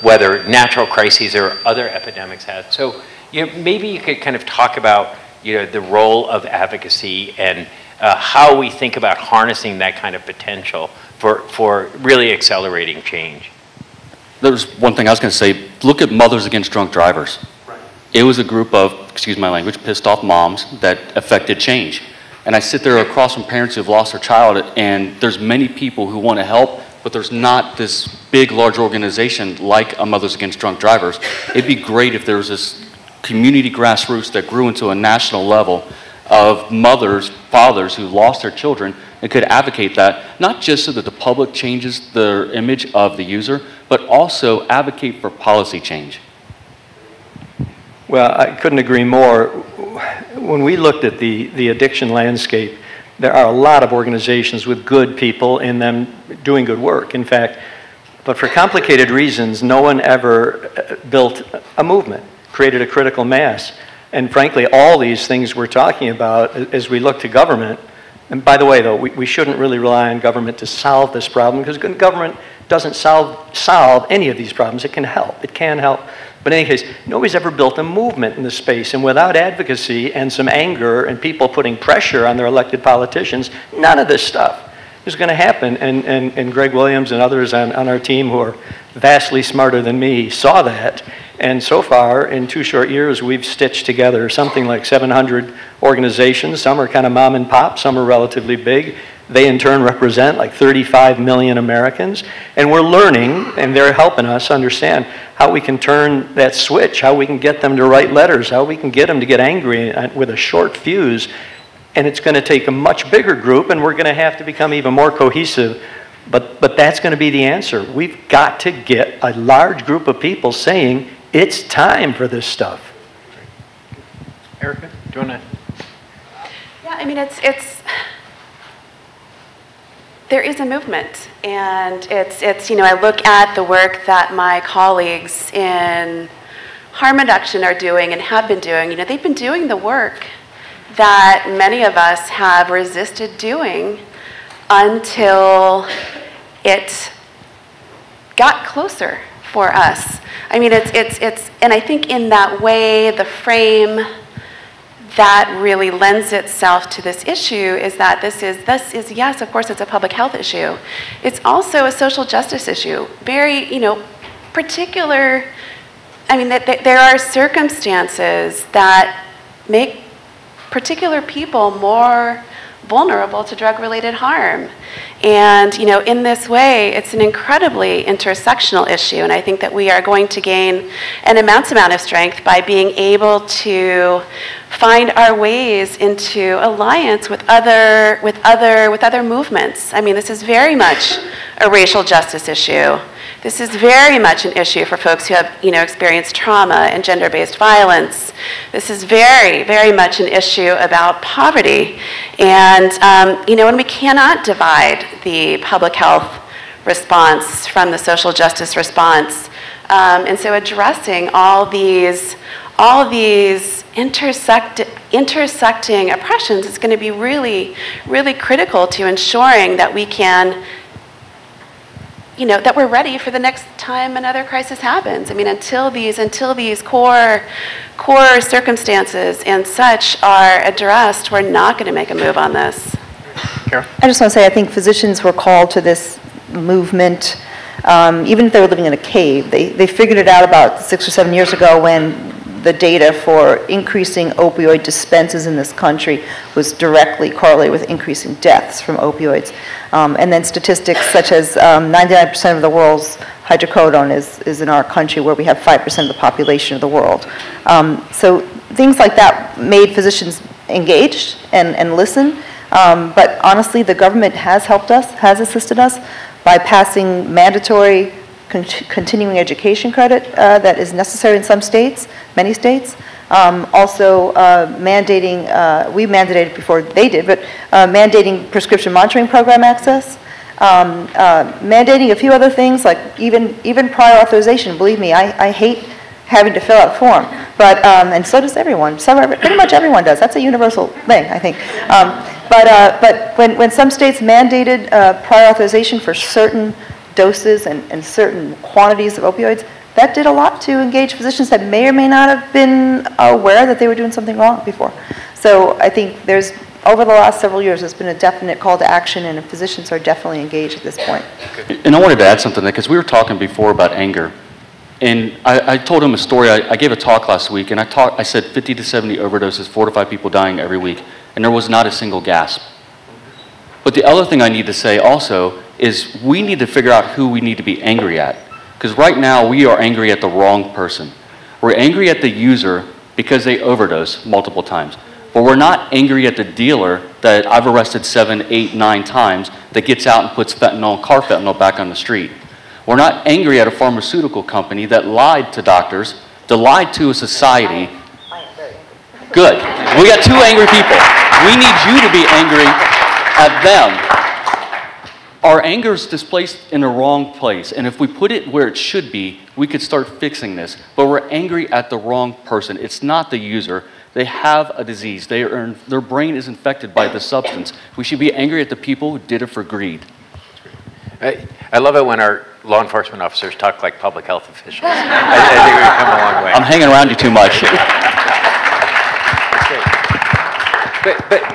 whether natural crises or other epidemics had. So maybe you could kind of talk about the role of advocacy and how we think about harnessing that kind of potential for really accelerating change. There's one thing I was going to say. Look at Mothers Against Drunk Drivers. Right. It was a group of, excuse my language, pissed off moms that affected change. And I sit there across from parents who've lost their child, and there's many people who want to help, but there's not this big, large organization like a Mothers Against Drunk Drivers. It'd be great if there was this community grassroots that grew into a national level of mothers, fathers who lost their children and could advocate that, not just so that the public changes their image of the user, but also advocate for policy change. Well, I couldn't agree more. When we looked at the addiction landscape, there are a lot of organizations with good people in them doing good work. In fact, but for complicated reasons, no one ever built a movement, created a critical mass. And frankly, all these things we're talking about as we look to government, and by the way, though, we shouldn't really rely on government to solve this problem, because government doesn't solve any of these problems. It can help. It can help. But in any case, nobody's ever built a movement in this space, and without advocacy and some anger and people putting pressure on their elected politicians, none of this stuff is going to happen. And Greg Williams and others on our team who are vastly smarter than me saw that. And so far, in 2 short years, we've stitched together something like 700 organizations. Some are kind of mom and pop, some are relatively big. They in turn represent like 35 million Americans. And we're learning, and they're helping us understand how we can turn that switch, how we can get them to write letters, how we can get them to get angry with a short fuse. And it's going to take a much bigger group, and we're going to have to become even more cohesive. But that's going to be the answer. We've got to get a large group of people saying, it's time for this stuff. Erica, do you want to? Yeah, I mean, there is a movement, and I look at the work that my colleagues in harm reduction are doing and have been doing. They've been doing the work that many of us have resisted doing until it got closer for us. I mean, and I think in that way, the frame that really lends itself to this issue is that this is yes, of course, it's a public health issue. It's also a social justice issue. Very, particular. I mean, there are circumstances that make particular people more vulnerable to drug-related harm. And in this way, it's an incredibly intersectional issue, and I think that we are going to gain an immense amount of strength by being able to find our ways into alliance with other movements. I mean, this is very much a racial justice issue. This is very much an issue for folks who have, experienced trauma and gender-based violence. This is very, very much an issue about poverty. And, and we cannot divide the public health response from the social justice response. And so addressing all these intersecting oppressions is going to be really, really critical to ensuring that we can that we're ready for the next time another crisis happens. I mean, until these core circumstances and such are addressed, we're not going to make a move on this. Carol? I just want to say I think physicians were called to this movement, even if they were living in a cave. They figured it out about 6 or 7 years ago when the data for increasing opioid dispenses in this country was directly correlated with increasing deaths from opioids. And then statistics such as 99% of the world's hydrocodone is in our country, where we have 5% of the population of the world. So things like that made physicians engaged and listen. But honestly, the government has helped us, has assisted us by passing mandatory continuing education credit that is necessary in some states, many states. Also mandating, we mandated before they did, but mandating prescription monitoring program access, mandating a few other things like even prior authorization. Believe me, I hate having to fill out a form, but and so does everyone. Pretty much everyone does. That's a universal thing, I think. But when some states mandated prior authorization for certain doses and certain quantities of opioids, that did a lot to engage physicians that may or may not have been aware that they were doing something wrong before. So I think over the last several years, there's been a definite call to action, and physicians are definitely engaged at this point. And I wanted to add something, because we were talking before about anger. And I told him a story. I gave a talk last week, and I said 50 to 70 overdoses, 4 to 5 people dying every week, and there was not a single gasp. But the other thing I need to say also is we need to figure out who we need to be angry at. Because right now, we are angry at the wrong person. We're angry at the user because they overdose multiple times. But we're not angry at the dealer that I've arrested 7, 8, 9 times that gets out and puts car fentanyl back on the street. We're not angry at a pharmaceutical company that lied to doctors, that lied to a society. Good. We got 2 angry people. We need you to be angry at them. Our anger is displaced in the wrong place, and if we put it where it should be, we could start fixing this. But we're angry at the wrong person. It's not the user. They have a disease. Their brain is infected by the substance. We should be angry at the people who did it for greed. I love it when our law enforcement officers talk like public health officials. I think we've come a long way. I'm hanging around you too much.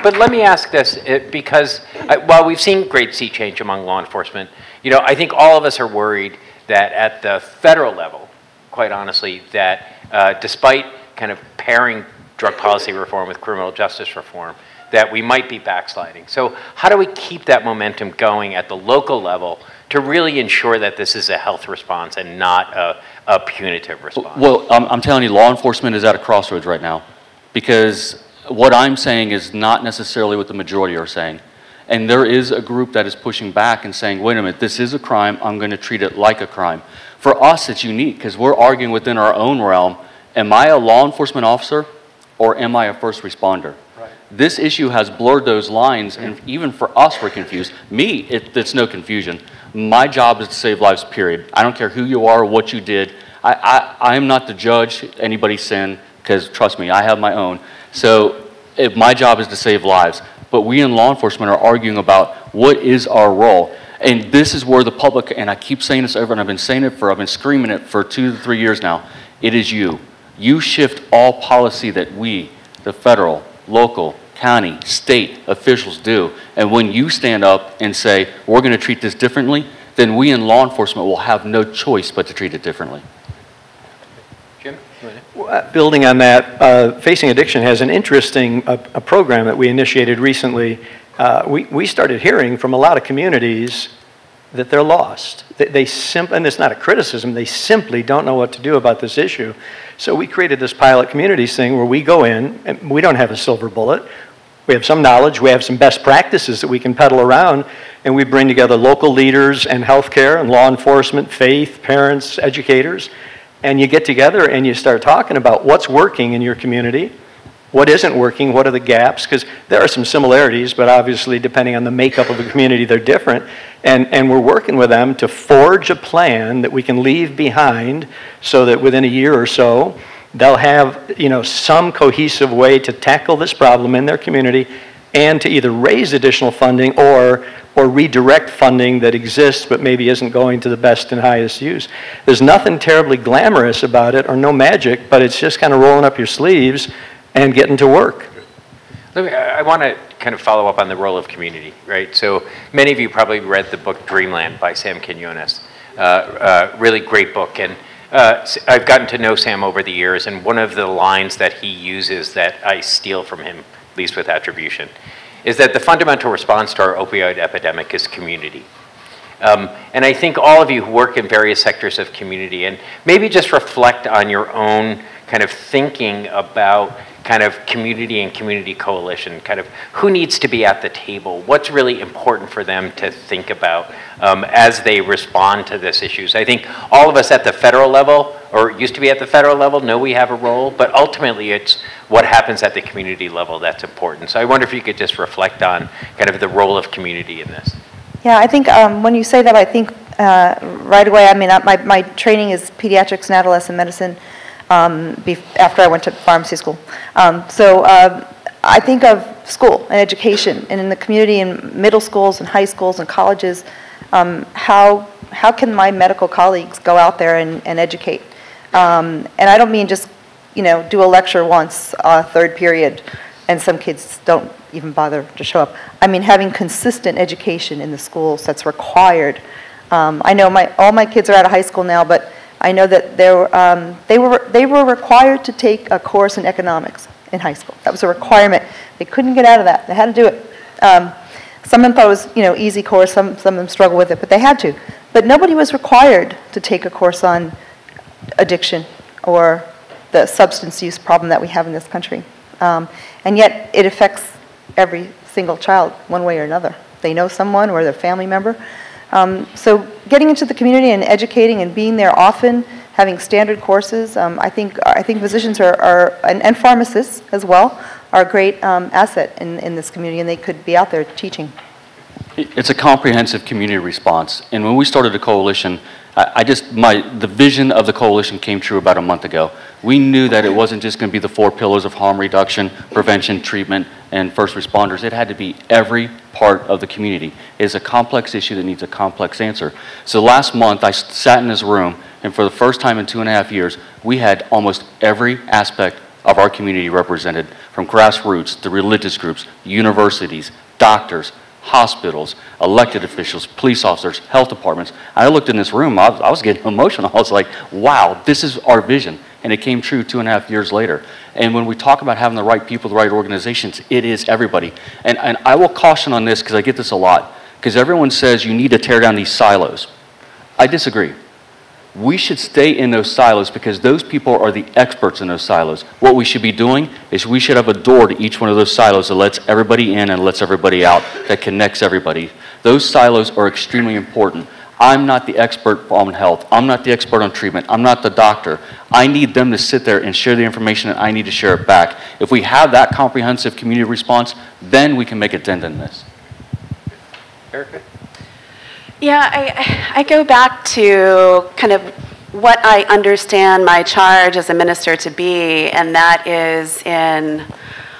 But let me ask this, because while we've seen great sea change among law enforcement, I think all of us are worried that at the federal level, quite honestly, that despite kind of pairing drug policy reform with criminal justice reform, that we might be backsliding. So how do we keep that momentum going at the local level to really ensure that this is a health response and not a punitive response? Well, I'm telling you, law enforcement is at a crossroads right now, because what I'm saying is not necessarily what the majority are saying. And there is a group that is pushing back and saying, wait a minute, this is a crime, I'm going to treat it like a crime. For us, it's unique, because we're arguing within our own realm, am I a law enforcement officer or am I a first responder? Right. This issue has blurred those lines, and even for us, we're confused. Me, it's no confusion. My job is to save lives, period. I don't care who you are or what you did. I am not the judge, anybody's sin, because trust me, I have my own. So my job is to save lives. But we in law enforcement are arguing about what is our role. And this is where the public, and I keep saying this over, and I've been screaming it for 2 to 3 years now. It is you. You shift all policy that we, the federal, local, county, state officials do. And when you stand up and say, we're going to treat this differently, then we in law enforcement will have no choice but to treat it differently. Jim? Building on that, Facing Addiction has an interesting a program that we initiated recently, we started hearing from a lot of communities that they're lost. And it's not a criticism, they simply don't know what to do about this issue. So we created this pilot communities thing where we go in, and we don't have a silver bullet. We have some knowledge, we have some best practices that we can peddle around, and we bring together local leaders and healthcare and law enforcement, faith, parents, educators, and you get together and you start talking about what's working in your community, what isn't working, what are the gaps, because there are some similarities, but obviously depending on the makeup of the community, they're different. And we're working with them to forge a plan that we can leave behind so that within a year or so, they'll have, you know, some cohesive way to tackle this problem in their community and to either raise additional funding or redirect funding that exists but maybe isn't going to the best and highest use. There's nothing terribly glamorous about it or no magic, but it's just kind of rolling up your sleeves and getting to work. I want to kind of follow up on the role of community, right? So many of you probably read the book Dreamland by Sam Quinones. Really great book. And I've gotten to know Sam over the years, and one of the lines that he uses that I steal from him, at least with attribution, is that the fundamental response to our opioid epidemic is community. And I think all of you who work in various sectors of community, and maybe just reflect on your own kind of thinking about kind of community and community coalition, kind of who needs to be at the table, what's really important for them to think about as they respond to this issues. I think all of us at the federal level, or used to be at the federal level, know we have a role, but ultimately it's what happens at the community level that's important. So I wonder if you could just reflect on kind of the role of community in this. Yeah, I think when you say that, I think right away, I mean, my training is pediatrics and adolescent medicine after I went to pharmacy school. So I think of school and education, and in the community in middle schools and high schools and colleges, how can my medical colleagues go out there and educate? And I don't mean just, you know, do a lecture once, third period, and some kids don't even bother to show up. I mean having consistent education in the schools that's required. I know all my kids are out of high school now, but I know that they were required to take a course in economics in high school. That was a requirement. They couldn't get out of that. They had to do it. Some of them thought it was, you know, easy course. Some of them struggled with it, but they had to. But nobody was required to take a course on addiction or the substance use problem that we have in this country. And yet it affects every single child one way or another. They know someone or their family member. So getting into the community and educating and being there often, having standard courses, I think physicians and pharmacists as well are a great asset in this community, and they could be out there teaching. It's a comprehensive community response, and when we started the coalition, the vision of the coalition came true about a month ago. We knew that it wasn't just going to be the 4 pillars of harm reduction, prevention, treatment, and first responders. It had to be every part of the community. It's a complex issue that needs a complex answer. So last month, I sat in this room, and for the first time in 2.5 years, we had almost every aspect of our community represented, from grassroots to religious groups, universities, doctors, hospitals, elected officials, police officers, health departments. I looked in this room, I was getting emotional. I was like, wow, this is our vision. And it came true 2.5 years later. And when we talk about having the right people, the right organizations, it is everybody. And I will caution on this because I get this a lot, because everyone says you need to tear down these silos. I disagree. We should stay in those silos because those people are the experts in those silos. What we should be doing is we should have a door to each one of those silos that lets everybody in and lets everybody out, that connects everybody. Those silos are extremely important. I'm not the expert on health. I'm not the expert on treatment. I'm not the doctor. I need them to sit there and share the information, and I need to share it back. If we have that comprehensive community response, then we can make a dent in this. Erica? Yeah, I go back to kind of what I understand my charge as a minister to be, and that is in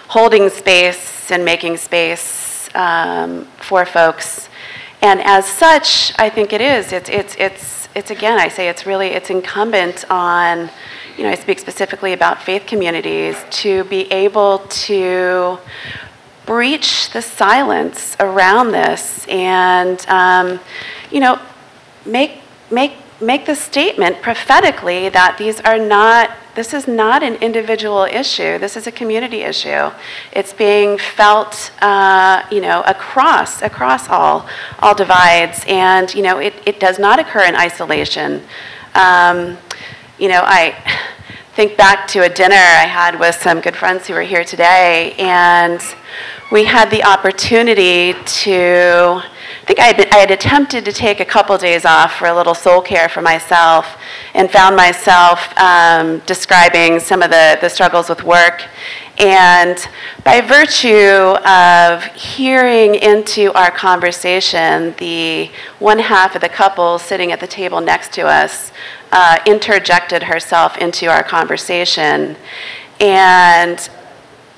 holding space and making space for folks. And as such, I think it is. It's again, I say it's incumbent on, you know, I speak specifically about faith communities to be able to breach the silence around this and, you know, make the statement prophetically that these are not this is not an individual issue. This is a community issue. It's being felt, across all divides, and it does not occur in isolation. I think back to a dinner I had with some good friends who were here today, and we had the opportunity to, I think I had attempted to take a couple days off for a little soul care for myself, and found myself describing some of the struggles with work. And by virtue of hearing into our conversation, the one half of the couple sitting at the table next to us interjected herself into our conversation, and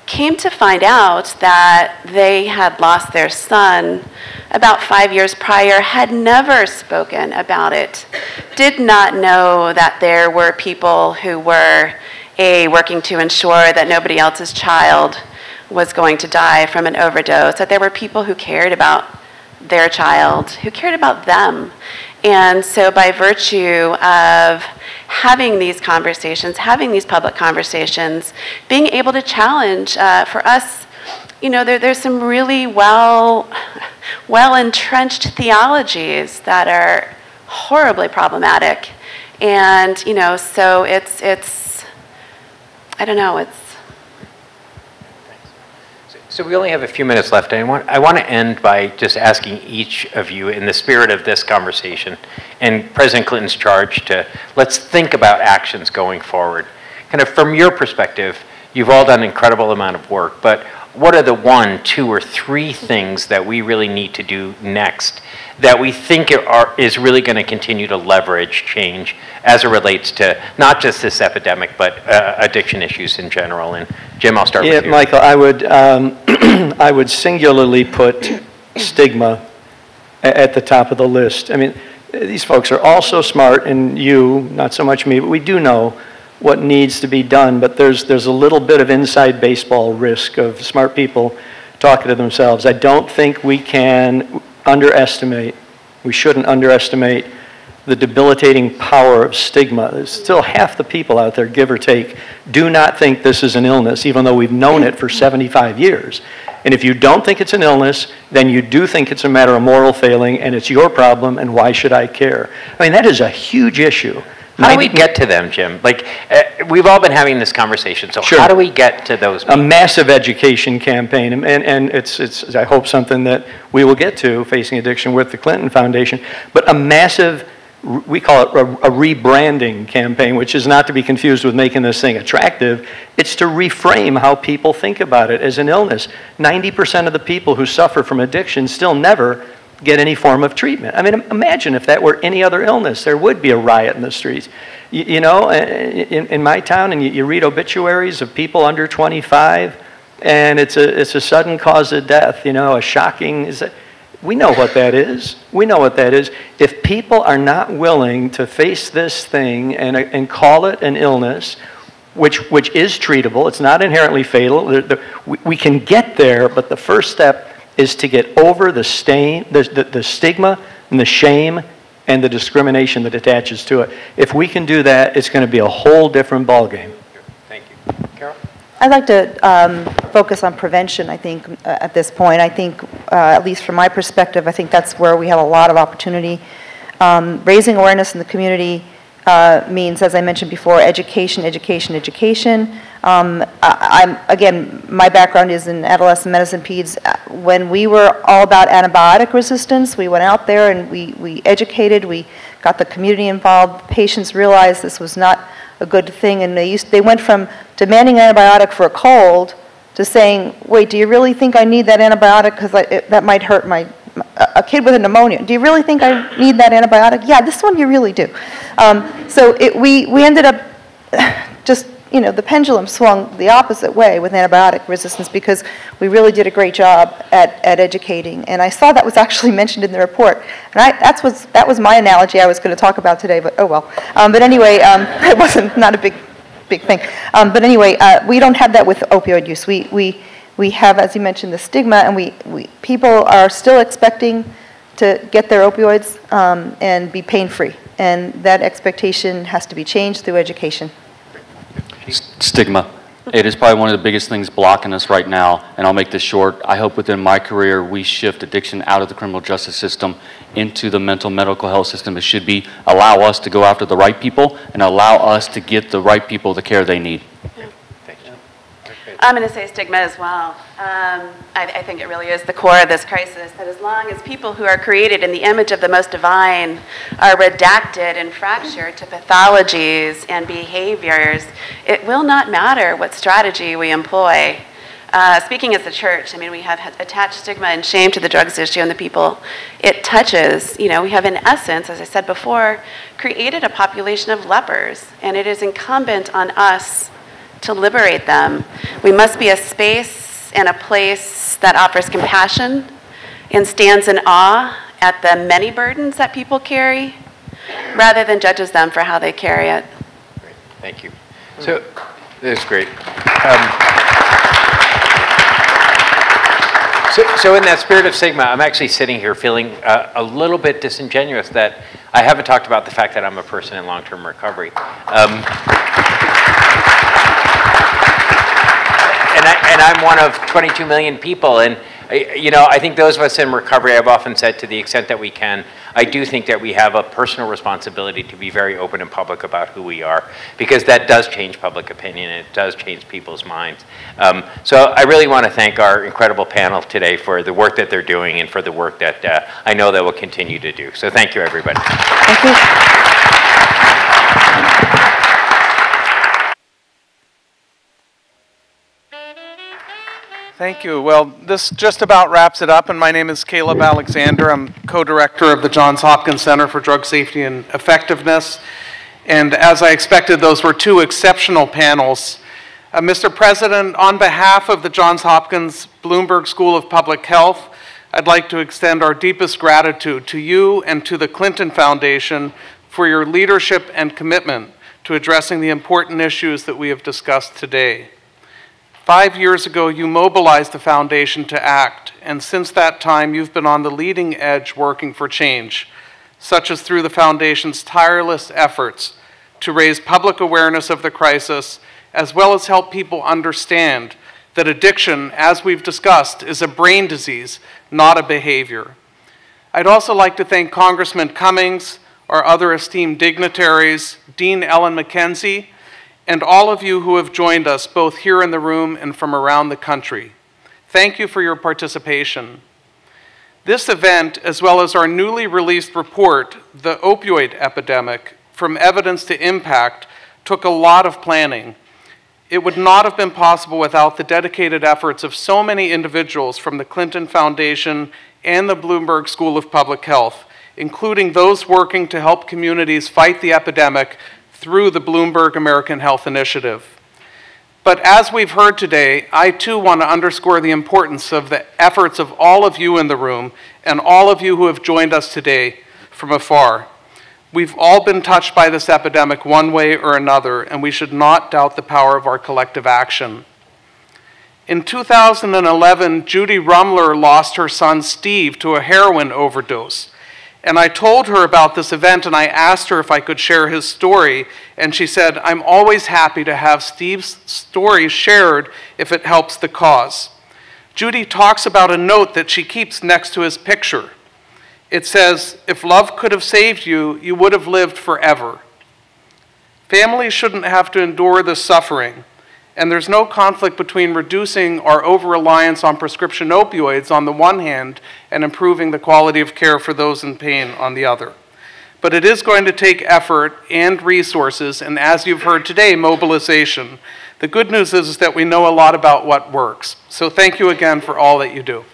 came to find out that they had lost their son about 5 years prior, had never spoken about it, did not know that there were people who were working to ensure that nobody else's child was going to die from an overdose, that there were people who cared about their child, who cared about them. And so by virtue of having these conversations, having these public conversations, being able to challenge, for us, there's some really well-entrenched theologies that are horribly problematic. And, so it's I don't know, So we only have a few minutes left, and I want to end by just asking each of you, in the spirit of this conversation, and President Clinton's charge to, let's think about actions going forward. Kind of from your perspective, you've all done an incredible amount of work, but what are the 1, 2, or 3 things that we really need to do next that we think is really going to continue to leverage change as it relates to not just this epidemic, but addiction issues in general? And Jim, I'll start with you. Michael, I would, I would singularly put stigma at the top of the list. I mean, these folks are all so smart, and you, not so much me, but we do know what needs to be done, but there's a little bit of inside baseball risk of smart people talking to themselves. I don't think we can we shouldn't underestimate the debilitating power of stigma. There's still half the people out there, give or take, do not think this is an illness, even though we've known it for 75 years. And if you don't think it's an illness, then you do think it's a matter of moral failing, and it's your problem, and why should I care? I mean, that is a huge issue. How do we get to them, Jim? Like, we've all been having this conversation, so Sure. How do we get to those people? A massive education campaign, and it's I hope something that we will get to, Facing Addiction with the Clinton Foundation, but a massive, we call it a rebranding campaign, which is not to be confused with making this thing attractive. It's to reframe how people think about it as an illness. 90% of the people who suffer from addiction still never get any form of treatment. I mean, imagine if that were any other illness. There would be a riot in the streets. In my town, and you read obituaries of people under 25, and it's a sudden cause of death, a shocking... We know what that is. We know what that is. If people are not willing to face this thing and call it an illness, which is treatable, it's not inherently fatal, we can get there, but the first step is to get over the stigma and the shame and the discrimination that attaches to it. If we can do that, it's going to be a whole different ballgame. Thank you. Carol? I'd like to focus on prevention, I think, at this point. I think, at least from my perspective, I think that's where we have a lot of opportunity. Raising awareness in the community means, as I mentioned before, education, education, education. Again, my background is in adolescent medicine peds. When we were all about antibiotic resistance, we went out there and we educated, we got the community involved. Patients realized this was not a good thing, and they went from demanding an antibiotic for a cold to saying, wait, do you really think I need that antibiotic because that might hurt a kid with a pneumonia? Do you really think I need that antibiotic? Yeah, this one you really do. So we ended up just, the pendulum swung the opposite way with antibiotic resistance because we really did a great job at educating. And I saw that was actually mentioned in the report. And that was my analogy I was going to talk about today, but oh well. But anyway, it wasn't, not a big thing. But anyway, we don't have that with opioid use. We have, as you mentioned, the stigma, and people are still expecting to get their opioids and be pain-free. And that expectation has to be changed through education. Stigma. It is probably one of the biggest things blocking us right now, and I'll make this short. I hope within my career we shift addiction out of the criminal justice system into the mental medical health system. It should be allow us to go after the right people and allow us to get the right people the care they need. Yeah. Thank you. I'm going to say stigma as well. I think it really is the core of this crisis, that as long as people who are created in the image of the most divine are redacted and fractured to pathologies and behaviors, it will not matter what strategy we employ. Speaking as the church, I mean, we have attached stigma and shame to the drugs issue and the people it touches. You know, we have in essence, as I said before, created a population of lepers, and it is incumbent on us to liberate them. We must be a space and a place that offers compassion and stands in awe at the many burdens that people carry, rather than judges them for how they carry it. Great. Thank you. So, this is great. So in that spirit of stigma, I'm actually sitting here feeling a little bit disingenuous that I haven't talked about the fact that I'm a person in long-term recovery. And I'm one of 22 million people, and you know, I think those of us in recovery, I've often said, to the extent that we can, I do think that we have a personal responsibility to be very open and public about who we are, because that does change public opinion, and it does change people's minds. So I really want to thank our incredible panel today for the work that they're doing and for the work that I know they will continue to do. So thank you, everybody. Thank you. Thank you. Well, this just about wraps it up, and my name is Caleb Alexander. I'm co-director of the Johns Hopkins Center for Drug Safety and Effectiveness, and as I expected, those were two exceptional panels. Mr. President, on behalf of the Johns Hopkins Bloomberg School of Public Health, I'd like to extend our deepest gratitude to you and to the Clinton Foundation for your leadership and commitment to addressing the important issues that we have discussed today. 5 years ago, you mobilized the foundation to act, and since that time, you've been on the leading edge working for change, such as through the foundation's tireless efforts to raise public awareness of the crisis, as well as help people understand that addiction, as we've discussed, is a brain disease, not a behavior. I'd also like to thank Congressman Cummings, our other esteemed dignitaries, Dean Ellen McKenzie, and all of you who have joined us, both here in the room and from around the country. Thank you for your participation. This event, as well as our newly released report, The Opioid Epidemic, From Evidence to Impact, took a lot of planning. It would not have been possible without the dedicated efforts of so many individuals from the Clinton Foundation and the Bloomberg School of Public Health, including those working to help communities fight the epidemic through the Bloomberg American Health Initiative. But as we've heard today, I too want to underscore the importance of the efforts of all of you in the room and all of you who have joined us today from afar. We've all been touched by this epidemic one way or another, and we should not doubt the power of our collective action. In 2011, Judy Rumler lost her son Steve to a heroin overdose. And I told her about this event, and I asked her if I could share his story, and she said, "I'm always happy to have Steve's story shared if it helps the cause." Judy talks about a note that she keeps next to his picture. It says, "If love could have saved you, you would have lived forever." Families shouldn't have to endure this suffering, and there's no conflict between reducing our over-reliance on prescription opioids on the one hand and improving the quality of care for those in pain on the other. But it is going to take effort and resources, and as you've heard today, mobilization. The good news is that we know a lot about what works. So thank you again for all that you do.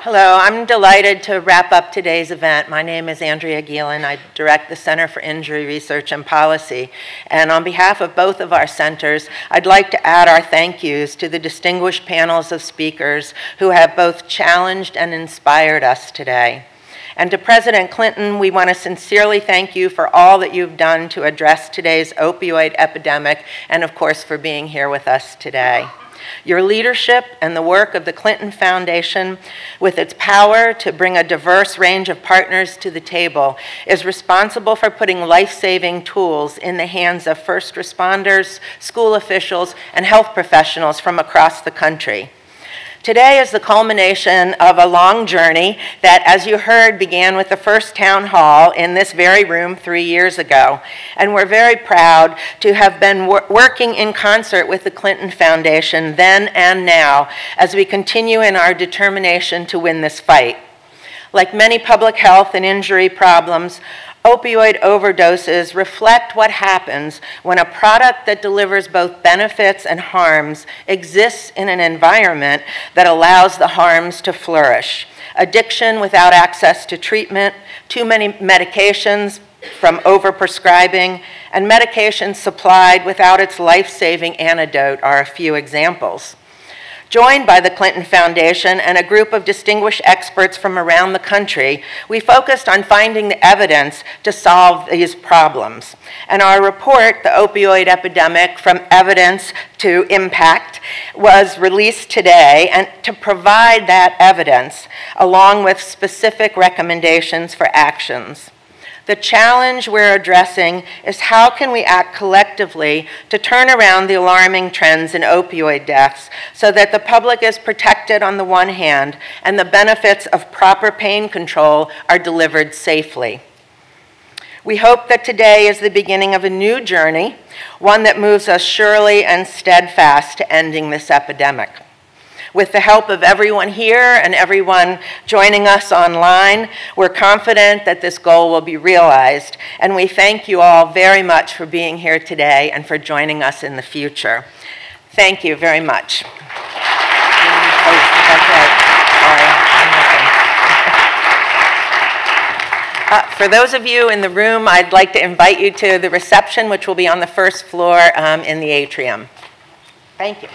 Hello, I'm delighted to wrap up today's event. My name is Andrea Gielen. I direct the Center for Injury Research and Policy. And on behalf of both of our centers, I'd like to add our thank yous to the distinguished panels of speakers who have both challenged and inspired us today. And to President Clinton, we want to sincerely thank you for all that you've done to address today's opioid epidemic and, of course, for being here with us today. Your leadership and the work of the Clinton Foundation, with its power to bring a diverse range of partners to the table, is responsible for putting life-saving tools in the hands of first responders, school officials, and health professionals from across the country. Today is the culmination of a long journey that, as you heard, began with the first town hall in this very room 3 years ago. And we're very proud to have been working in concert with the Clinton Foundation then and now as we continue in our determination to win this fight. Like many public health and injury problems, opioid overdoses reflect what happens when a product that delivers both benefits and harms exists in an environment that allows the harms to flourish. Addiction without access to treatment, too many medications from overprescribing, and medications supplied without its life-saving antidote are a few examples. Joined by the Clinton Foundation and a group of distinguished experts from around the country, we focused on finding the evidence to solve these problems. And our report, The Opioid Epidemic, From Evidence to Impact, was released today, and to provide that evidence, along with specific recommendations for actions. The challenge we're addressing is how can we act collectively to turn around the alarming trends in opioid deaths so that the public is protected on the one hand and the benefits of proper pain control are delivered safely. We hope that today is the beginning of a new journey, one that moves us surely and steadfast to ending this epidemic. With the help of everyone here and everyone joining us online, we're confident that this goal will be realized, and we thank you all very much for being here today and for joining us in the future. Thank you very much. For those of you in the room, I'd like to invite you to the reception, which will be on the first floor in the atrium. Thank you.